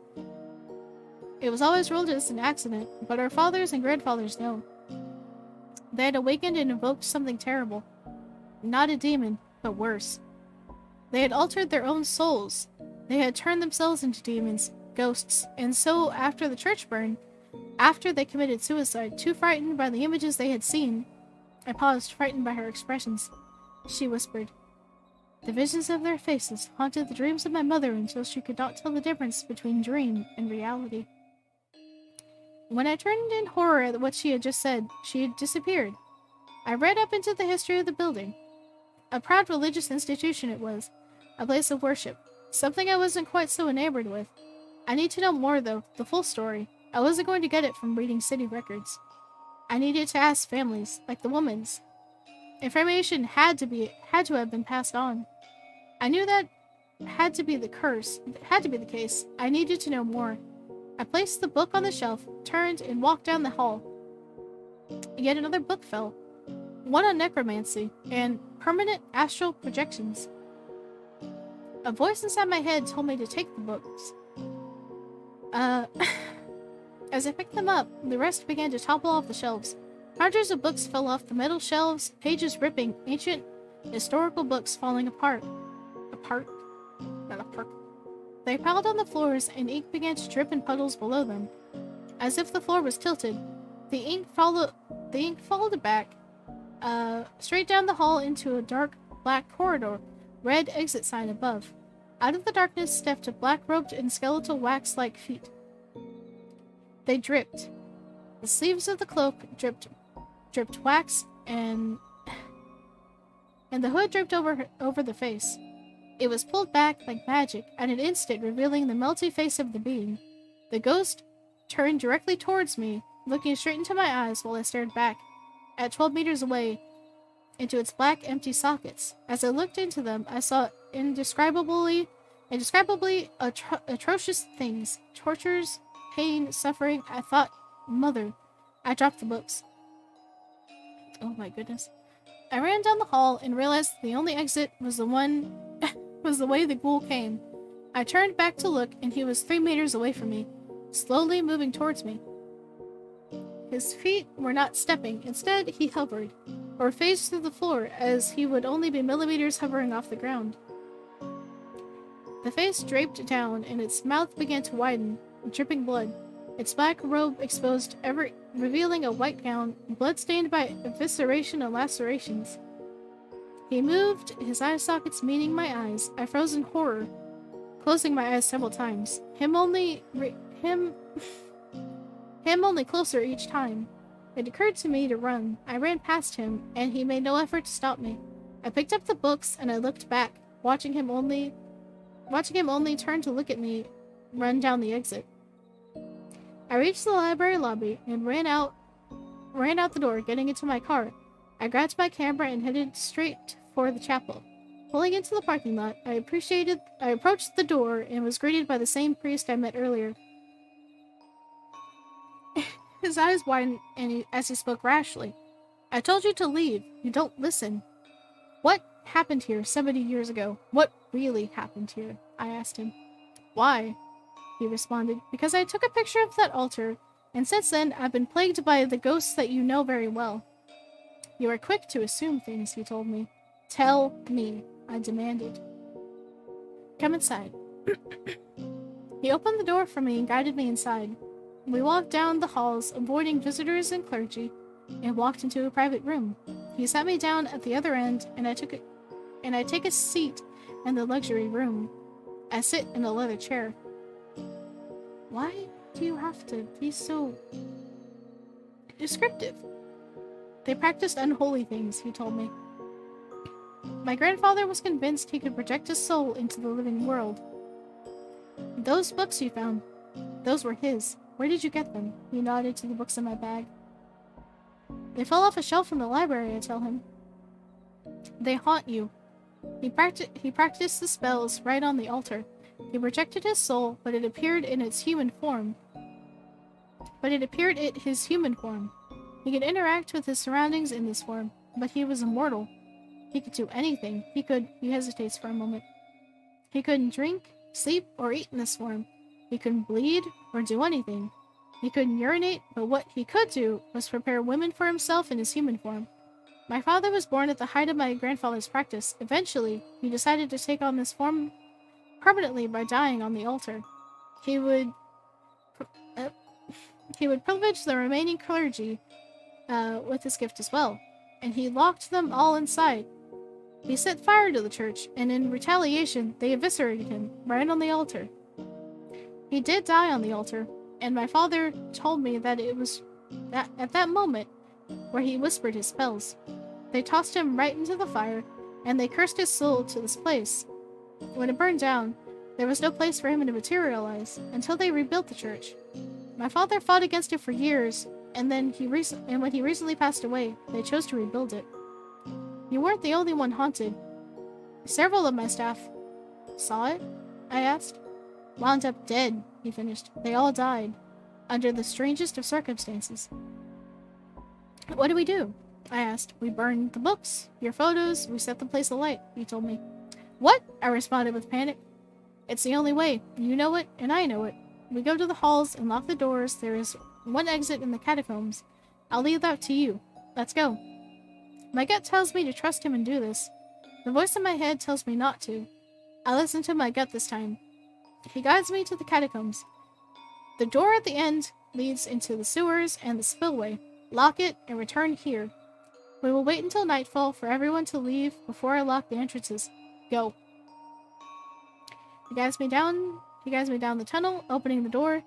It was always ruled as an accident, but our fathers and grandfathers know. They had awakened and invoked something terrible. Not a demon, but worse. They had altered their own souls. They had turned themselves into demons, ghosts, and so after the church burned, after they committed suicide, too frightened by the images they had seen. I paused, frightened by her expressions. She whispered, "The visions of their faces haunted the dreams of my mother until she could not tell the difference between dream and reality." When I turned in horror at what she had just said, she had disappeared. I read up into the history of the building. A proud religious institution it was, a place of worship, something I wasn't quite so enamored with. I need to know more, though, the full story. I wasn't going to get it from reading city records. I needed to ask families, like the woman's. Information had to have been passed on. I knew that had to be the case. I needed to know more. I placed the book on the shelf, turned, and walked down the hall. Yet another book fell. One on necromancy and permanent astral projections. A voice inside my head told me to take the books. As I picked them up, the rest began to topple off the shelves. Hundreds of books fell off the metal shelves, pages ripping, ancient historical books falling apart. Not apart. They piled on the floors, and ink began to drip in puddles below them. As if the floor was tilted, the ink followed back, straight down the hall into a dark, black corridor, red exit sign above. Out of the darkness stepped a black-robed and skeletal wax-like feet. They dripped. The sleeves of the cloak dripped wax, and the hood dripped over the face. It was pulled back like magic at an instant, revealing the melty face of the being. The ghost turned directly towards me, looking straight into my eyes while I stared back, at 12 meters away, into its black, empty sockets. As I looked into them, I saw indescribably atrocious things. Tortures, pain, suffering. I thought, Mother. I dropped the books. Oh my goodness. I ran down the hall and realized the only exit was the way the ghoul came. I turned back to look, and he was 3 meters away from me, slowly moving towards me. His feet were not stepping. Instead, he hovered, or phased through the floor, as he would only be millimeters hovering off the ground. The face draped down, and its mouth began to widen, dripping blood. Its black robe exposed, revealing a white gown, blood-stained by evisceration and lacerations. He moved, his eye sockets meeting my eyes. I froze in horror, closing my eyes several times. Him only closer each time. It occurred to me to run. I ran past him, and he made no effort to stop me. I picked up the books, and I looked back, watching him only turn to look at me run down the exit. I reached the library lobby and ran out the door, getting into my car. I grabbed my camera and headed straight for the chapel. Pulling into the parking lot, I approached the door and was greeted by the same priest I met earlier. His eyes widened as he spoke rashly. I told you to leave. You don't listen. What happened here 70 years ago? What really happened here? I asked him. Why? He responded. Because I took a picture of that altar, and since then I've been plagued by the ghosts that you know very well. You are quick to assume things, he told me. Tell me, I demanded. Come inside. He opened the door for me and guided me inside. We walked down the halls, avoiding visitors and clergy, and walked into a private room. He sat me down at the other end, and I take a seat in the luxury room. I sit in a leather chair. Why do you have to be so descriptive? They practiced unholy things, he told me. My grandfather was convinced he could project his soul into the living world. Those books you found, those were his. Where did you get them? He nodded to the books in my bag. They fell off a shelf in the library, I tell him. They haunt you. He practiced the spells right on the altar. He projected his soul, but it appeared in his human form. He could interact with his surroundings in this form, but he was immortal. He could do anything. He hesitates for a moment. He couldn't drink, sleep, or eat in this form. He couldn't bleed or do anything. He couldn't urinate, but what he could do was prepare women for himself in his human form. My father was born at the height of my grandfather's practice. Eventually, he decided to take on this form permanently by dying on the altar. He would privilege the remaining clergy with his gift as well, and he locked them all inside. He set fire to the church, and in retaliation, they eviscerated him right on the altar. He did die on the altar, and my father told me that it was at that moment where he whispered his spells. They tossed him right into the fire, and they cursed his soul to this place. When it burned down, there was no place for him to materialize until they rebuilt the church. My father fought against it for years, and when he recently passed away, they chose to rebuild it. You weren't the only one haunted. Several of my staff saw it, I asked. Wound up dead, he finished. They all died, under the strangest of circumstances. What do we do? I asked. We burned the books, your photos, we set the place alight, he told me. What? I responded with panic. It's the only way. You know it, and I know it. We go to the halls and lock the doors. There is one exit in the catacombs. I'll leave that to you. Let's go. My gut tells me to trust him and do this. The voice in my head tells me not to. I listen to my gut this time. He guides me to the catacombs. The door at the end leads into the sewers and the spillway. Lock it and return here. We will wait until nightfall for everyone to leave before I lock the entrances. Go. He guides me down the tunnel, opening the door.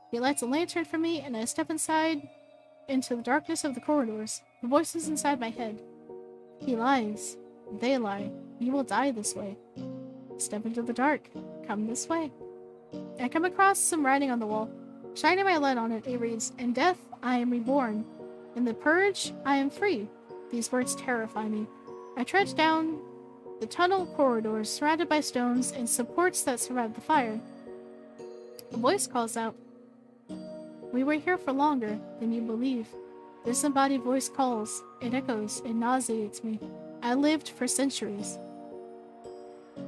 He lights a lantern for me, and I step inside into the darkness of the corridors. The voices inside my head. He lies. They lie. You will die this way. Step into the dark. Come this way. I come across some writing on the wall. Shining my light on it, it reads, In death, I am reborn. In the purge, I am free. These words terrify me. I trudge down the tunnel corridors, surrounded by stones and supports that survived the fire. A voice calls out, We were here for longer than you believe. This embodied voice calls. It echoes. It nauseates me. I lived for centuries.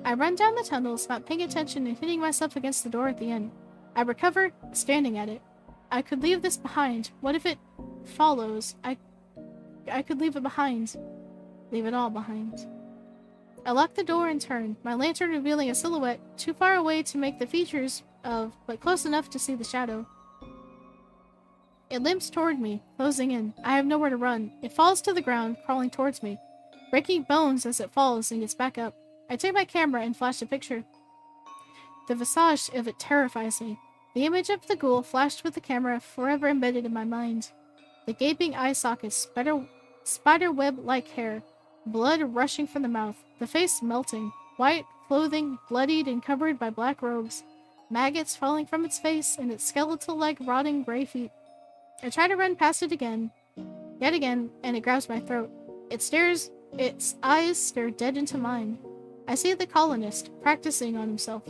I run down the tunnels, not paying attention and hitting myself against the door at the end. I recover, standing at it. I could leave this behind. What if it follows? I could leave it behind. Leave it all behind. I lock the door and turn, my lantern revealing a silhouette too far away to make the features of, but close enough to see the shadow. It limps toward me, closing in. I have nowhere to run. It falls to the ground, crawling towards me, breaking bones as it falls and gets back up. I take my camera and flash a picture. The visage of it terrifies me. The image of the ghoul flashed with the camera forever embedded in my mind. The gaping eye sockets, spider web-like hair, blood rushing from the mouth, the face melting, white clothing bloodied and covered by black robes, maggots falling from its face, and its skeletal-like rotting gray feet. I try to run past it again, yet again, and it grabs my throat. Its eyes stare dead into mine. I see the colonist, practicing on himself.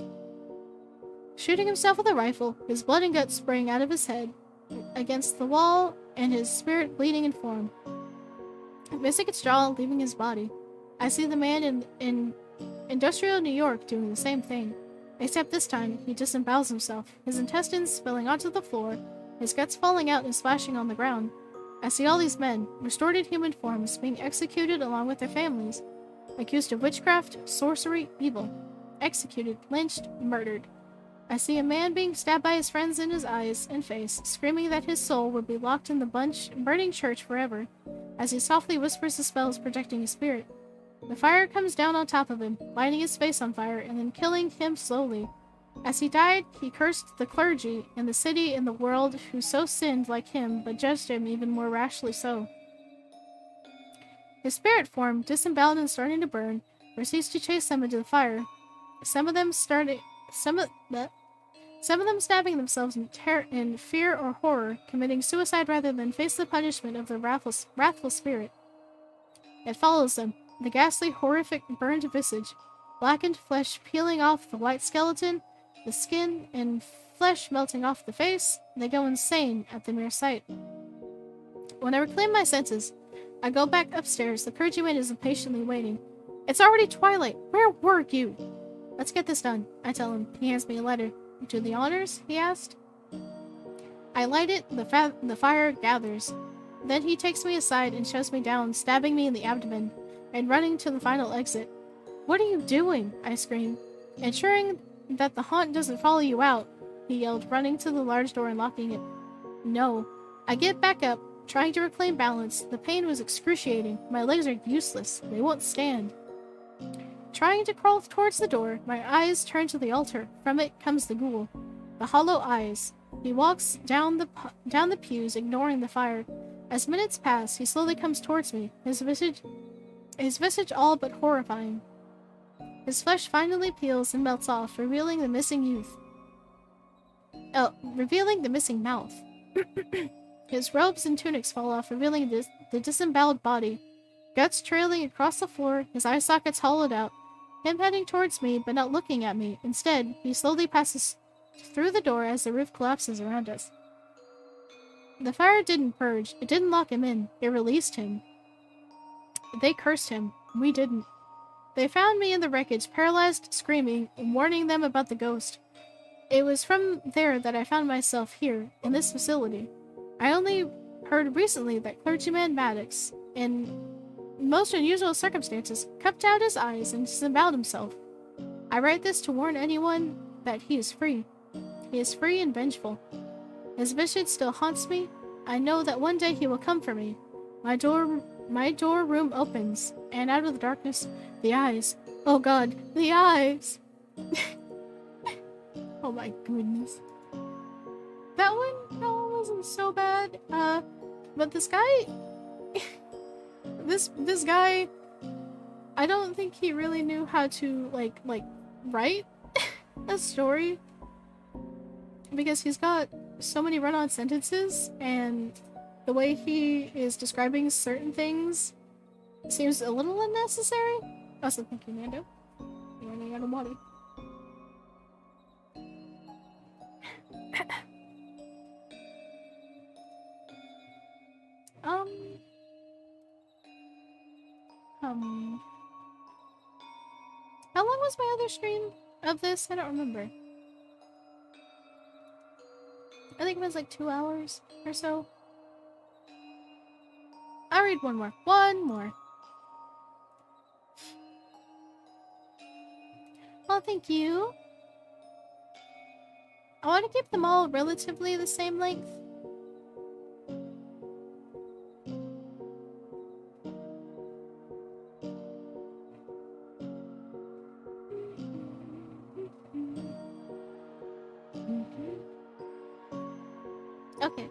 Shooting himself with a rifle, his blood and guts spraying out of his head, against the wall, and his spirit bleeding in form. Missing its jaw, leaving his body. I see the man in industrial New York doing the same thing. Except this time, he disembowels himself, his intestines spilling onto the floor, his guts falling out and splashing on the ground. I see all these men, restored in human forms, being executed along with their families. Accused of witchcraft, sorcery, evil. Executed, lynched, murdered. I see a man being stabbed by his friends in his eyes and face, screaming that his soul would be locked in the burning church forever, as he softly whispers the spells protecting his spirit. The fire comes down on top of him, lighting his face on fire and then killing him slowly. As he died, he cursed the clergy and the city and the world who so sinned like him, but judged him even more rashly so. His spirit form, disemboweled and starting to burn, proceeds to chase them into the fire. Some of them stabbing themselves in fear or horror, committing suicide rather than face the punishment of the wrathful spirit. It follows them, the ghastly, horrific, burned visage, blackened flesh peeling off the white skeleton, the skin and flesh melting off the face. They go insane at the mere sight. When I reclaim my senses, I go back upstairs. The clergyman is impatiently waiting. It's already twilight. Where were you? Let's get this done, I tell him. He hands me a letter. Do the honors? He asked. I light it. The fire gathers. Then he takes me aside and shoves me down, stabbing me in the abdomen, and running to the final exit. What are you doing? I scream. Ensuring that the haunt doesn't follow you out, he yelled, running to the large door and locking it. No. I get back up, trying to reclaim balance. The pain was excruciating. My legs are useless. They won't stand. Trying to crawl towards the door, my eyes turn to the altar. From it comes the ghoul. The hollow eyes. He walks down the pews, ignoring the fire. As minutes pass, he slowly comes towards me, his visage all but horrifying. His flesh finally peels and melts off, revealing the missing mouth. His robes and tunics fall off, revealing the disemboweled body. Guts trailing across the floor, his eye sockets hollowed out. Him heading towards me, but not looking at me. Instead, he slowly passes through the door as the roof collapses around us. The fire didn't purge. It didn't lock him in. It released him. They cursed him. We didn't. They found me in the wreckage, paralyzed, screaming, warning them about the ghost. It was from there that I found myself here, in this facility. I only heard recently that clergyman Maddox, in most unusual circumstances, cupped out his eyes and disemboweled himself. I write this to warn anyone that he is free. He is free and vengeful. His visage still haunts me. I know that one day he will come for me. My door room opens, and out of the darkness, the eyes. Oh God, the eyes! Oh my goodness. That one wasn't so bad. But this guy, this guy, I don't think he really knew how to like write a story, because he's got so many run-on sentences, and the way he is describing certain things seems a little unnecessary. Also, thank you, Mando. You're running out of water. How long was my other stream of this? I don't remember. I think it was like 2 hours or so. I'll read one more. One more. Well, thank you. I want to keep them all relatively the same length. Okay.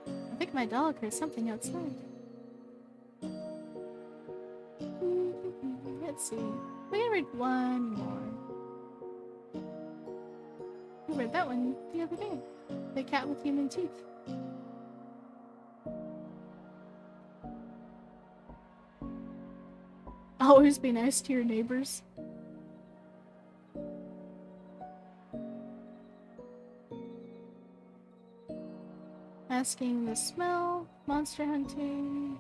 I think my dog heard something outside. Let's see. We can read one more. We read that one the other day. The cat with human teeth. Always be nice to your neighbors. Asking the smell, monster hunting.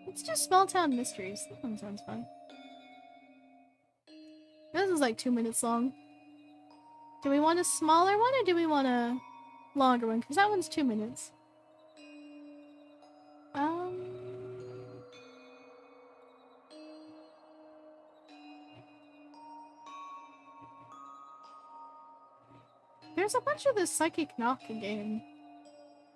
Let's do small town mysteries. That one sounds fun. This is like 2 minutes long. Do we want a smaller one or do we want a longer one? Because that one's 2 minutes. There's a bunch of the Psychic Knock game.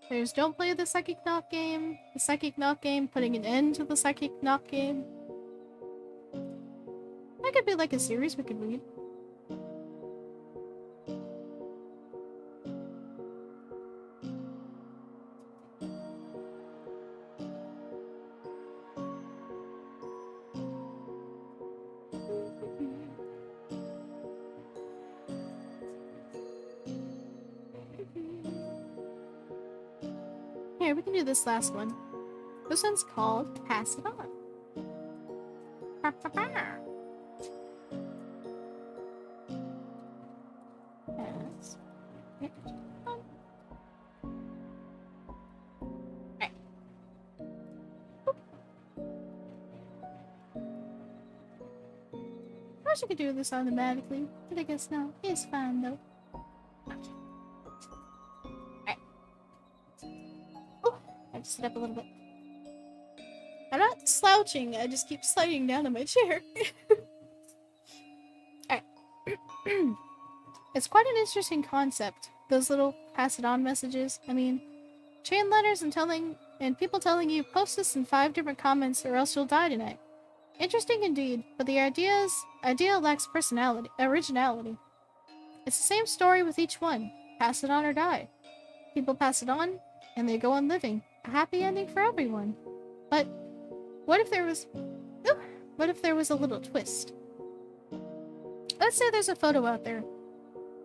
There's Don't Play the Psychic Knock game, the Psychic Knock game, putting an end to the Psychic Knock game. That could be like a series we could read. Here, we can do this last one. This one's called Pass It On. Pass it on. Right. I wish I could do this automatically, but I guess no. It's fine though. Okay. Sit up a little bit. I'm not slouching, I just keep sliding down in my chair. Alright. It's quite an interesting concept, those little pass it on messages. I mean, chain letters and people telling you post this in 5 different comments or else you'll die tonight. Interesting indeed, but the idea lacks originality. It's the same story with each one. Pass it on or die. People pass it on, and they go on living. A happy ending for everyone. But what if there was a little twist? Let's say there's a photo out there.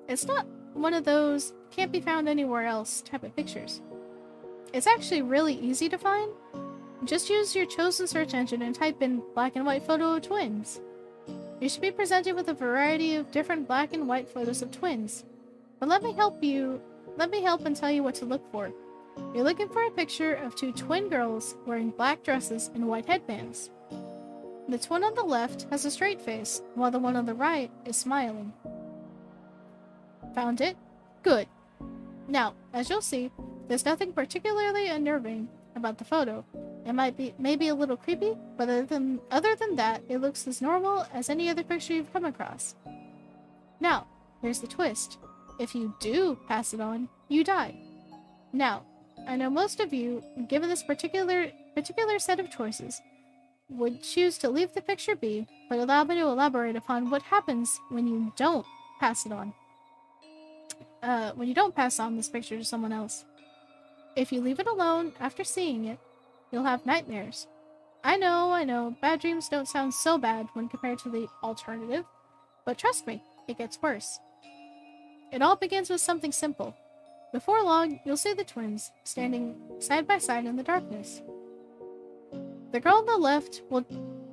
It's not one of those can't be found anywhere else type of pictures. It's actually really easy to find. Just use your chosen search engine and type in black and white photo of twins. You should be presented with a variety of different black and white photos of twins. But let me help and tell you what to look for. You're looking for a picture of 2 twin girls wearing black dresses and white headbands. The twin on the left has a straight face, while the one on the right is smiling. Found it? Good. Now, as you'll see, there's nothing particularly unnerving about the photo. It might be maybe a little creepy, but other than that, it looks as normal as any other picture you've come across. Now, here's the twist. If you do pass it on, you die. Now, I know most of you, given this particular set of choices, would choose to leave the picture be, but allow me to elaborate upon what happens when you don't pass it on. When you don't pass on this picture to someone else. If you leave it alone after seeing it, you'll have nightmares. I know, bad dreams don't sound so bad when compared to the alternative, but trust me, it gets worse. It all begins with something simple. Before long, you'll see the twins standing side by side in the darkness. The girl on the left will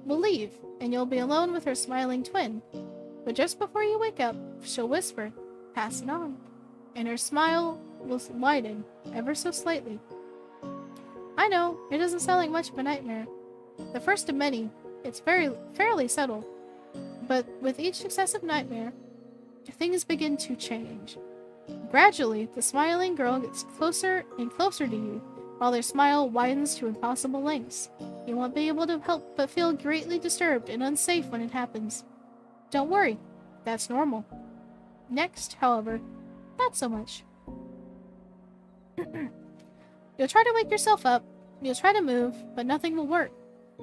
leave, and you'll be alone with her smiling twin. But just before you wake up, she'll whisper, "Pass it on," and her smile will widen, ever so slightly. I know, it doesn't sound like much of a nightmare. The first of many, it's fairly subtle. But with each successive nightmare, things begin to change. Gradually, the smiling girl gets closer and closer to you, while their smile widens to impossible lengths. You won't be able to help but feel greatly disturbed and unsafe when it happens. Don't worry, that's normal. Next, however, not so much. You'll try to wake yourself up, you'll try to move, but nothing will work.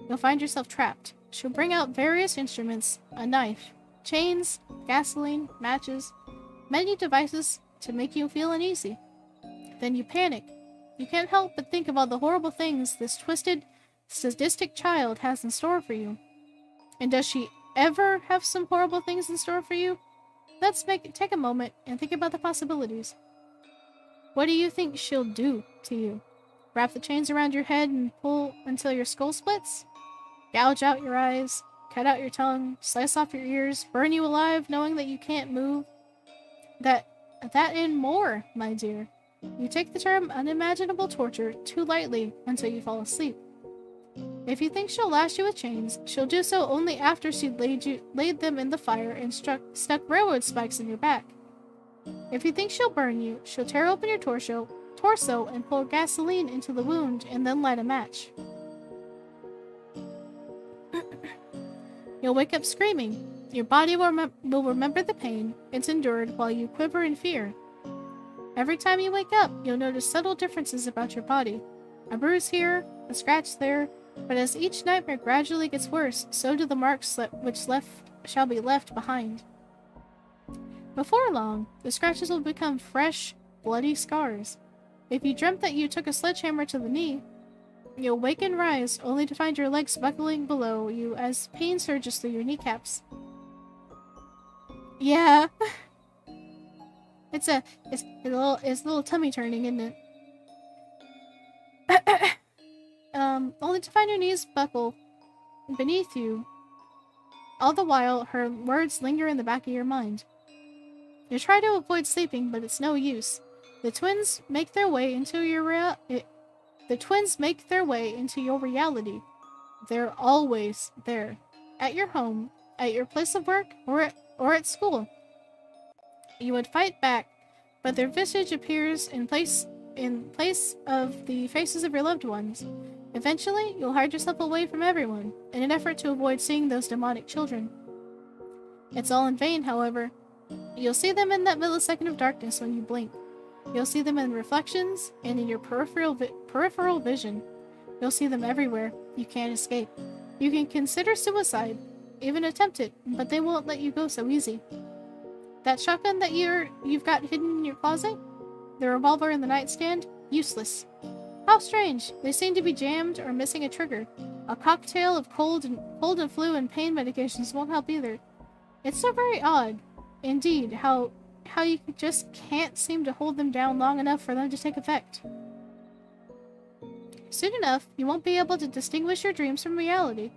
You'll find yourself trapped. she'll bring out various instruments, a knife, chains, gasoline, matches, many devices to make you feel uneasy. Then you panic. You can't help but think of all the horrible things this twisted, sadistic child has in store for you. And does she ever have some horrible things in store for you? Take a moment and think about the possibilities. What do you think she'll do to you? Wrap the chains around your head and pull until your skull splits? Gouge out your eyes, cut out your tongue, slice off your ears, burn you alive knowing that you can't move? That and more, my dear. You take the term unimaginable torture too lightly until you fall asleep. If you think she'll lash you with chains, she'll do so only after she'd laid them in the fire and stuck railroad spikes in your back. If you think she'll burn you, she'll tear open your torso and pour gasoline into the wound and then light a match. You'll wake up screaming. Your body will remember the pain it's endured while you quiver in fear. Every time you wake up, you'll notice subtle differences about your body. A bruise here, a scratch there, but as each nightmare gradually gets worse, so do the marks which shall be left behind. Before long, the scratches will become fresh, bloody scars. If you dreamt that you took a sledgehammer to the knee, you'll wake and rise only to find your legs buckling below you as pain surges through your kneecaps. Yeah. It's a little tummy turning, isn't it? Only to find your knees buckle beneath you. All the while, her words linger in the back of your mind. You try to avoid sleeping, but it's no use. The twins make their way into your reality. They're always there, at your home, at your place of work, or at school. You would fight back, but their visage appears in place of the faces of your loved ones. Eventually, you'll hide yourself away from everyone, in an effort to avoid seeing those demonic children. It's all in vain, however. You'll see them in that millisecond of darkness when you blink. You'll see them in reflections and in your peripheral vision. You'll see them everywhere. You can't escape. You can consider suicide, even attempt it, but they won't let you go so easy. That shotgun that you've got hidden in your closet? The revolver in the nightstand? Useless. How strange. They seem to be jammed or missing a trigger. A cocktail of cold and flu and pain medications won't help either. It's so very odd, indeed, how you just can't seem to hold them down long enough for them to take effect. Soon enough, you won't be able to distinguish your dreams from reality.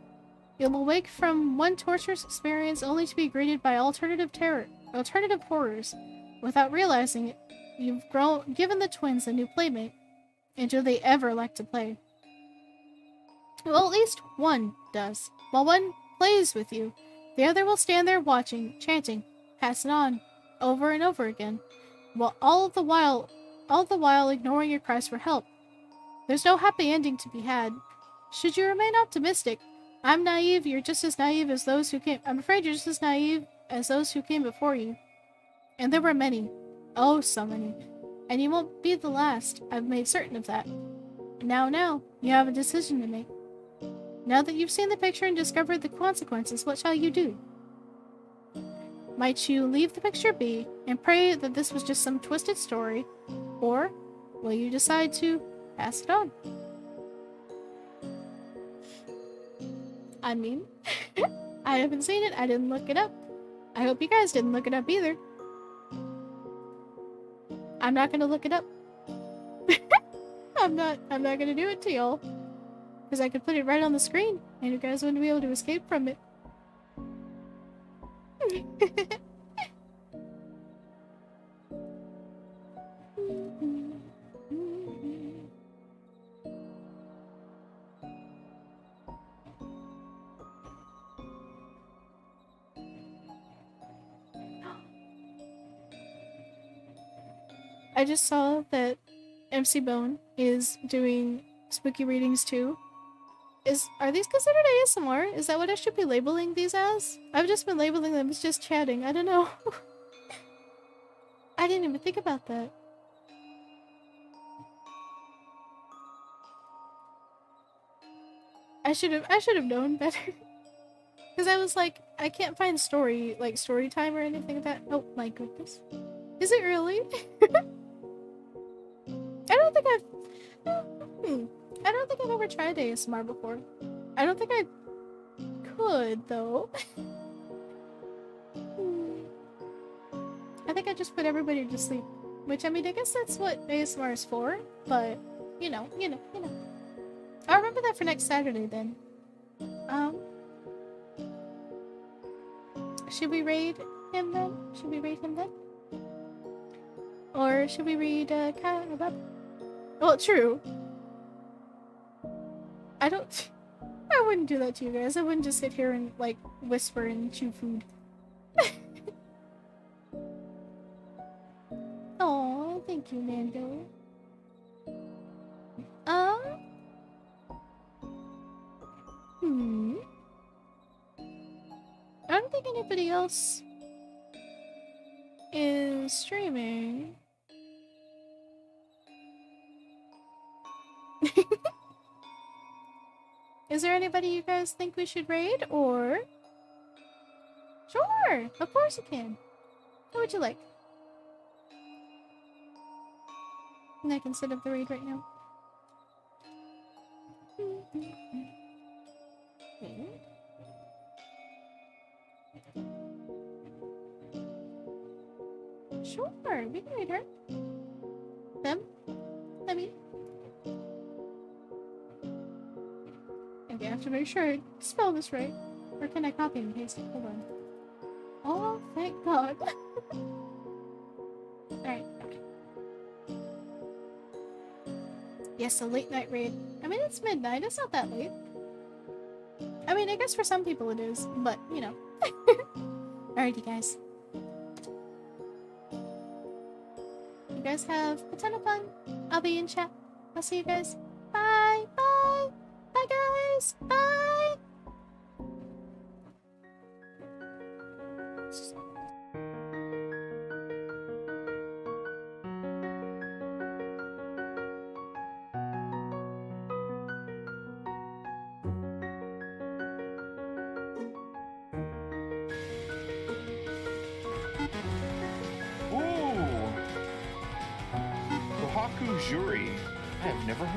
You'll awake from one torturous experience only to be greeted by alternative horrors. Without realizing it, you've given the twins a new playmate. And do they ever like to play? Well, at least one does. While one plays with you, the other will stand there watching, chanting, pass it on, over and over again, while all the while ignoring your cries for help. There's no happy ending to be had. Should you remain optimistic, I'm afraid you're just as naive as those who came before you. And there were many. Oh, so many. And you won't be the last. I've made certain of that. Now, you have a decision to make. Now that you've seen the picture and discovered the consequences, what shall you do? Might you leave the picture be and pray that this was just some twisted story, or will you decide to pass it on? I mean, I haven't seen it. I didn't look it up. I hope you guys didn't look it up either. I'm not gonna look it up. I'm not gonna do it to y'all. Because I could put it right on the screen, and you guys wouldn't be able to escape from it. I just saw that MC Bone is doing spooky readings too. Are these considered ASMR? Is that what I should be labeling these as? I've just been labeling them as just chatting. I don't know. I didn't even think about that. I should have known better. Because I was like, I can't find Storytime or anything like that. Oh my goodness. Is it really? I don't think I don't think I've ever tried ASMR before. I don't think I could, though. I think I just put everybody to sleep. Which, I mean, I guess that's what ASMR is for, but, you know. I'll remember that for next Saturday, then. Should we raid him, then? Or should we read, Well, true. I wouldn't do that to you guys. I wouldn't just sit here and, like, whisper and chew food. Aw, thank you, Nando. I don't think anybody else is streaming. Is there anybody you guys think we should raid, or? Sure, of course you can. What would you like? And I can set up the raid right now. Sure, we can raid her. Them? I mean. Okay, I have to make sure I spell this right. Or can I copy and paste it? Hold on. Oh, thank God. Alright, okay. Yes, a late night raid. I mean, it's midnight. It's not that late. I mean, I guess for some people it is, but, you know. Alrighty, guys. You guys have a ton of fun. I'll be in chat. I'll see you guys. Bye! Bye! Bye, guys! Bye! Ooh! Kohaku Juri. I have never heard